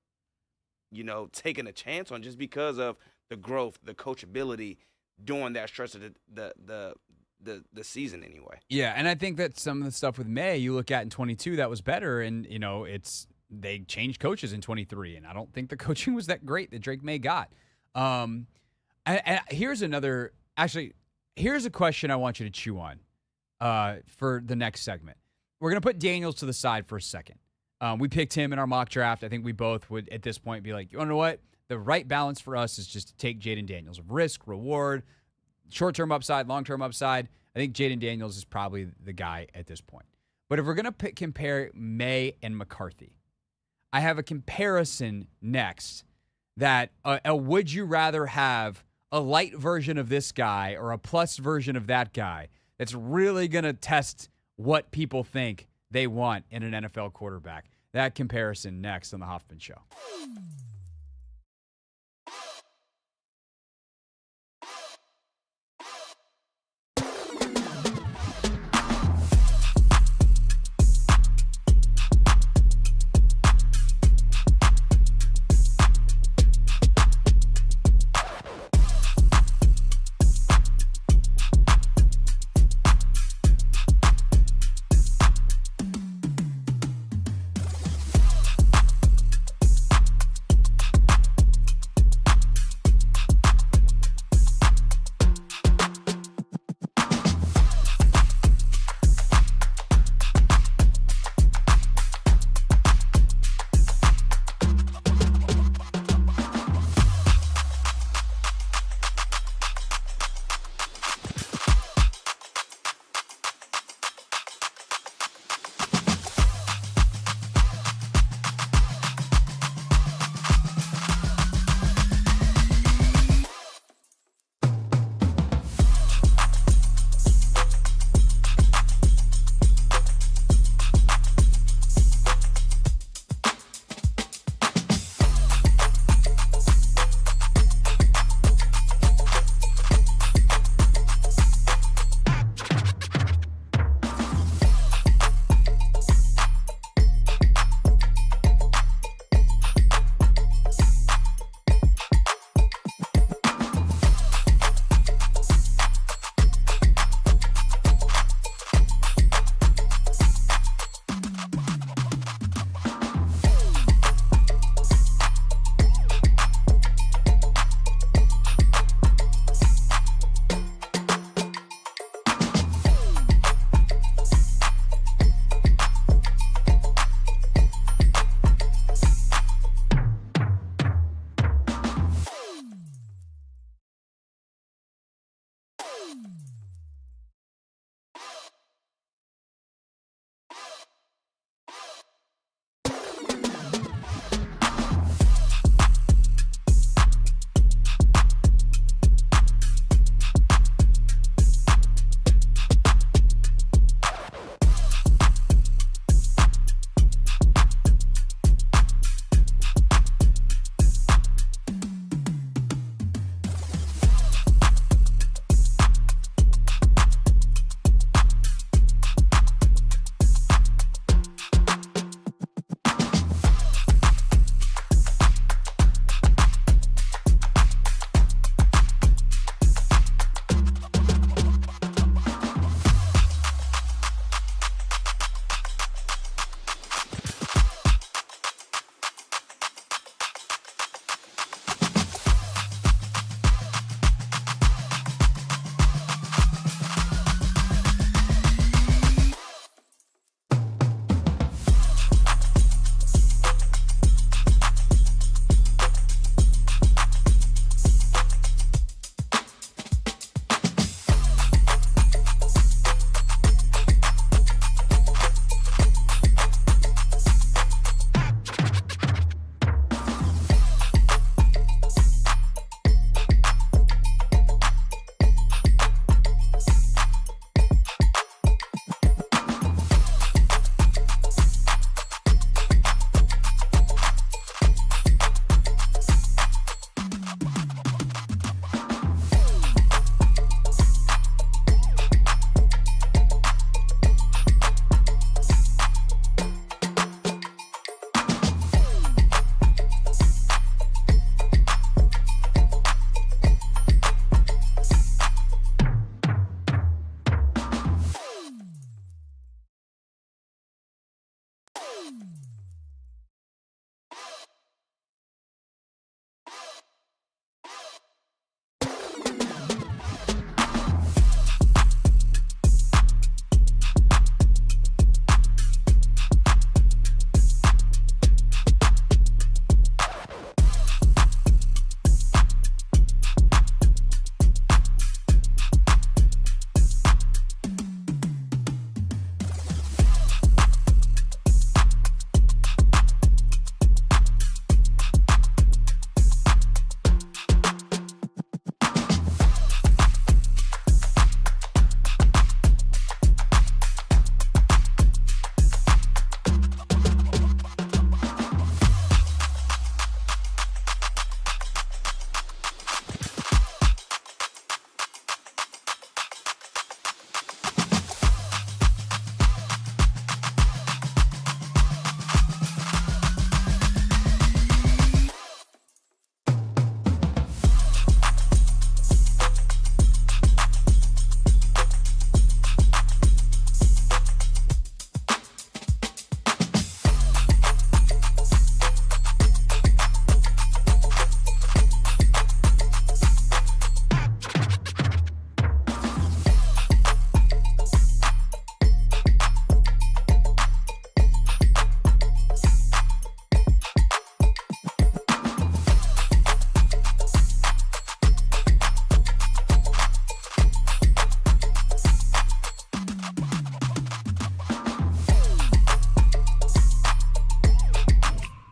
taking a chance on just because of the growth, the coachability during that stretch of the season anyway. Yeah, and I think that some of the stuff with Maye you look at in 22 that was better, and they changed coaches in 23, and I don't think the coaching was that great that Drake Maye got. And here's a question I want you to chew on for the next segment. We're gonna put Daniels to the side for a second. We picked him in our mock draft. I think we both would at this point be like, you wanna know what? The right balance for us is just to take Jaden Daniels. Risk, reward, short-term upside, long-term upside. I think Jaden Daniels is probably the guy at this point. But if we're going to compare Maye and McCarthy, I have a comparison next that would you rather have a light version of this guy or a plus version of that guy that's really going to test what people think they want in an NFL quarterback. That comparison next on the Hoffman Show.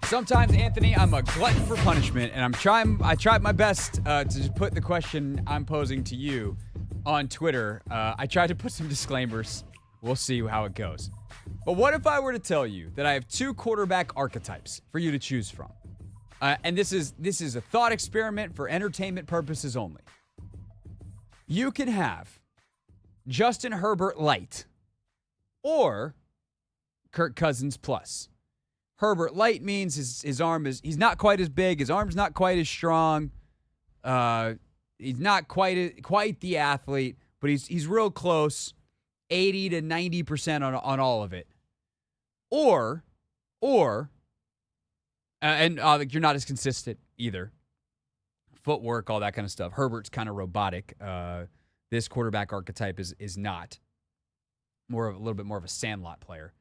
Sometimes, Anthony, I'm a glutton for punishment, and I tried my best to just put the question I'm posing to you on Twitter. I tried to put some disclaimers. We'll see how it goes. But what if I were to tell you that I have 2 quarterback archetypes for you to choose from? And this is a thought experiment for entertainment purposes only. You can have Justin Herbert light or Kirk Cousins plus. Herbert light means his arm he's not quite as big, his arm's not quite as strong. He's not quite the athlete, but he's real close, 80 to 90% on all of it. Or you're not as consistent either. Footwork, all that kind of stuff. Herbert's kind of robotic. This quarterback archetype is not. A little bit more of a sandlot player.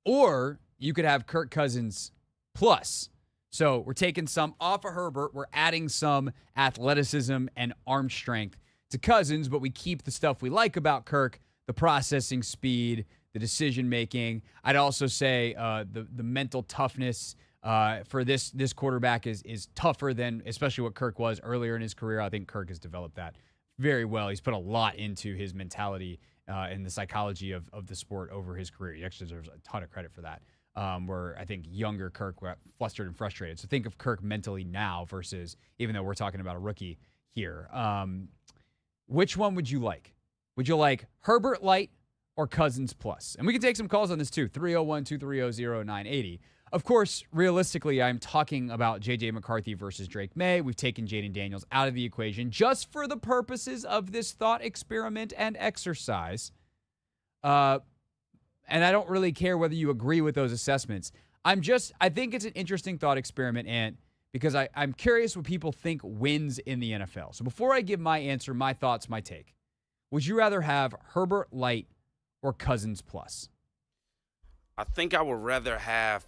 Or you could have Kirk Cousins plus. So we're taking some off of Herbert. We're adding some athleticism and arm strength to Cousins, but we keep the stuff we like about Kirk, the processing speed, the decision-making. I'd also say the mental toughness for this quarterback is tougher than especially what Kirk was earlier in his career. I think Kirk has developed that very well. He's put a lot into his mentality and the psychology of the sport over his career. He actually deserves a ton of credit for that, where I think younger Kirk got flustered and frustrated. So think of Kirk mentally now versus, even though we're talking about a rookie here. Which one would you like? Would you like Herbert light or Cousins plus? And we can take some calls on this too, 301-230-0980. Of course, realistically, I'm talking about J.J. McCarthy versus Drake Maye. We've taken Jaden Daniels out of the equation just for the purposes of this thought experiment and exercise. And I don't really care whether you agree with those assessments. I think it's an interesting thought experiment, Ant, because I'm curious what people think wins in the NFL. So before I give my answer, my thoughts, my take, would you rather have Herbert light or Cousins plus? I think I would rather have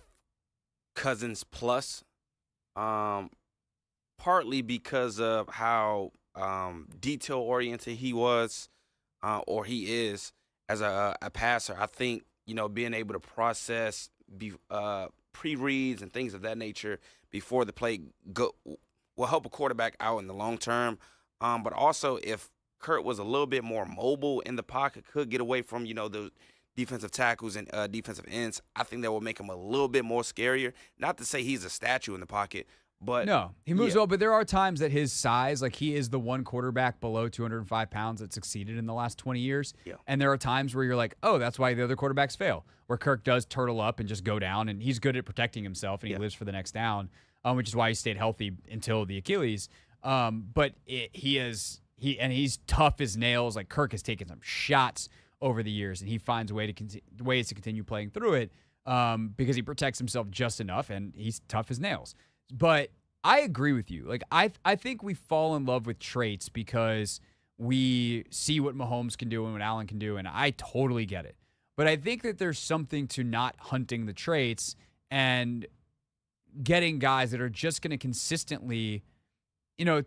Cousins plus, partly because of how detail-oriented he was or he is as a passer. I think, being able to process pre-reads and things of that nature before the play will help a quarterback out in the long term. But also, if Kurt was a little bit more mobile in the pocket, could get away from, the defensive tackles and defensive ends, I think that will make him a little bit more scarier. Not to say he's a statue in the pocket, but no, he moves well. But there are times that his size, like he is the one quarterback below 205 pounds that succeeded in the last 20 years. Yeah. And there are times where you're like, oh, that's why the other quarterbacks fail, where Kirk does turtle up and just go down, and he's good at protecting himself, and he lives for the next down, which is why he stayed healthy until the Achilles. But he's tough as nails. Like Kirk has taken some shots over the years, and he finds ways to continue playing through it because he protects himself just enough, and he's tough as nails. But I agree with you. Like I think we fall in love with traits because we see what Mahomes can do and what Allen can do, and I totally get it. But I think that there's something to not hunting the traits and getting guys that are just going to consistently, to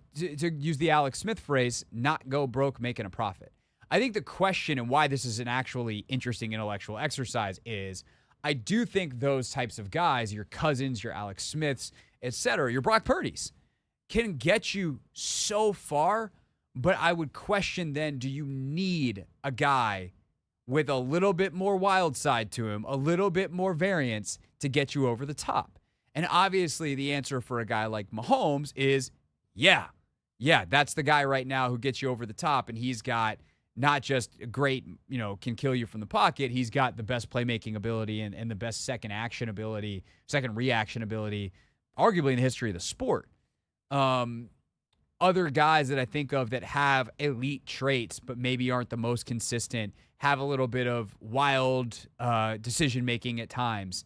use the Alex Smith phrase, not go broke making a profit. I think the question and why this is an actually interesting intellectual exercise is I do think those types of guys, your Cousins, your Alex Smiths, et cetera, your Brock Purdy's, can get you so far, but I would question then, do you need a guy with a little bit more wild side to him, a little bit more variance to get you over the top? And obviously the answer for a guy like Mahomes is, yeah, that's the guy right now who gets you over the top, and he's got not just a great, can kill you from the pocket, he's got the best playmaking ability and the best second reaction ability, arguably in the history of the sport. Other guys that I think of that have elite traits but maybe aren't the most consistent, have a little bit of wild decision-making at times.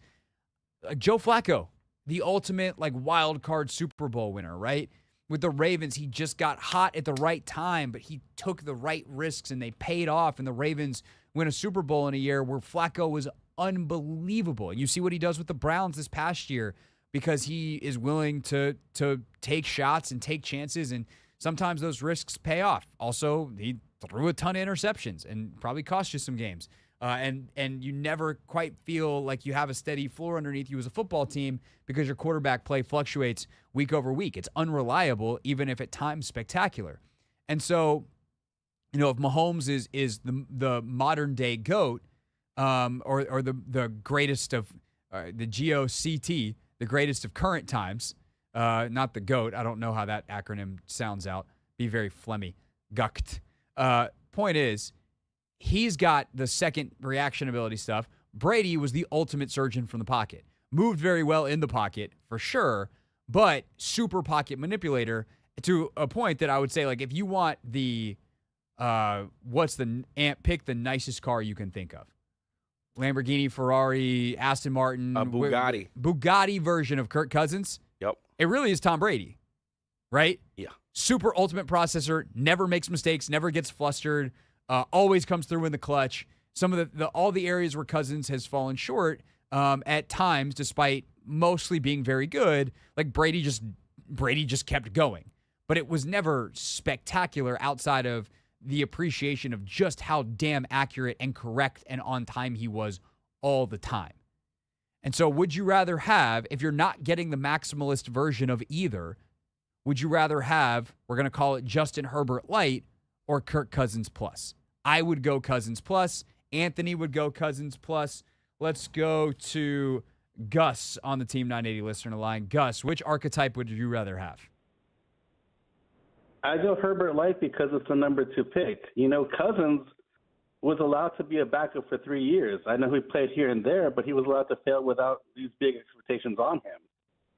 Joe Flacco, the ultimate wild card Super Bowl winner, right? With the Ravens, he just got hot at the right time, but he took the right risks and they paid off, and the Ravens win a Super Bowl in a year where Flacco was unbelievable. And you see what he does with the Browns this past year because he is willing to take shots and take chances, and sometimes those risks pay off. Also, he threw a ton of interceptions and probably cost you some games. And you never quite feel like you have a steady floor underneath you as a football team because your quarterback play fluctuates week over week. It's unreliable, even if at times spectacular. And so, if Mahomes is the modern day GOAT, or the greatest of the GOCT, the greatest of current times, not the GOAT. I don't know how that acronym sounds out. Be very phlegmy. GUCT. Point is, he's got the second reaction ability stuff. Brady was the ultimate surgeon from the pocket. Moved very well in the pocket, for sure, but super pocket manipulator to a point that I would say, if you want the pick the nicest car you can think of. Lamborghini, Ferrari, Aston Martin. Bugatti. Bugatti version of Kirk Cousins. Yep. It really is Tom Brady, right? Yeah. Super ultimate processor, never makes mistakes, never gets flustered, always comes through in the clutch. Some of all the areas where Cousins has fallen short at times, despite mostly being very good, Brady just kept going. But it was never spectacular outside of the appreciation of just how damn accurate and correct and on time he was all the time. And so would you rather have, if you're not getting the maximalist version of either, would you rather have, we're going to call it Justin Herbert Light or Kirk Cousins Plus? I would go Cousins Plus. Anthony would go Cousins Plus. Let's go to Gus on the Team 980 listener line. Gus, which archetype would you rather have? I go Herbert Light because it's the number 2 pick. Cousins was allowed to be a backup for 3 years. I know he played here and there, but he was allowed to fail without these big expectations on him.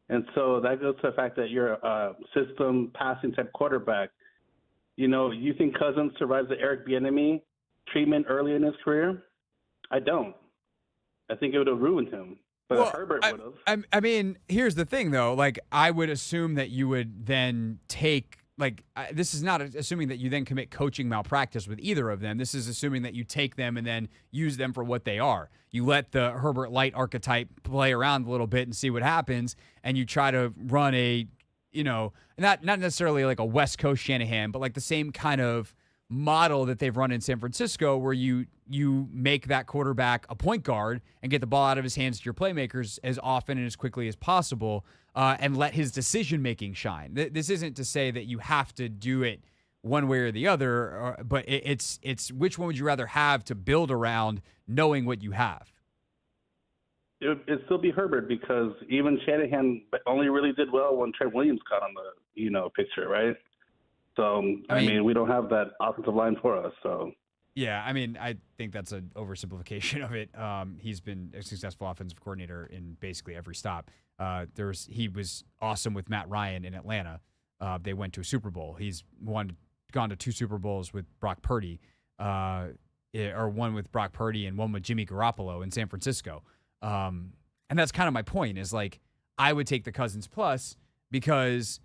And so that goes to the fact that you're a system passing type quarterback. You think Cousins survives the Eric Bieniemy treatment early in his career? I don't. I think it would have ruined him. But Herbert would have. I mean, here's the thing, though. I would assume that you would then take this is not assuming that you then commit coaching malpractice with either of them. This is assuming that you take them and then use them for what they are. You let the Herbert Light archetype play around a little bit and see what happens, and you try to run a, not necessarily like a West Coast Shanahan, but the same kind of model that they've run in San Francisco where you make that quarterback a point guard and get the ball out of his hands to your playmakers as often and as quickly as possible, and let his decision-making shine. This isn't to say that you have to do it one way or the other, but it's which one would you rather have to build around knowing what you have? It'd still be Herbert because even Shanahan only really did well when Trent Williams got on the picture, right? So, I mean, we don't have that offensive line for us, so. Yeah, I think that's an oversimplification of it. He's been a successful offensive coordinator in basically every stop. He was awesome with Matt Ryan in Atlanta. They went to a Super Bowl. He's gone to 2 Super Bowls with Brock Purdy. or one with Brock Purdy and one with Jimmy Garoppolo in San Francisco. And that's kind of my point is like, I would take the Cousins plus because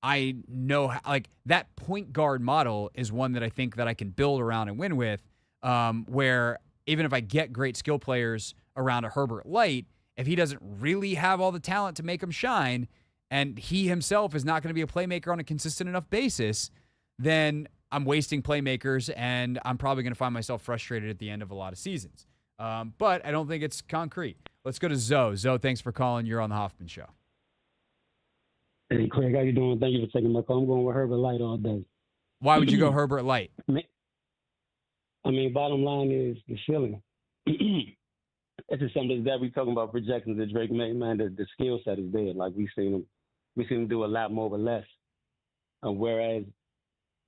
I know like that point guard model is one that I think that I can build around and win with, where even if I get great skill players around a Herbert Light, if he doesn't really have all the talent to make him shine and he himself is not going to be a playmaker on a consistent enough basis, then I'm wasting playmakers and I'm probably going to find myself frustrated at the end of a lot of seasons. But I don't think it's concrete. Let's go to Zoe. Zoe, thanks for calling. You're on the Hoffman Show. Hey, Craig, how you doing? Thank you for taking my call. I'm going with Herbert Light all day. Why would you go Herbert Light? I mean, bottom line is the ceiling. This is something that we talking about projections that Drake May, man, the skill set is there. Like we seen him do a lot more with less. Whereas,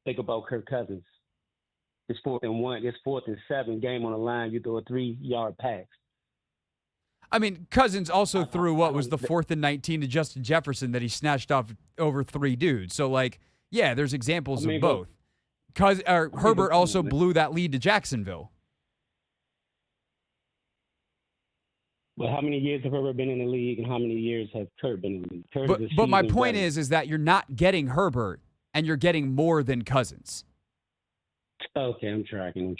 think about Kirk Cousins. It's 4th and 1. It's 4th and 7. Game on the line. You throw a 3-yard pass. I mean, Cousins also threw what was the 4th and 19 to Justin Jefferson that he snatched off over 3 dudes. So, like, yeah, there's examples of both. Herbert also blew that lead to Jacksonville. Well, how many years have Herbert been in the league, and how many years have Kirk been in the league? But my point is that you're not getting Herbert, and you're getting more than Cousins. Okay, I'm tracking.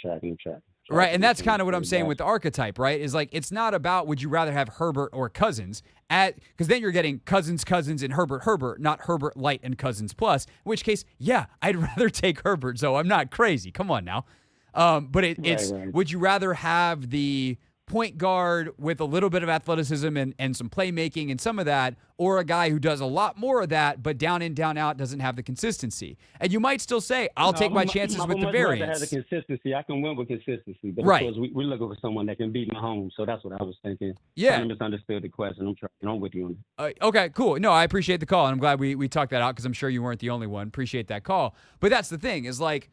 Right, and that's kind of what I'm saying with the archetype, right? Is like, it's not about would you rather have Herbert or Cousins, because then you're getting Cousins, and Herbert, not Herbert Light and Cousins plus, in which case, yeah, I'd rather take Herbert, so I'm not crazy. Come on now. But it's right. Would you rather have the point guard with a little bit of athleticism and some playmaking and some of that, or a guy who does a lot more of that, but down in, down out doesn't have the consistency? And you might still say, I'll take my chances with the variance. Have the consistency. I can win with consistency, but right. Of course we're looking for someone that can beat Mahomes. So that's what I was thinking. Yeah, I misunderstood the question. I'm with you on it. Okay, cool. No, I appreciate the call, and I'm glad we talked that out because I'm sure you weren't the only one. Appreciate that call. But that's the thing is like.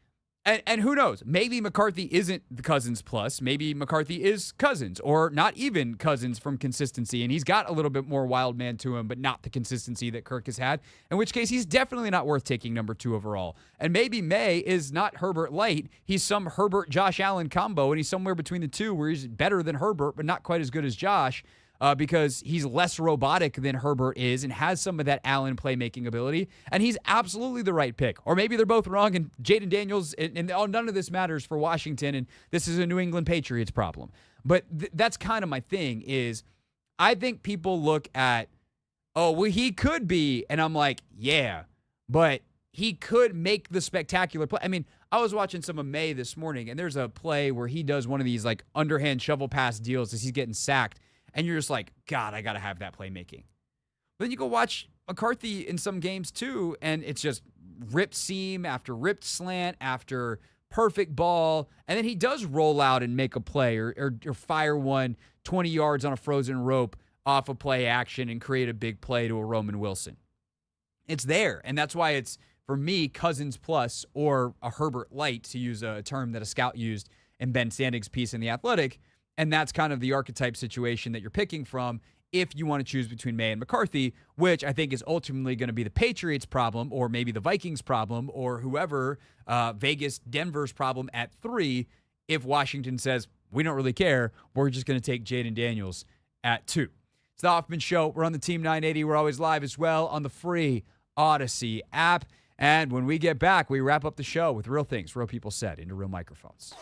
And who knows? Maybe McCarthy isn't the Cousins plus. Maybe McCarthy is Cousins, or not even Cousins from consistency. And he's got a little bit more wild man to him, but not the consistency that Kirk has had. In which case, he's definitely not worth taking number 2 overall. And maybe Maye is not Herbert Light. He's some Herbert Josh Allen combo, and he's somewhere between the two, where he's better than Herbert, but not quite as good as Josh. Because he's less robotic than Herbert is and has some of that Allen playmaking ability, and he's absolutely the right pick. Or maybe they're both wrong, and Jaden Daniels, and none of this matters for Washington, and this is a New England Patriots problem. But that's kind of my thing is I think people look at, oh, well, he could be, and I'm like, yeah, but he could make the spectacular play. I mean, I was watching some of Maye this morning, and there's a play where he does one of these like underhand shovel pass deals as he's getting sacked. And you're just like, God, I got to have that playmaking. But then you go watch McCarthy in some games too, and it's just ripped seam after ripped slant after perfect ball. And then he does roll out and make a play or fire one 20 yards on a frozen rope off a play action and create a big play to a Roman Wilson. It's there. And that's why it's, for me, Cousins plus or a Herbert Light, to use a term that a scout used in Ben Standig's piece in The Athletic. And that's kind of the archetype situation that you're picking from if you want to choose between Maye and McCarthy, which I think is ultimately going to be the Patriots' problem or maybe the Vikings' problem or whoever, Vegas, Denver's problem at 3 if Washington says, we don't really care, we're just going to take Jaden Daniels at 2. It's the Hoffman Show. We're on the Team 980. We're always live as well on the free Odyssey app. And when we get back, we wrap up the show with real things, real people said into real microphones.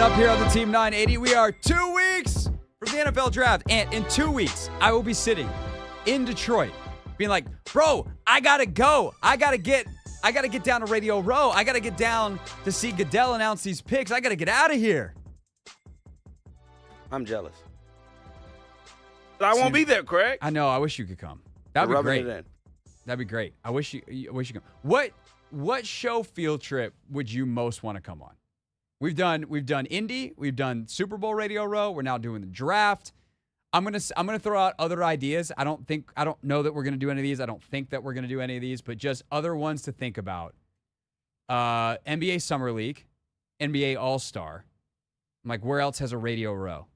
up here on the Team 980. We are 2 weeks from the NFL draft, and in 2 weeks, I will be sitting in Detroit, being like, bro, I gotta go. I gotta get down to Radio Row. I gotta get down to see Goodell announce these picks. I gotta get out of here. I'm jealous. But I won't be there, Craig. I know. I wish you could come. That'd be great. It in. That'd be great. I wish you could. What show field trip would you most want to come on? We've done Indy, we've done Super Bowl Radio Row, we're now doing the draft. I'm gonna throw out other ideas. I don't know that we're gonna do any of these. I don't think that we're gonna do any of these, but just other ones to think about. NBA Summer League, NBA All-Star. I'm like, where else has a Radio Row?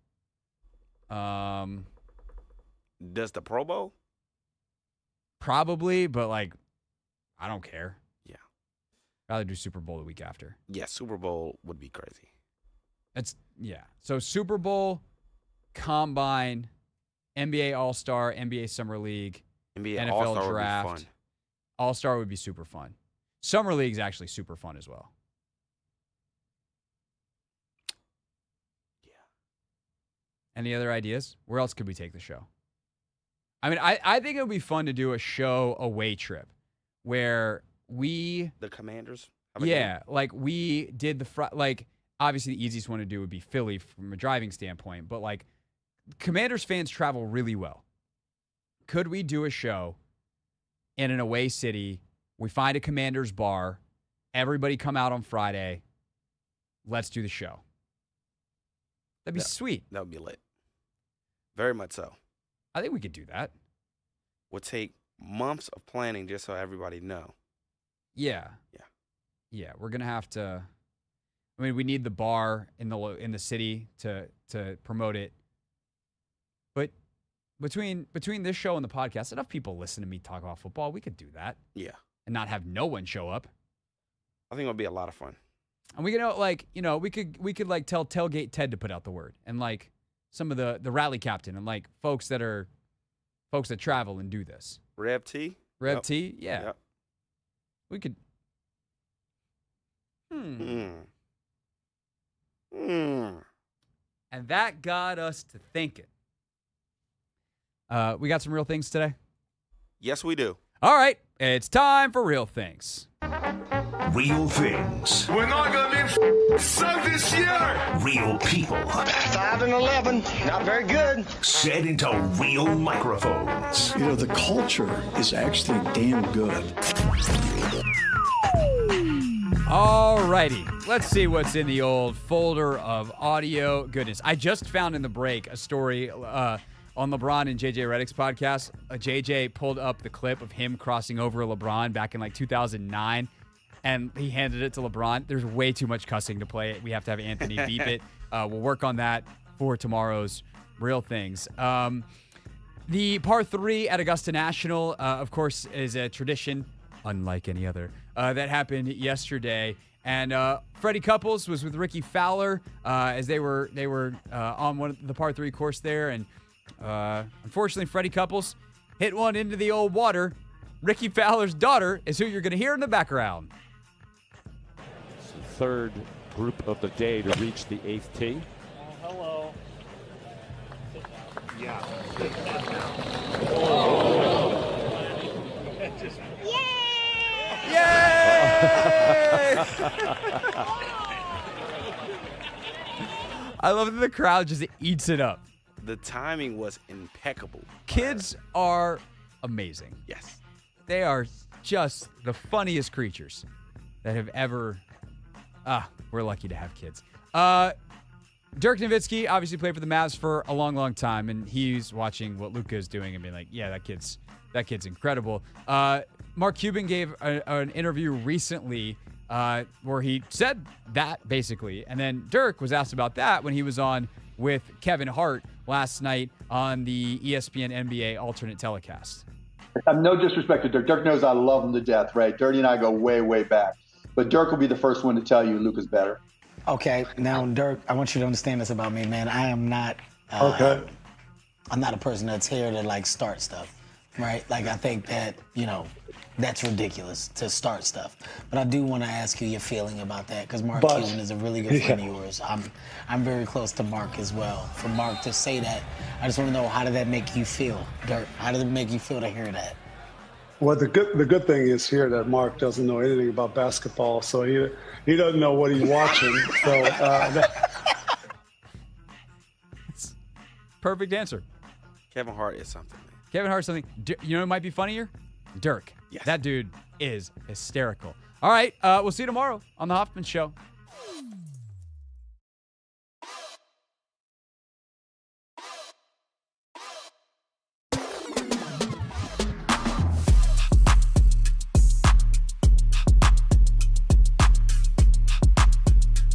Does the Pro Bowl? Probably, but like, I don't care. Yeah. Rather do Super Bowl the week after. Yeah, Super Bowl would be crazy. So Super Bowl, Combine, NBA All-Star, NBA Summer League, NBA NFL All-Star Draft. would be fun. All-Star would be super fun. Summer League is actually super fun as well. Yeah. Any other ideas? Where else could we take the show? I mean, I think it would be fun to do a show away trip where the Commanders? like we did like obviously the easiest one to do would be Philly from a driving standpoint, but like Commanders fans travel really well. Could we do a show in an away city? We find a Commanders bar, everybody come out on Friday. Let's do the show. That'd be sweet. That would be lit. Very much so. I think we could do that. Would take months of planning just so everybody know. Yeah. We're gonna have to. I mean, we need the bar in the city to promote it. But between this show and the podcast, enough people listen to me talk about football. We could do that. Yeah. And not have no one show up. I think it would be a lot of fun. And we could we could like tell Tailgate Ted to put out the word, and like some of the rally captain and like folks that travel and do this. Rev T? Rev T? Yeah. Yep. We could. And that got us to thinking. We got some real things today? Yes, we do. All right. It's time for Real Things. Real things. We're not going to be sucked this year. Real people. 5 and 11. Not very good. Said into real microphones. You know, the culture is actually damn good. All righty. Let's see what's in the old folder of audio goodness. I just found in the break a story on LeBron and JJ Redick's podcast. JJ pulled up the clip of him crossing over LeBron back in like 2009, and he handed it to LeBron. There's way too much cussing to play it. We have to have Anthony beep it. We'll work on that for tomorrow's Real Things. The par 3 at Augusta National, of course, is a tradition unlike any other that happened yesterday. And Freddie Couples was with Ricky Fowler as they were on the par 3 course there, and unfortunately, Freddie Couples hit one into the old water. Ricky Fowler's daughter is who you're going to hear in the background. It's the third group of the day to reach the 8th tee. Hello. Yeah. Yay! I love that the crowd just eats it up. The timing was impeccable. Kids are amazing. Yes. They are just the funniest creatures that have ever. We're lucky to have kids. Dirk Nowitzki obviously played for the Mavs for a long, long time, and he's watching what Luka is doing and being like, yeah, that kid's incredible. Mark Cuban gave an interview recently where he said that, basically. And then Dirk was asked about that when he was on with Kevin Hart last night on the ESPN NBA alternate telecast. No disrespect to Dirk. Dirk knows I love him to death, right? Dirty and I go way, way back. But Dirk will be the first one to tell you Luka's better. Okay, now Dirk, I want you to understand this about me, man. I am not. Okay. I'm not a person that's here to like start stuff. right? Like, I think that, that's ridiculous to start stuff. But I do want to ask you your feeling about that, because Mark Cuban is a really good friend of yours. I'm very close to Mark as well. For Mark to say that, I just want to know, how did that make you feel, Dirk? How did it make you feel to hear that? Well, the good thing is here that Mark doesn't know anything about basketball, so he doesn't know what he's watching. So Perfect answer. Kevin Hart is something. Man. Kevin Hart's something. You know what might be funnier? Dirk. Yes. That dude is hysterical. All right, we'll see you tomorrow on The Hoffman Show.